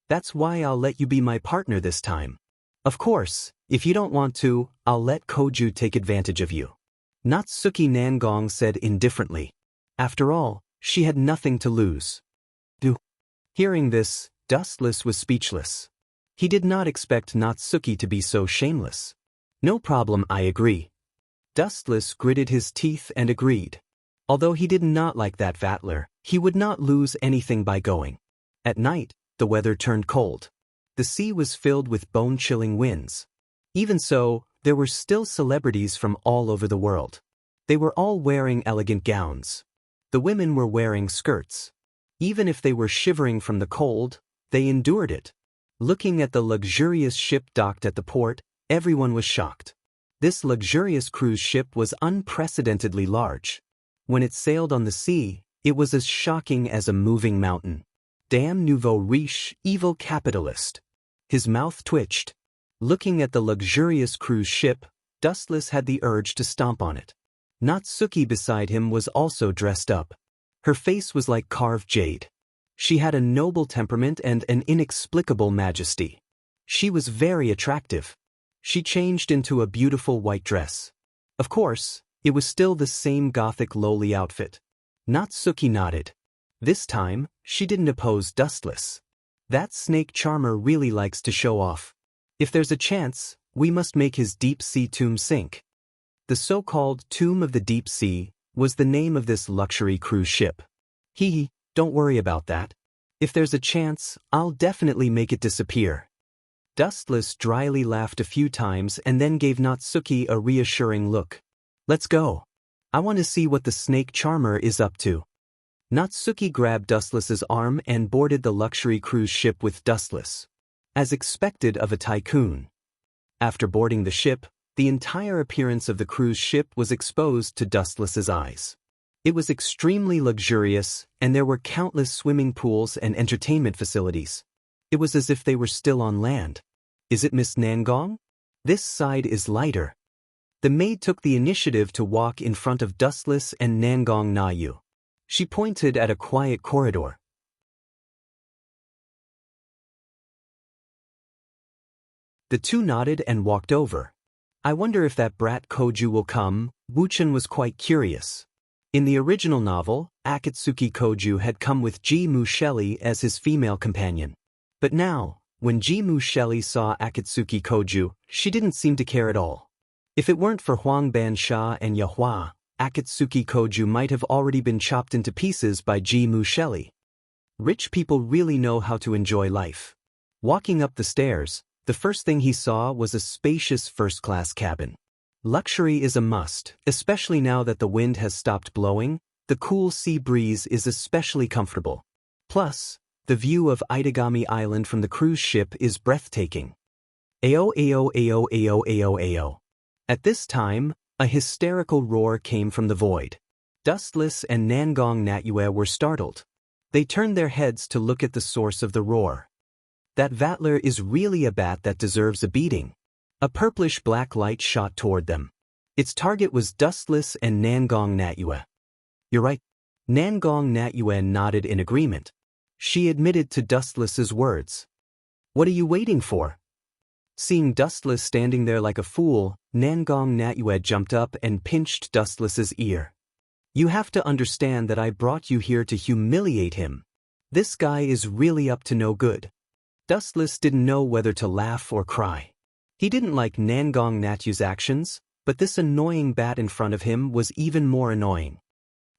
"That's why I'll let you be my partner this time. Of course, if you don't want to, I'll let Koju take advantage of you." Natsuki Nangong said indifferently. After all, she had nothing to lose. Hearing this, Dustless was speechless. He did not expect Natsuki to be so shameless. "No problem, I agree." Dustless gritted his teeth and agreed. Although he did not like that Vatler, he would not lose anything by going. At night, the weather turned cold. The sea was filled with bone-chilling winds. Even so, there were still celebrities from all over the world. They were all wearing elegant gowns. The women were wearing skirts. Even if they were shivering from the cold, they endured it. Looking at the luxurious ship docked at the port, everyone was shocked. This luxurious cruise ship was unprecedentedly large. When it sailed on the sea, it was as shocking as a moving mountain. Damn nouveau riche, evil capitalist. His mouth twitched. Looking at the luxurious cruise ship, Dustless had the urge to stomp on it. Natsuki beside him was also dressed up. Her face was like carved jade. She had a noble temperament and an inexplicable majesty. She was very attractive. She changed into a beautiful white dress. Of course, it was still the same gothic lowly outfit. Natsuki nodded. This time, she didn't oppose Dustless. That snake charmer really likes to show off. If there's a chance, we must make his deep-sea tomb sink. The so-called Tomb of the Deep Sea was the name of this luxury cruise ship. Don't worry about that. If there's a chance, I'll definitely make it disappear. Dustless dryly laughed a few times and then gave Natsuki a reassuring look. Let's go. I want to see what the snake charmer is up to. Natsuki grabbed Dustless's arm and boarded the luxury cruise ship with Dustless. As expected of a tycoon. After boarding the ship, the entire appearance of the cruise ship was exposed to Dustless's eyes. It was extremely luxurious, and there were countless swimming pools and entertainment facilities. It was as if they were still on land. Is it Miss Nangong? This side is lighter. The maid took the initiative to walk in front of Dustless and Nangong Nayu. She pointed at a quiet corridor. The two nodded and walked over. I wonder if that brat Koju will come. Wuchen was quite curious. In the original novel, Akatsuki Koju had come with Ji Musheli as his female companion. But now, when Ji Musheli saw Akatsuki Koju, she didn't seem to care at all. If it weren't for Huang Bansha and Yahua, Akatsuki Koju might have already been chopped into pieces by Ji Musheli. Rich people really know how to enjoy life. Walking up the stairs, the first thing he saw was a spacious first-class cabin. Luxury is a must, especially now that the wind has stopped blowing. The cool sea breeze is especially comfortable. Plus, the view of Itagami Island from the cruise ship is breathtaking. Ao ao ao ao ao ao. At this time, a hysterical roar came from the void. Dustless and Nangong Natyue were startled. They turned their heads to look at the source of the roar. That Vatler is really a bat that deserves a beating. A purplish-black light shot toward them. Its target was Dustless and Nangong Natyue. You're right. Nangong Natyue nodded in agreement. She admitted to Dustless's words. What are you waiting for? Seeing Dustless standing there like a fool, Nangong Natyue jumped up and pinched Dustless's ear. You have to understand that I brought you here to humiliate him. This guy is really up to no good. Dustless didn't know whether to laugh or cry. He didn't like Nangong Natyue's actions, but this annoying bat in front of him was even more annoying.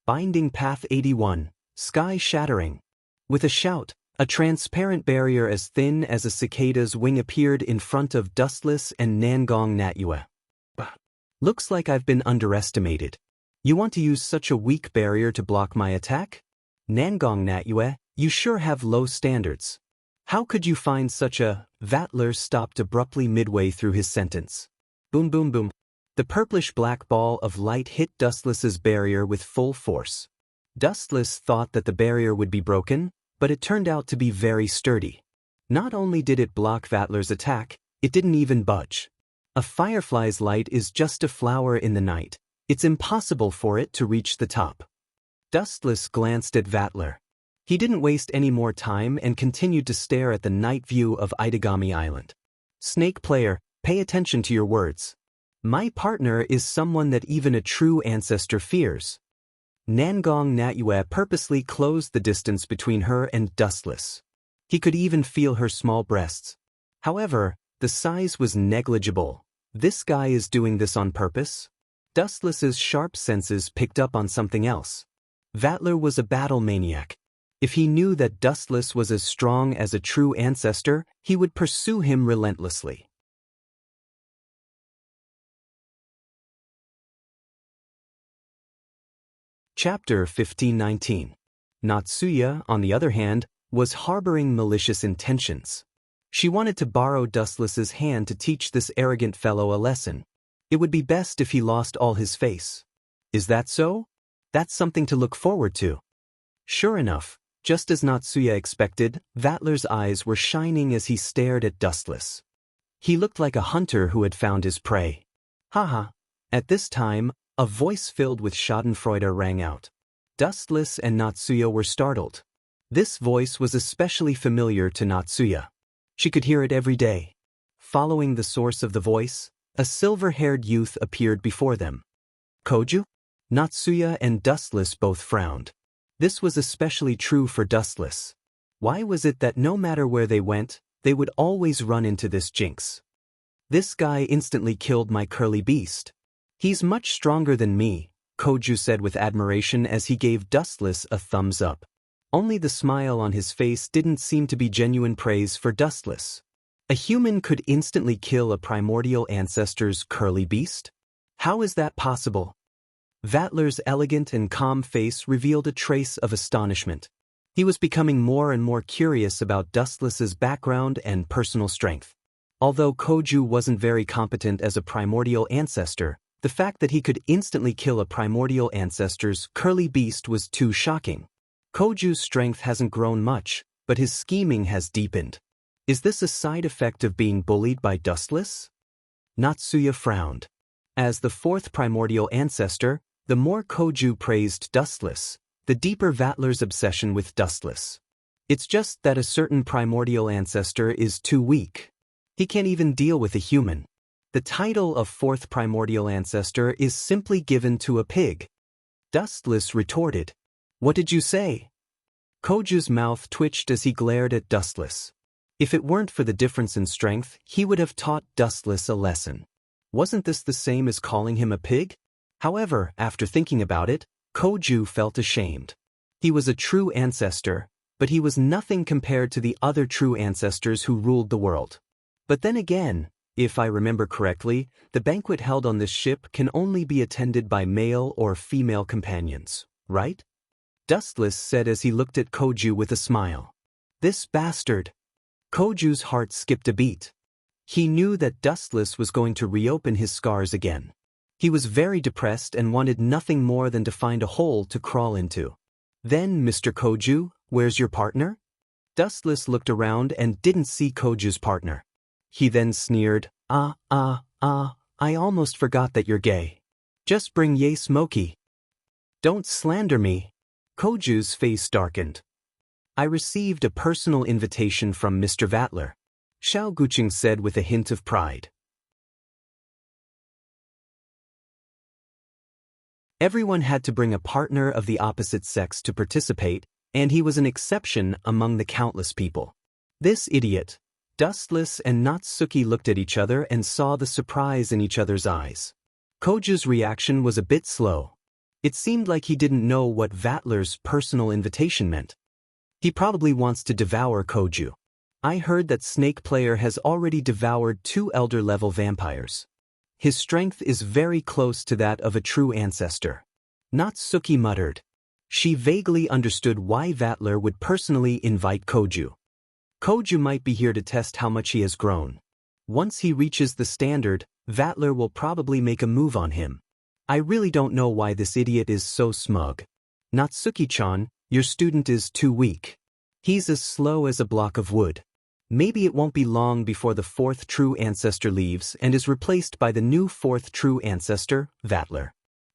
Binding Path 81, Sky Shattering. With a shout, a transparent barrier as thin as a cicada's wing appeared in front of Dustless and Nangong Natyue. Looks like I've been underestimated. You want to use such a weak barrier to block my attack? Nangong Natyue, you sure have low standards. How could you find such a... Vatler stopped abruptly midway through his sentence. Boom boom boom. The purplish-black ball of light hit Dustless's barrier with full force. Dustless thought that the barrier would be broken, but it turned out to be very sturdy. Not only did it block Vatler's attack, it didn't even budge. A firefly's light is just a flower in the night. It's impossible for it to reach the top. Dustless glanced at Vatler. He didn't waste any more time and continued to stare at the night view of Itagami Island. Snake player, pay attention to your words. My partner is someone that even a true ancestor fears. Nangong Natyue purposely closed the distance between her and Dustless. He could even feel her small breasts. However, the size was negligible. This guy is doing this on purpose? Dustless's sharp senses picked up on something else. Vatler was a battle maniac. If he knew that Dustless was as strong as a true ancestor, he would pursue him relentlessly. Chapter 1519. Natsuya, on the other hand, was harboring malicious intentions. She wanted to borrow Dustless's hand to teach this arrogant fellow a lesson. It would be best if he lost all his face. Is that so? That's something to look forward to. Sure enough, just as Natsuya expected, Vatler's eyes were shining as he stared at Dustless. He looked like a hunter who had found his prey. Haha. At this time, A voice filled with schadenfreude rang out. Dustless and Natsuya were startled. This voice was especially familiar to Natsuya. She could hear it every day. Following the source of the voice, a silver-haired youth appeared before them. Koju? Natsuya and Dustless both frowned. This was especially true for Dustless. Why was it that no matter where they went, they would always run into this jinx? This guy instantly killed my curly beast. He's much stronger than me, Koju said with admiration as he gave Dustless a thumbs up. Only the smile on his face didn't seem to be genuine praise for Dustless. A human could instantly kill a primordial ancestor's curly beast? How is that possible? Vatler's elegant and calm face revealed a trace of astonishment. He was becoming more and more curious about Dustless's background and personal strength. Although Koju wasn't very competent as a primordial ancestor, the fact that he could instantly kill a primordial ancestor's curly beast was too shocking. Koju's strength hasn't grown much, but his scheming has deepened. Is this a side effect of being bullied by Dustless? Natsuya frowned. As the fourth primordial ancestor, the more Koju praised Dustless, the deeper Vatler's obsession with Dustless. It's just that a certain primordial ancestor is too weak. He can't even deal with a human. The title of fourth primordial ancestor is simply given to a pig. Dustless retorted. What did you say? Koju's mouth twitched as he glared at Dustless. If it weren't for the difference in strength, he would have taught Dustless a lesson. Wasn't this the same as calling him a pig? However, after thinking about it, Koju felt ashamed. He was a true ancestor, but he was nothing compared to the other true ancestors who ruled the world. But then again, if I remember correctly, the banquet held on this ship can only be attended by male or female companions, right? Dustless said as he looked at Koju with a smile. This bastard. Koju's heart skipped a beat. He knew that Dustless was going to reopen his scars again. He was very depressed and wanted nothing more than to find a hole to crawl into. Then, Mr. Koju, where's your partner? Dustless looked around and didn't see Koju's partner. He then sneered, I almost forgot that you're gay. Just bring Ye Smokey. Don't slander me. Koju's face darkened. I received a personal invitation from Mr. Vatler, Xiao Guqing said with a hint of pride. Everyone had to bring a partner of the opposite sex to participate, and he was an exception among the countless people. This idiot. Dustless and Natsuki looked at each other and saw the surprise in each other's eyes. Koju's reaction was a bit slow. It seemed like he didn't know what Vatler's personal invitation meant. He probably wants to devour Koju. I heard that Snake Player has already devoured 2 elder-level vampires. His strength is very close to that of a true ancestor. Natsuki muttered. She vaguely understood why Vatler would personally invite Koju. Koju might be here to test how much he has grown. Once he reaches the standard, Vatler will probably make a move on him. I really don't know why this idiot is so smug. Natsuki-chan, your student is too weak. He's as slow as a block of wood. Maybe it won't be long before the fourth true ancestor leaves and is replaced by the new fourth true ancestor, Vatler.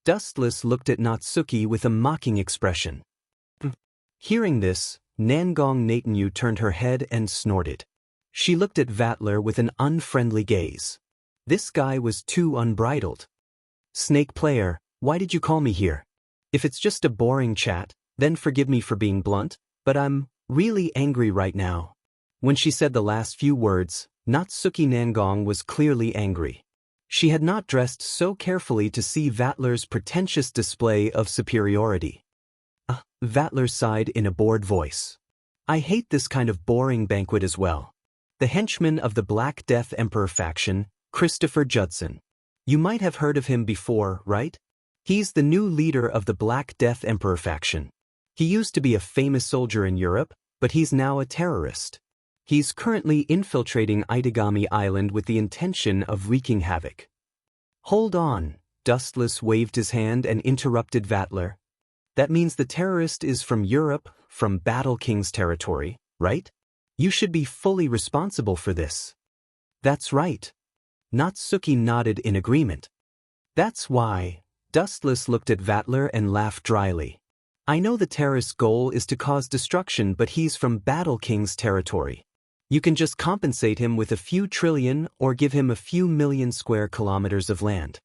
Dustless looked at Natsuki with a mocking expression. Hearing this, Nangong Natanyu turned her head and snorted. She looked at Vatler with an unfriendly gaze. This guy was too unbridled. Snake Player, why did you call me here? If it's just a boring chat, then forgive me for being blunt, but I'm really angry right now. When she said the last few words, Natsuki Nangong was clearly angry. She had not dressed so carefully to see Vatler's pretentious display of superiority. Vatler sighed in a bored voice. I hate this kind of boring banquet as well. The henchman of the Black Death Emperor faction, Christopher Judson. You might have heard of him before, right? He's the new leader of the Black Death Emperor faction. He used to be a famous soldier in Europe, but he's now a terrorist. He's currently infiltrating Itagami Island with the intention of wreaking havoc. Hold on, Dustless waved his hand and interrupted Vatler. That means the terrorist is from Europe, from Battle King's territory, right? You should be fully responsible for this. That's right. Natsuki nodded in agreement. That's why, Dustless looked at Vatler and laughed dryly. I know the terrorist's goal is to cause destruction, but he's from Battle King's territory. You can just compensate him with a few trillion or give him a few million square kilometers of land.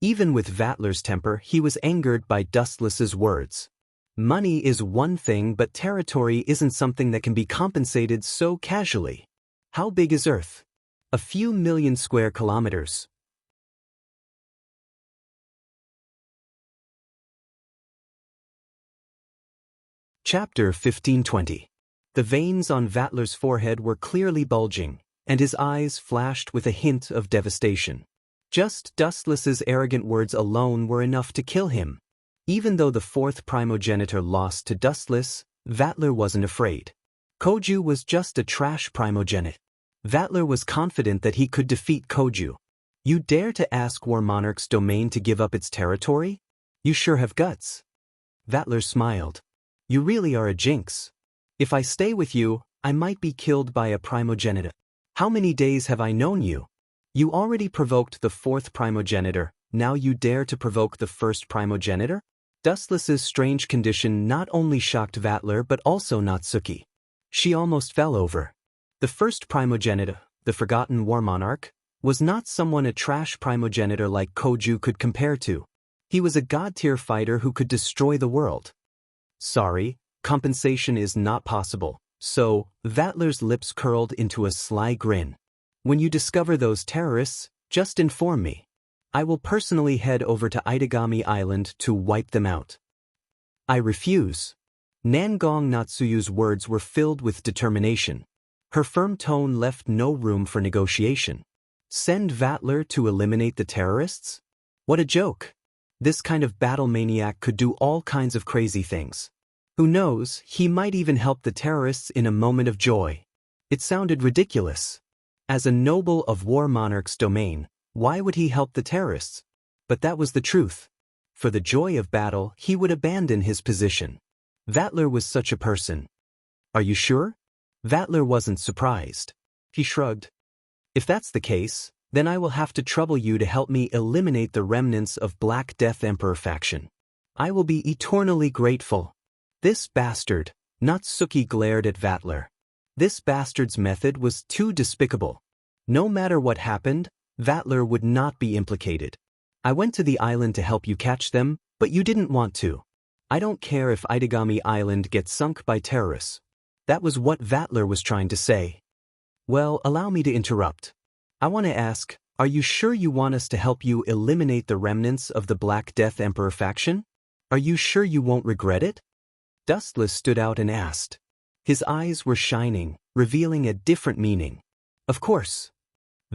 Even with Vatler's temper, he was angered by Dustless's words. Money is one thing, but territory isn't something that can be compensated so casually. How big is Earth? A few million square kilometers. Chapter 1520. The veins on Vatler's forehead were clearly bulging, and his eyes flashed with a hint of devastation. Just Dustless's arrogant words alone were enough to kill him. Even though the fourth primogenitor lost to Dustless, Vatler wasn't afraid. Koju was just a trash primogenite. Vatler was confident that he could defeat Koju. You dare to ask War Monarch's domain to give up its territory? You sure have guts. Vatler smiled. You really are a jinx. If I stay with you, I might be killed by a primogenitor. How many days have I known you? You already provoked the fourth primogenitor, now you dare to provoke the first primogenitor? Dustless's strange condition not only shocked Vatler but also Natsuki. She almost fell over. The first primogenitor, the forgotten War Monarch, was not someone a trash primogenitor like Koju could compare to. He was a god-tier fighter who could destroy the world. Sorry, compensation is not possible, so, Vatler's lips curled into a sly grin. When you discover those terrorists, just inform me. I will personally head over to Itagami Island to wipe them out. I refuse. Nangong Natsuyu's words were filled with determination. Her firm tone left no room for negotiation. Send Vatler to eliminate the terrorists? What a joke. This kind of battle maniac could do all kinds of crazy things. Who knows, he might even help the terrorists in a moment of joy. It sounded ridiculous. As a noble of War Monarch's domain, why would he help the terrorists? But that was the truth. For the joy of battle, he would abandon his position. Vatler was such a person. Are you sure? Vatler wasn't surprised. He shrugged. If that's the case, then I will have to trouble you to help me eliminate the remnants of Black Death Emperor faction. I will be eternally grateful. This bastard, Natsuki glared at Vatler. This bastard's method was too despicable. No matter what happened, Vatler would not be implicated. I went to the island to help you catch them, but you didn't want to. I don't care if Itagami Island gets sunk by terrorists. That was what Vatler was trying to say. Well, allow me to interrupt. I want to ask, are you sure you want us to help you eliminate the remnants of the Black Death Emperor faction? Are you sure you won't regret it? Dustless stood out and asked. His eyes were shining, revealing a different meaning. Of course.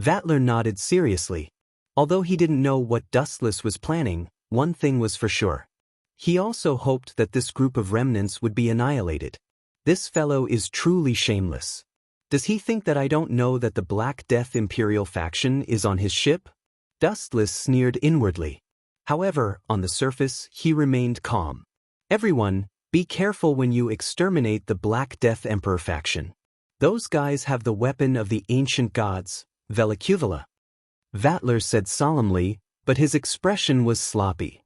Vatler nodded seriously. Although he didn't know what Dustless was planning, one thing was for sure. He also hoped that this group of remnants would be annihilated. This fellow is truly shameless. Does he think that I don't know that the Black Death Imperial faction is on his ship? Dustless sneered inwardly. However, on the surface, he remained calm. Everyone, be careful when you exterminate the Black Death Emperor faction. Those guys have the weapon of the ancient gods, Velicuvula. Vatler said solemnly, but his expression was sloppy.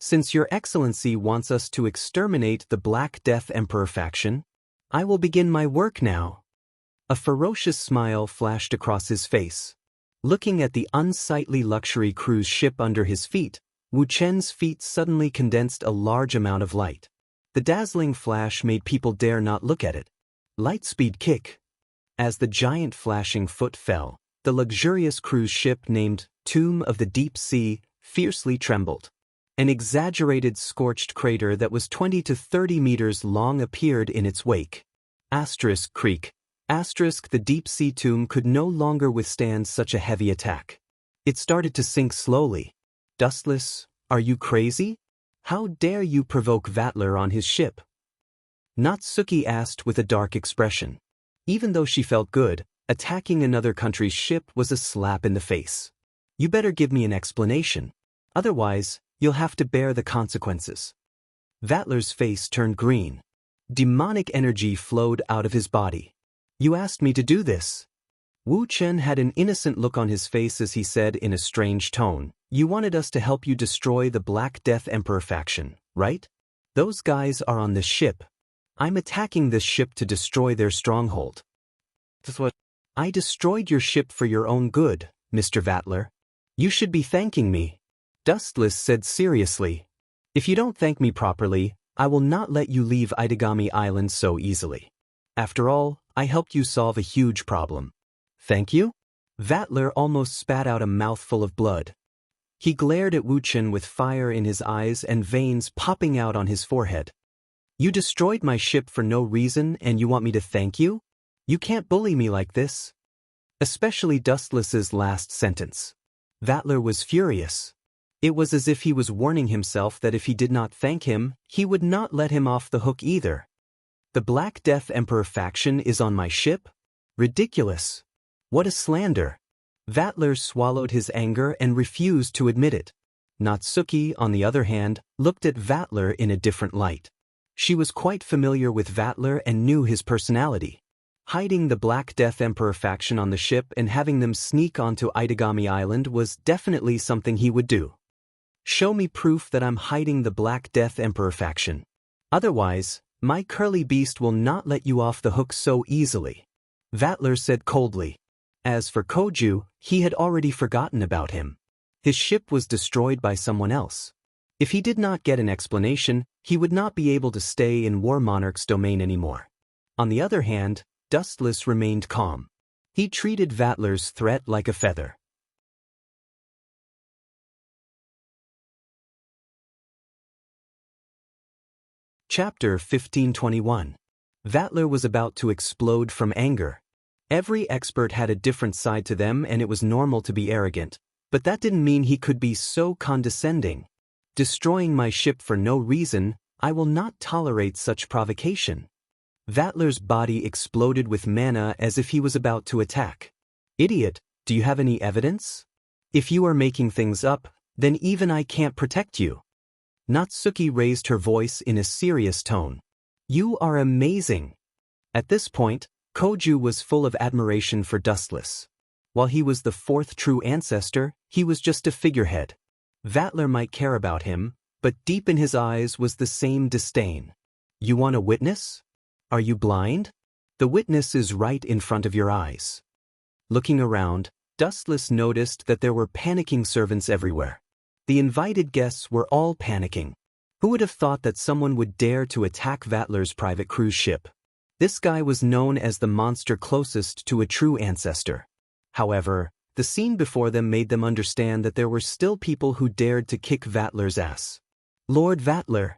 Since Your Excellency wants us to exterminate the Black Death Emperor faction, I will begin my work now. A ferocious smile flashed across his face. Looking at the unsightly luxury cruise ship under his feet, Wu Chen's feet suddenly condensed a large amount of light. The dazzling flash made people dare not look at it. Lightspeed kick. As the giant flashing foot fell, the luxurious cruise ship named Tomb of the Deep Sea fiercely trembled. An exaggerated scorched crater that was 20 to 30 meters long appeared in its wake. Asterisk creak. Asterisk the deep sea tomb could no longer withstand such a heavy attack. It started to sink slowly. Dustless, are you crazy? How dare you provoke Vatler on his ship? Natsuki asked with a dark expression. Even though she felt good, attacking another country's ship was a slap in the face. You better give me an explanation. Otherwise, you'll have to bear the consequences. Vatler's face turned green. Demonic energy flowed out of his body. You asked me to do this. Wu Chen had an innocent look on his face as he said in a strange tone, "You wanted us to help you destroy the Black Death Emperor faction, right? Those guys are on this ship. I'm attacking this ship to destroy their stronghold." "That's what I destroyed your ship for your own good, Mr. Vatler. You should be thanking me," Dustless said seriously. "If you don't thank me properly, I will not let you leave Itagami Island so easily. After all, I helped you solve a huge problem." "Thank you?" Vatler almost spat out a mouthful of blood. He glared at Wu Chen with fire in his eyes and veins popping out on his forehead. "You destroyed my ship for no reason and you want me to thank you? You can't bully me like this." Especially Dustless's last sentence. Vatler was furious. It was as if he was warning himself that if he did not thank him, he would not let him off the hook either. "The Black Death Emperor faction is on my ship? Ridiculous. What a slander." Vatler swallowed his anger and refused to admit it. Natsuki, on the other hand, looked at Vatler in a different light. She was quite familiar with Vatler and knew his personality. Hiding the Black Death Emperor faction on the ship and having them sneak onto Itagami Island was definitely something he would do. "Show me proof that I'm hiding the Black Death Emperor faction. Otherwise, my curly beast will not let you off the hook so easily," Vatler said coldly. As for Koju, he had already forgotten about him. His ship was destroyed by someone else. If he did not get an explanation, he would not be able to stay in War Monarch's domain anymore. On the other hand, Dustless remained calm. He treated Vatler's threat like a feather. Chapter 1521. Vatler was about to explode from anger. Every expert had a different side to them and it was normal to be arrogant, but that didn't mean he could be so condescending. "Destroying my ship for no reason, I will not tolerate such provocation." Vatler's body exploded with mana as if he was about to attack. "Idiot, do you have any evidence? If you are making things up, then even I can't protect you." Natsuki raised her voice in a serious tone. "You are amazing." At this point, Koju was full of admiration for Dustless. While he was the fourth true ancestor, he was just a figurehead. Vatler might care about him, but deep in his eyes was the same disdain. "You want a witness? Are you blind? The witness is right in front of your eyes." Looking around, Dustless noticed that there were panicking servants everywhere. The invited guests were all panicking. Who would have thought that someone would dare to attack Vatler's private cruise ship? This guy was known as the monster closest to a true ancestor. However, the scene before them made them understand that there were still people who dared to kick Vatler's ass. "Lord Vatler."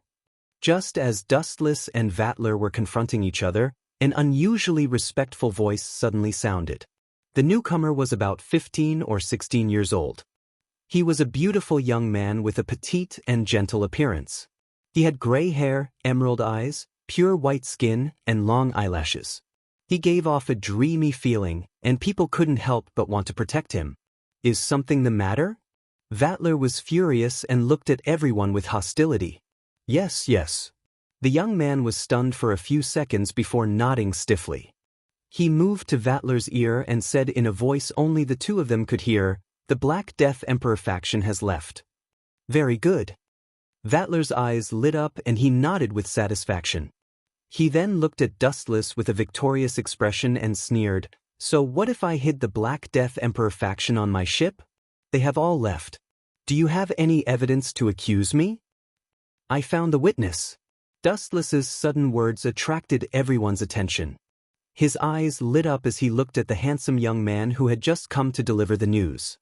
Just as Dustless and Vatler were confronting each other, an unusually respectful voice suddenly sounded. The newcomer was about 15 or 16 years old. He was a beautiful young man with a petite and gentle appearance. He had gray hair, emerald eyes, pure white skin, and long eyelashes. He gave off a dreamy feeling, and people couldn't help but want to protect him. "Is something the matter?" Vatler was furious and looked at everyone with hostility. Yes. The young man was stunned for a few seconds before nodding stiffly. He moved to Vatler's ear and said in a voice only the two of them could hear, "The Black Death Emperor faction has left." "Very good." Vatler's eyes lit up and he nodded with satisfaction. He then looked at Dustless with a victorious expression and sneered, "So what if I hid the Black Death Emperor faction on my ship? They have all left. Do you have any evidence to accuse me?" "I found the witness." Dustless's sudden words attracted everyone's attention. His eyes lit up as he looked at the handsome young man who had just come to deliver the news.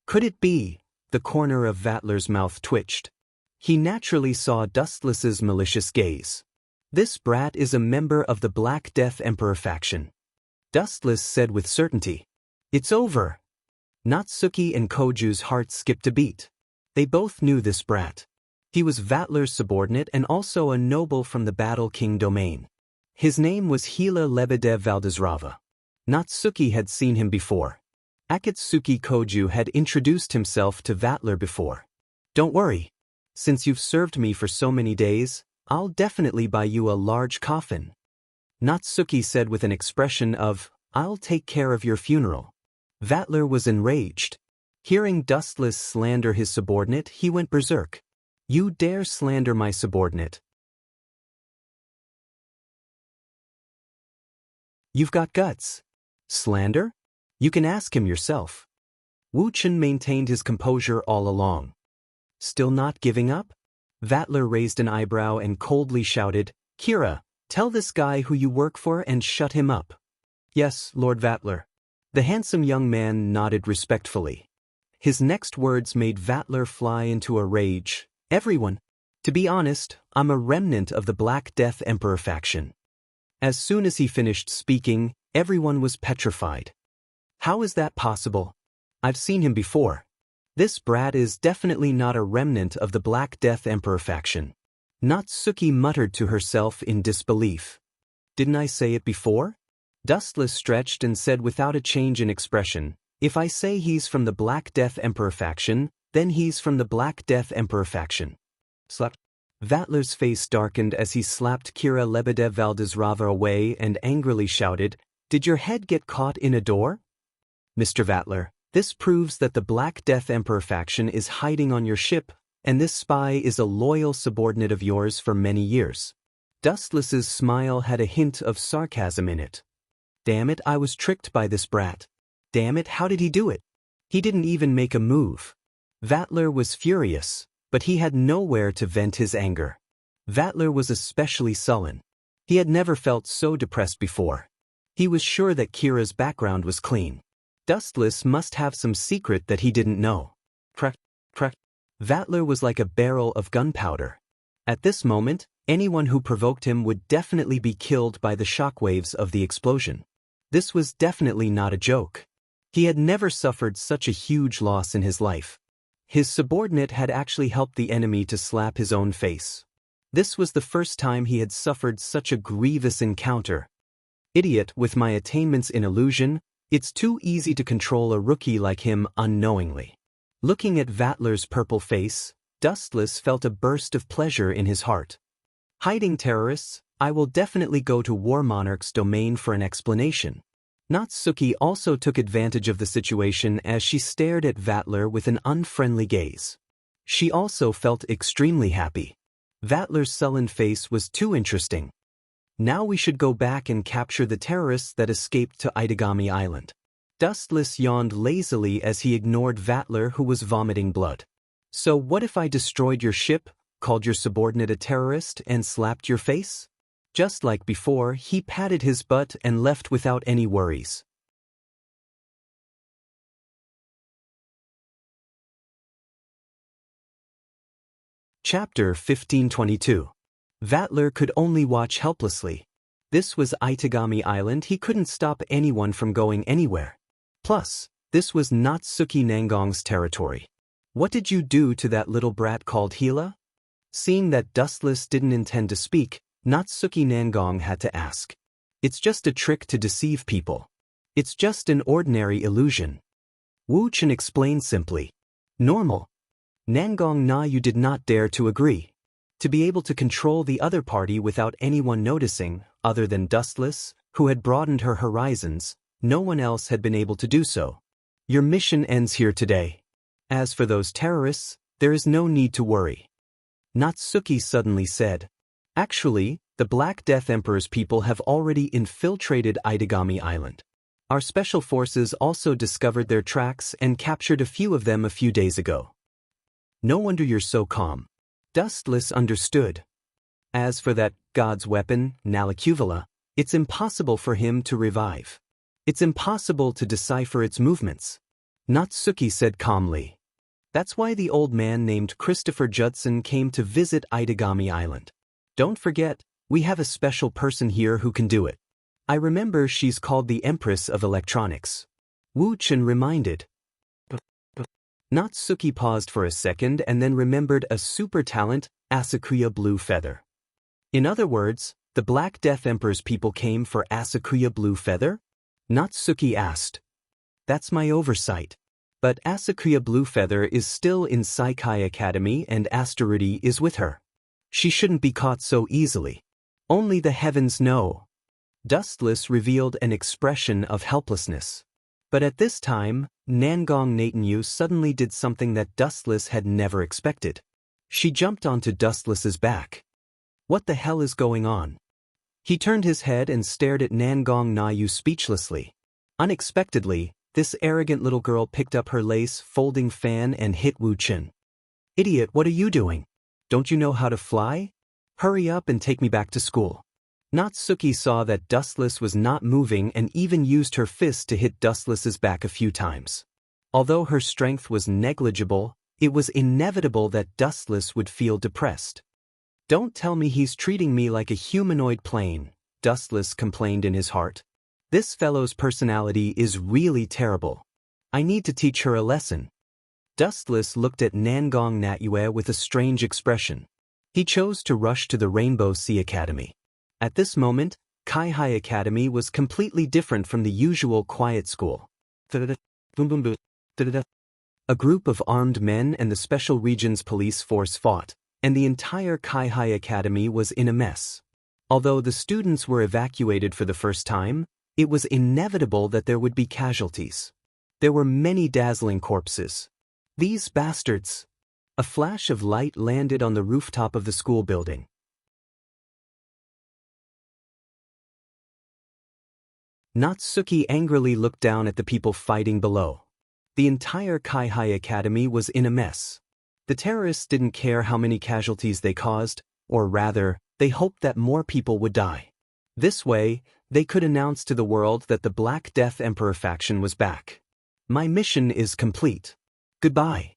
Could it be? The corner of Vatler's mouth twitched. He naturally saw Dustless's malicious gaze. "This brat is a member of the Black Death Emperor faction," Dustless said with certainty. "It's over." Natsuki and Koju's hearts skipped a beat. They both knew this brat. He was Vatler's subordinate and also a noble from the Battle King domain. His name was Hila Lebedev Valdezrava. Natsuki had seen him before. Akatsuki Koju had introduced himself to Vatler before. "Don't worry. Since you've served me for so many days, I'll definitely buy you a large coffin," Natsuki said with an expression of, I'll take care of your funeral. Vatler was enraged. Hearing Dustless slander his subordinate, he went berserk. You dare slander my subordinate? You've got guts. Slander? You can ask him yourself. Wu Chen maintained his composure all along. Still not giving up? Vatler raised an eyebrow and coldly shouted, Kira, tell this guy who you work for and shut him up. Yes, Lord Vatler. The handsome young man nodded respectfully. His next words made Vatler fly into a rage. Everyone. To be honest, I'm a remnant of the Black Death Emperor faction. As soon as he finished speaking, everyone was petrified. How is that possible? I've seen him before. This brat is definitely not a remnant of the Black Death Emperor faction. Natsuki muttered to herself in disbelief. Didn't I say it before? Dustless stretched and said without a change in expression, if I say he's from the Black Death Emperor faction, then he's from the Black Death Emperor faction. Slap. Vatler's face darkened as he slapped Kira Lebedev Valdezrava away and angrily shouted, Did your head get caught in a door? Mr. Vatler, this proves that the Black Death Emperor faction is hiding on your ship, and this spy is a loyal subordinate of yours for many years. Dustless's smile had a hint of sarcasm in it. Damn it, I was tricked by this brat. Damn it, how did he do it? He didn't even make a move. Vatler was furious, but he had nowhere to vent his anger. Vatler was especially sullen. He had never felt so depressed before. He was sure that Kira's background was clean. Dustless must have some secret that he didn't know. Crack, crack. Vatler was like a barrel of gunpowder. At this moment, anyone who provoked him would definitely be killed by the shockwaves of the explosion. This was definitely not a joke. He had never suffered such a huge loss in his life. His subordinate had actually helped the enemy to slap his own face. This was the first time he had suffered such a grievous encounter. Idiot, with my attainments in illusion, it's too easy to control a rookie like him unknowingly. Looking at Vatler's purple face, Dustless felt a burst of pleasure in his heart. Hiding terrorists, I will definitely go to War Monarch's domain for an explanation. Natsuki also took advantage of the situation as she stared at Vatler with an unfriendly gaze. She also felt extremely happy. Vatler's sullen face was too interesting. Now we should go back and capture the terrorists that escaped to Itagami Island. Dustless yawned lazily as he ignored Vatler, who was vomiting blood. So what if I destroyed your ship, called your subordinate a terrorist, and slapped your face? Just like before, he patted his butt and left without any worries. Chapter 1522. Vatler could only watch helplessly. This was Itagami Island, he couldn't stop anyone from going anywhere. Plus, this was Natsuki Nangong's territory. What did you do to that little brat called Hila? Seeing that Dustless didn't intend to speak, Natsuki Nangong had to ask. It's just a trick to deceive people. It's just an ordinary illusion. Wu Chen explained simply. Normal. Nangong Na, you did not dare to agree. To be able to control the other party without anyone noticing, other than Dustless, who had broadened her horizons, no one else had been able to do so. Your mission ends here today. As for those terrorists, there is no need to worry. Natsuki suddenly said. Actually, the Black Death Emperor's people have already infiltrated Itagami Island. Our special forces also discovered their tracks and captured a few of them a few days ago. No wonder you're so calm. Dustless understood. As for that god's weapon, Nalacuvala, it's impossible for him to revive. It's impossible to decipher its movements. Natsuki said calmly. That's why the old man named Christopher Judson came to visit Itagami Island. Don't forget, we have a special person here who can do it. I remember she's called the Empress of Electronics. Wu Chen reminded. Natsuki paused for a second and then remembered a super talent, Asakuya Blue Feather. In other words, the Black Death Emperor's people came for Asakuya Blue Feather? Natsuki asked. That's my oversight. But Asakuya Blue Feather is still in Saikai Academy and Asterudi is with her. She shouldn't be caught so easily. Only the heavens know. Dustless revealed an expression of helplessness. But at this time, Nangong Natanyu suddenly did something that Dustless had never expected. She jumped onto Dustless's back. What the hell is going on? He turned his head and stared at Nangong Nayu speechlessly. Unexpectedly, this arrogant little girl picked up her lace-folding fan and hit Wu Chen. "Idiot, what are you doing? Don't you know how to fly? Hurry up and take me back to school." Natsuki saw that Dustless was not moving and even used her fist to hit Dustless's back a few times. Although her strength was negligible, it was inevitable that Dustless would feel depressed. "Don't tell me he's treating me like a humanoid plane," Dustless complained in his heart. "This fellow's personality is really terrible. I need to teach her a lesson." Dustless looked at Nangong Natyue with a strange expression. He chose to rush to the Rainbow Sea Academy. At this moment, Kaihai Academy was completely different from the usual quiet school. A group of armed men and the Special Regions Police Force fought, and the entire Kaihai Academy was in a mess. Although the students were evacuated for the first time, it was inevitable that there would be casualties. There were many dazzling corpses. These bastards! A flash of light landed on the rooftop of the school building. Natsuki angrily looked down at the people fighting below. The entire Kaihai Academy was in a mess. The terrorists didn't care how many casualties they caused, or rather, they hoped that more people would die. This way, they could announce to the world that the Black Death Emperor faction was back. "My mission is complete. Goodbye."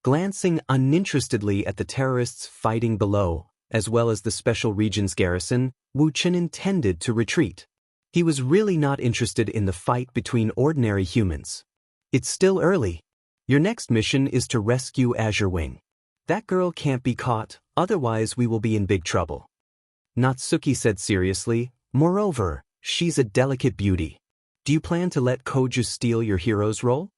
Glancing uninterestedly at the terrorists fighting below, as well as the Special Regions garrison, Wu Chen intended to retreat. He was really not interested in the fight between ordinary humans. "It's still early. Your next mission is to rescue Azure Wing. That girl can't be caught, otherwise we will be in big trouble." Natsuki said seriously, "Moreover, she's a delicate beauty. Do you plan to let Koju steal your hero's role?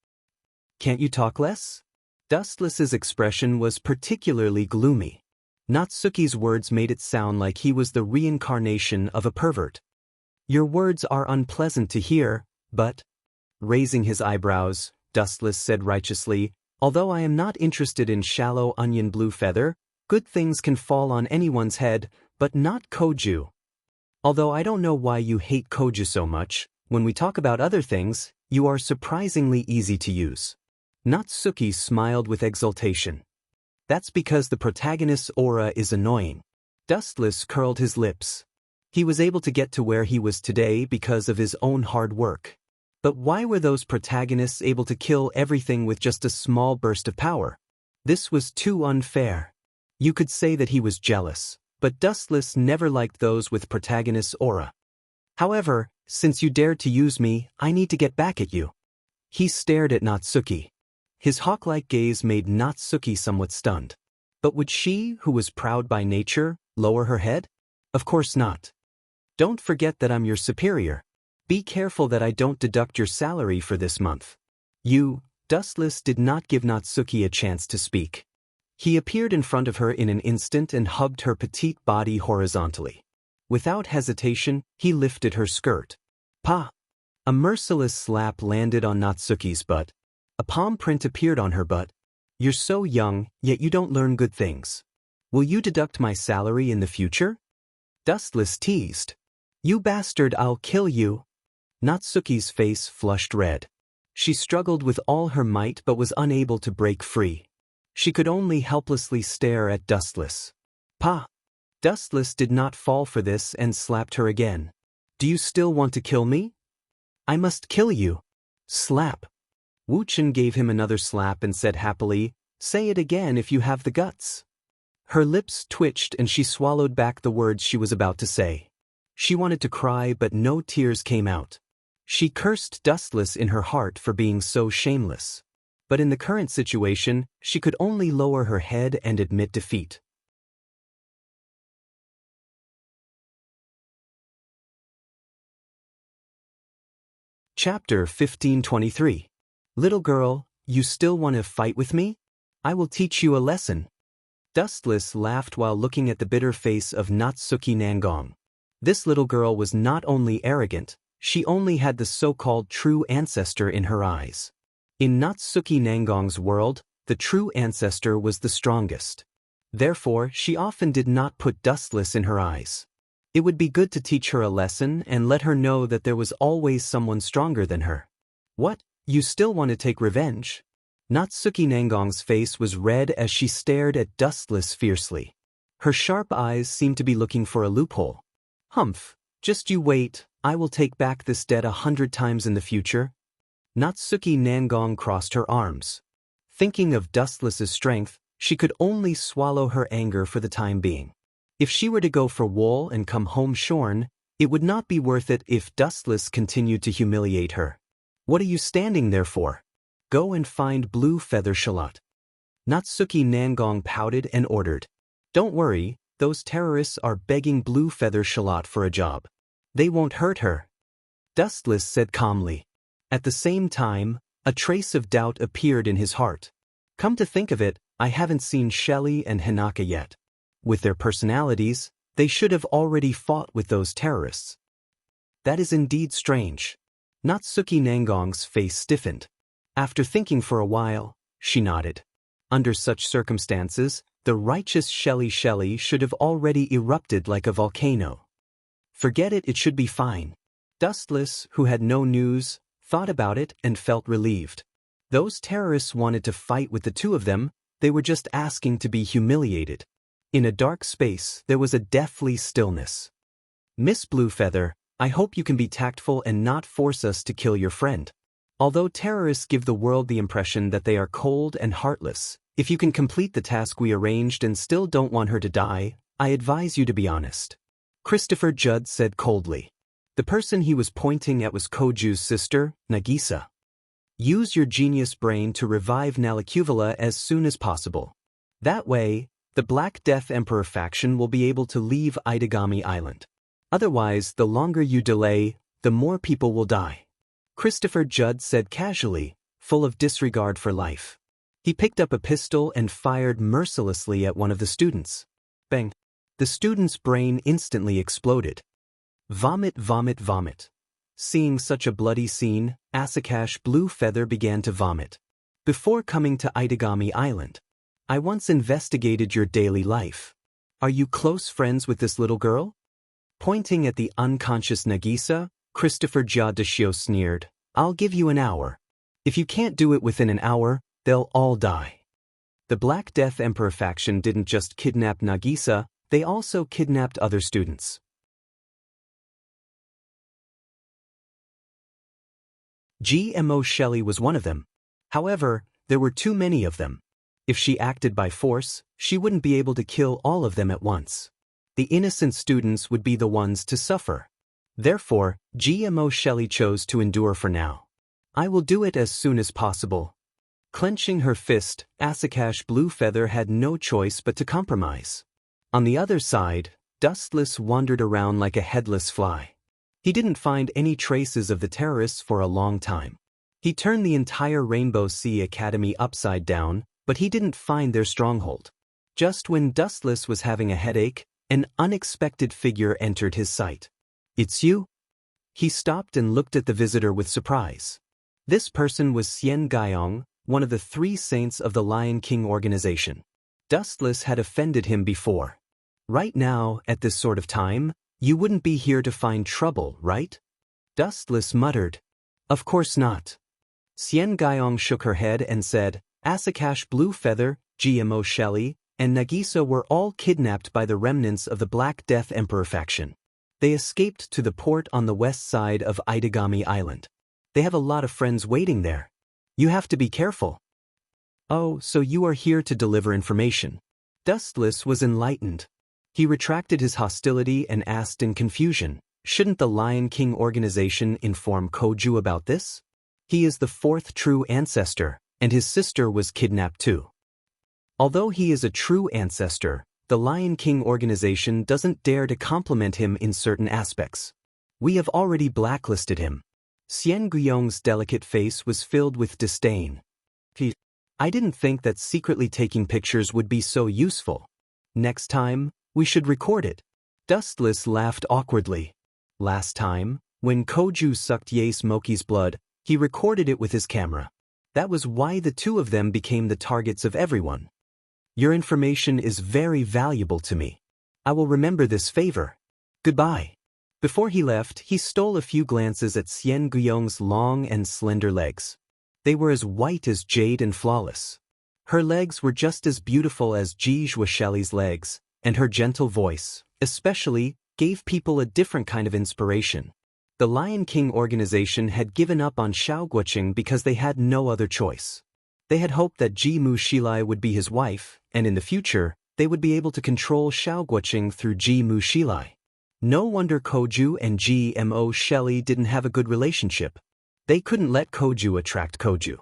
Can't you talk less?" Dustless's expression was particularly gloomy. Natsuki's words made it sound like he was the reincarnation of a pervert. "Your words are unpleasant to hear, but..." Raising his eyebrows, Dustless said righteously, "Although I am not interested in shallow onion blue feather, good things can fall on anyone's head, but not Koju. Although I don't know why you hate Koju so much, when we talk about other things, you are surprisingly easy to use." Natsuki smiled with exultation. "That's because the protagonist's aura is annoying." Dustless curled his lips. He was able to get to where he was today because of his own hard work. But why were those protagonists able to kill everything with just a small burst of power? This was too unfair. You could say that he was jealous, but Dustless never liked those with protagonist's aura. "However, since you dared to use me, I need to get back at you." He stared at Natsuki. His hawk-like gaze made Natsuki somewhat stunned. But would she, who was proud by nature, lower her head? Of course not. "Don't forget that I'm your superior. Be careful that I don't deduct your salary for this month." Dustless did not give Natsuki a chance to speak. He appeared in front of her in an instant and hugged her petite body horizontally. Without hesitation, he lifted her skirt. "Pa!" A merciless slap landed on Natsuki's butt. A palm print appeared on her butt. "You're so young, yet you don't learn good things. Will you deduct my salary in the future?" Dustless teased. "You bastard, I'll kill you." Natsuki's face flushed red. She struggled with all her might but was unable to break free. She could only helplessly stare at Dustless. "Pa!" Dustless did not fall for this and slapped her again. "Do you still want to kill me?" "I must kill you." Slap. Wu Chen gave him another slap and said happily, "Say it again if you have the guts." Her lips twitched and she swallowed back the words she was about to say. She wanted to cry but no tears came out. She cursed Dustless in her heart for being so shameless. But in the current situation, she could only lower her head and admit defeat. Chapter 1523. Little girl, you still want to fight with me? I will teach you a lesson. Dustless laughed while looking at the bitter face of Natsuki Nangong. This little girl was not only arrogant, she only had the so-called true ancestor in her eyes. In Natsuki Nangong's world, the true ancestor was the strongest. Therefore, she often did not put dustless in her eyes. It would be good to teach her a lesson and let her know that there was always someone stronger than her. What? You still want to take revenge? Natsuki Nangong's face was red as she stared at Dustless fiercely. Her sharp eyes seemed to be looking for a loophole. Humph, just you wait, I will take back this debt 100 times in the future. Natsuki Nangong crossed her arms. Thinking of Dustless's strength, she could only swallow her anger for the time being. If she were to go for wool and come home shorn, it would not be worth it if Dustless continued to humiliate her. What are you standing there for? Go and find Blue Feather Shallot. Natsuki Nangong pouted and ordered. Don't worry, those terrorists are begging Blue Feather Shallot for a job. They won't hurt her. Dustless said calmly. At the same time, a trace of doubt appeared in his heart. Come to think of it, I haven't seen Shelly and Hinaka yet. With their personalities, they should have already fought with those terrorists. That is indeed strange. Natsuki Nangong's face stiffened. After thinking for a while, she nodded. Under such circumstances, the righteous Shelly should have already erupted like a volcano. Forget it, it should be fine. Dustless, who had no news, thought about it and felt relieved. Those terrorists wanted to fight with the two of them, they were just asking to be humiliated. In a dark space, there was a deathly stillness. Miss Bluefeather, I hope you can be tactful and not force us to kill your friend. Although terrorists give the world the impression that they are cold and heartless, if you can complete the task we arranged and still don't want her to die, I advise you to be honest. Christopher Judd said coldly. The person he was pointing at was Koju's sister, Nagisa. Use your genius brain to revive Nalacuvala as soon as possible. That way, the Black Death Emperor faction will be able to leave Itagami Island. Otherwise, the longer you delay, the more people will die. Christopher Judd said casually, full of disregard for life. He picked up a pistol and fired mercilessly at one of the students. Bang! The student's brain instantly exploded. Vomit, vomit, vomit. Seeing such a bloody scene, Asakash Blue Feather began to vomit. Before coming to Itagami Island, I once investigated your daily life. Are you close friends with this little girl? Pointing at the unconscious Nagisa, Christopher Jadashio sneered, I'll give you an hour. If you can't do it within an hour, they'll all die. The Black Death Emperor faction didn't just kidnap Nagisa, they also kidnapped other students. GMO Shelley was one of them. However, there were too many of them. If she acted by force, she wouldn't be able to kill all of them at once. The innocent students would be the ones to suffer. Therefore, GMO Shelley chose to endure for now. I will do it as soon as possible. Clenching her fist, Asakash Blue Feather had no choice but to compromise. On the other side, Dustless wandered around like a headless fly. He didn't find any traces of the terrorists for a long time. He turned the entire Rainbow Sea Academy upside down, but he didn't find their stronghold. Just when Dustless was having a headache, an unexpected figure entered his sight. It's you? He stopped and looked at the visitor with surprise. This person was Xian Gaiyong, one of the 3 saints of the Lion King organization. Dustless had offended him before. Right now, at this sort of time, you wouldn't be here to find trouble, right? Dustless muttered. Of course not. Xian Gaiyong shook her head and said, Asakash Blue Feather, GMO Shelley, and Nagisa were all kidnapped by the remnants of the Black Death Emperor faction. They escaped to the port on the west side of Itagami Island. They have a lot of friends waiting there. You have to be careful. Oh, so you are here to deliver information. Dustless was enlightened. He retracted his hostility and asked in confusion, shouldn't the Lion King organization inform Koju about this? He is the 4th true ancestor, and his sister was kidnapped too. Although he is a true ancestor, the Lion King organization doesn't dare to compliment him in certain aspects. We have already blacklisted him. Xian Guiyong's delicate face was filled with disdain. I didn't think that secretly taking pictures would be so useful. Next time, we should record it. Dustless laughed awkwardly. Last time, when Koju sucked Ye Smoky's blood, he recorded it with his camera. That was why the two of them became the targets of everyone. Your information is very valuable to me. I will remember this favor. Goodbye. Before he left, he stole a few glances at Xian Guiyong's long and slender legs. They were as white as jade and flawless. Her legs were just as beautiful as Ji Zhuosheli's legs, and her gentle voice, especially, gave people a different kind of inspiration. The Lion King organization had given up on Xiao Guoqing because they had no other choice. They had hoped that Ji Mu Shilai would be his wife, and in the future, they would be able to control Xiao Guoqing through Ji Mu Shilai. No wonder Koju and Ji Mo Shelley didn't have a good relationship. They couldn't let Koju attract Koju.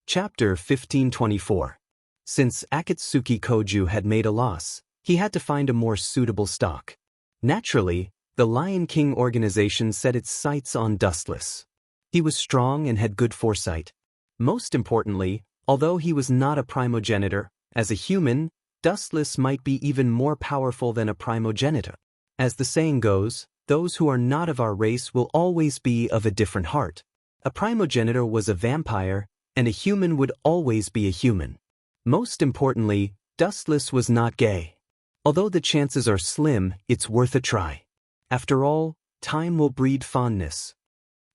Chapter 1524. Since Akatsuki Koju had made a loss, he had to find a more suitable stock. Naturally, the Lion King organization set its sights on Dustless. He was strong and had good foresight. Most importantly, although he was not a primogenitor, as a human, Dustless might be even more powerful than a primogenitor. As the saying goes, those who are not of our race will always be of a different heart. A primogenitor was a vampire, and a human would always be a human. Most importantly, Dustless was not gay. Although the chances are slim, it's worth a try. After all, time will breed fondness.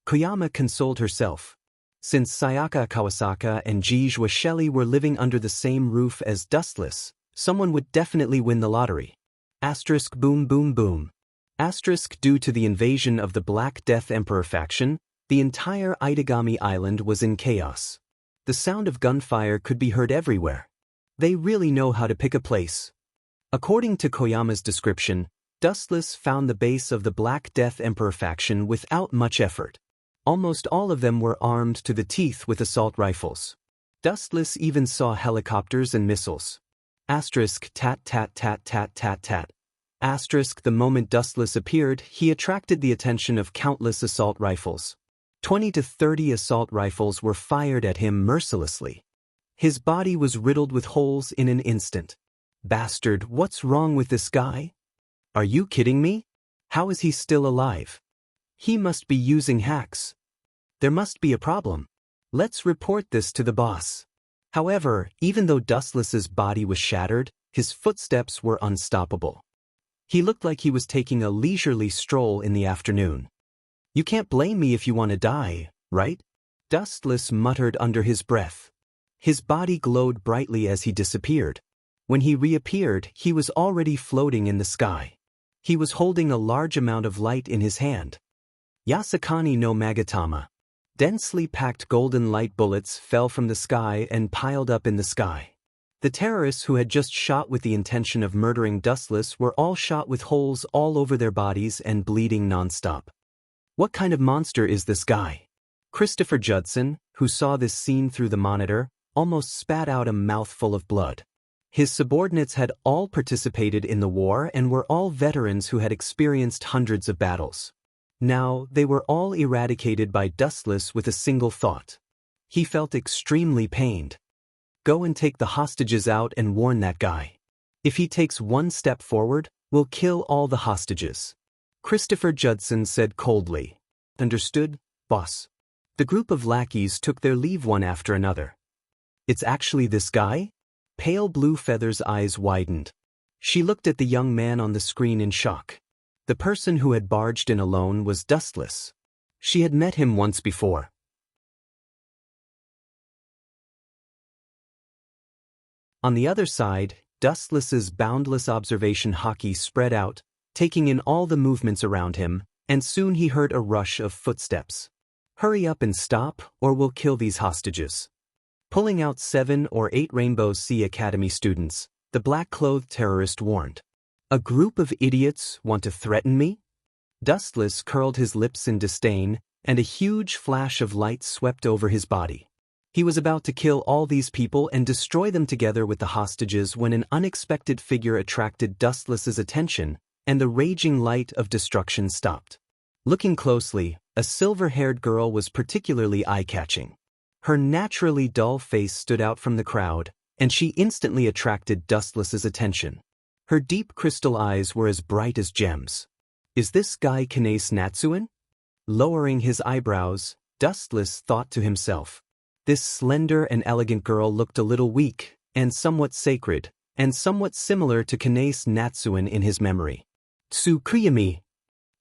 Koyama consoled herself. Since Sayaka Kawasaka and Ji Zhuosheli were living under the same roof as Dustless, someone would definitely win the lottery. Asterisk boom boom boom. Asterisk due to the invasion of the Black Death Emperor faction, the entire Itagami Island was in chaos. The sound of gunfire could be heard everywhere. They really know how to pick a place. According to Koyama's description, Dustless found the base of the Black Death Emperor faction without much effort. Almost all of them were armed to the teeth with assault rifles. Dustless even saw helicopters and missiles. Asterisk tat tat tat tat tat tat. Asterisk the moment Dustless appeared, he attracted the attention of countless assault rifles. 20 to 30 assault rifles were fired at him mercilessly. His body was riddled with holes in an instant. Bastard, what's wrong with this guy? Are you kidding me? How is he still alive? He must be using hacks. There must be a problem. Let's report this to the boss. However, even though Dustless's body was shattered, his footsteps were unstoppable. He looked like he was taking a leisurely stroll in the afternoon. You can't blame me if you want to die, right? Dustless muttered under his breath. His body glowed brightly as he disappeared. When he reappeared, he was already floating in the sky. He was holding a large amount of light in his hand. Yasakani no Magatama. Densely packed golden light bullets fell from the sky and piled up in the sky. The terrorists who had just shot with the intention of murdering Dustless were all shot with holes all over their bodies and bleeding nonstop. What kind of monster is this guy? Christopher Judson, who saw this scene through the monitor, almost spat out a mouthful of blood. His subordinates had all participated in the war and were all veterans who had experienced hundreds of battles. Now, they were all eradicated by Dustless with a single thought. He felt extremely pained. Go and take the hostages out and warn that guy. If he takes one step forward, we'll kill all the hostages. Christopher Judson said coldly. Understood, boss. The group of lackeys took their leave one after another. It's actually this guy? Pale Blue Feather's eyes widened. She looked at the young man on the screen in shock. The person who had barged in alone was Dustless. She had met him once before. On the other side, Dustless's boundless observation hockey spread out, taking in all the movements around him, and soon he heard a rush of footsteps. Hurry up and stop, or we'll kill these hostages. Pulling out 7 or 8 Rainbow Sea Academy students, the black-clothed terrorist warned. A group of idiots want to threaten me? Dustless curled his lips in disdain, and a huge flash of light swept over his body. He was about to kill all these people and destroy them together with the hostages when an unexpected figure attracted Dustless's attention, and the raging light of destruction stopped. Looking closely, a silver-haired girl was particularly eye-catching. Her naturally dull face stood out from the crowd, and she instantly attracted Dustless's attention. Her deep crystal eyes were as bright as gems. Is this guy Kanace Natsuin? Lowering his eyebrows, Dustless thought to himself. This slender and elegant girl looked a little weak, and somewhat sacred, and somewhat similar to Kanace Natsuin in his memory. Tsukuyami.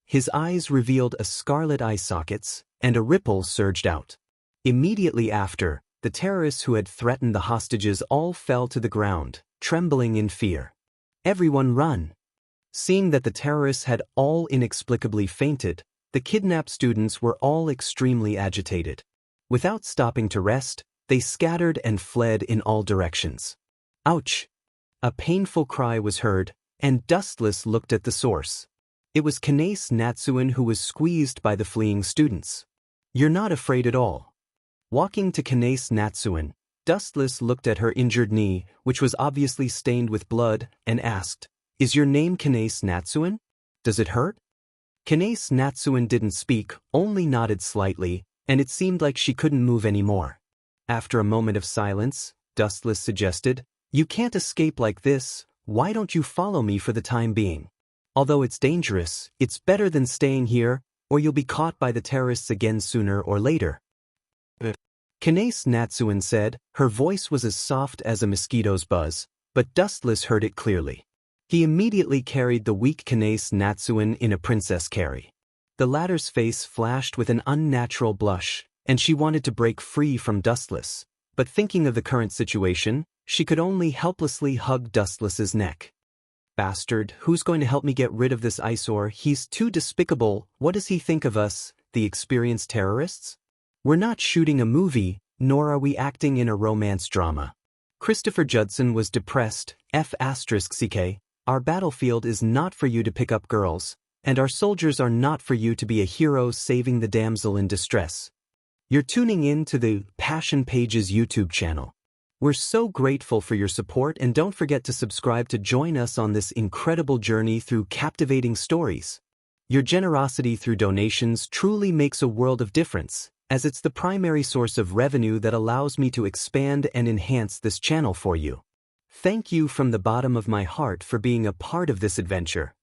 His eyes revealed a scarlet eye sockets, and a ripple surged out. Immediately after, the terrorists who had threatened the hostages all fell to the ground, trembling in fear. Everyone run! Seeing that the terrorists had all inexplicably fainted, the kidnapped students were all extremely agitated. Without stopping to rest, they scattered and fled in all directions. Ouch! A painful cry was heard, and Dustless looked at the source. It was Kanace Natsuin who was squeezed by the fleeing students. You're not afraid at all. Walking to Kanace Natsuin, Dustless looked at her injured knee, which was obviously stained with blood, and asked, Is your name Kanace Natsuin? Does it hurt? Kanace Natsuin didn't speak, only nodded slightly, and it seemed like she couldn't move anymore. After a moment of silence, Dustless suggested, You can't escape like this, why don't you follow me for the time being? Although it's dangerous, it's better than staying here, or you'll be caught by the terrorists again sooner or later. Kanace Natsuin said, her voice was as soft as a mosquito's buzz, but Dustless heard it clearly. He immediately carried the weak Kanace Natsuin in a princess carry. The latter's face flashed with an unnatural blush, and she wanted to break free from Dustless, but thinking of the current situation, she could only helplessly hug Dustless's neck. Bastard, who's going to help me get rid of this eyesore? He's too despicable. What does he think of us, the experienced terrorists? We're not shooting a movie, nor are we acting in a romance drama. Christopher Judson was depressed. F***ck, our battlefield is not for you to pick up girls, and our soldiers are not for you to be a hero saving the damsel in distress. You're tuning in to the Passion Pages YouTube channel. We're so grateful for your support, and don't forget to subscribe to join us on this incredible journey through captivating stories. Your generosity through donations truly makes a world of difference, as it's the primary source of revenue that allows me to expand and enhance this channel for you. Thank you from the bottom of my heart for being a part of this adventure.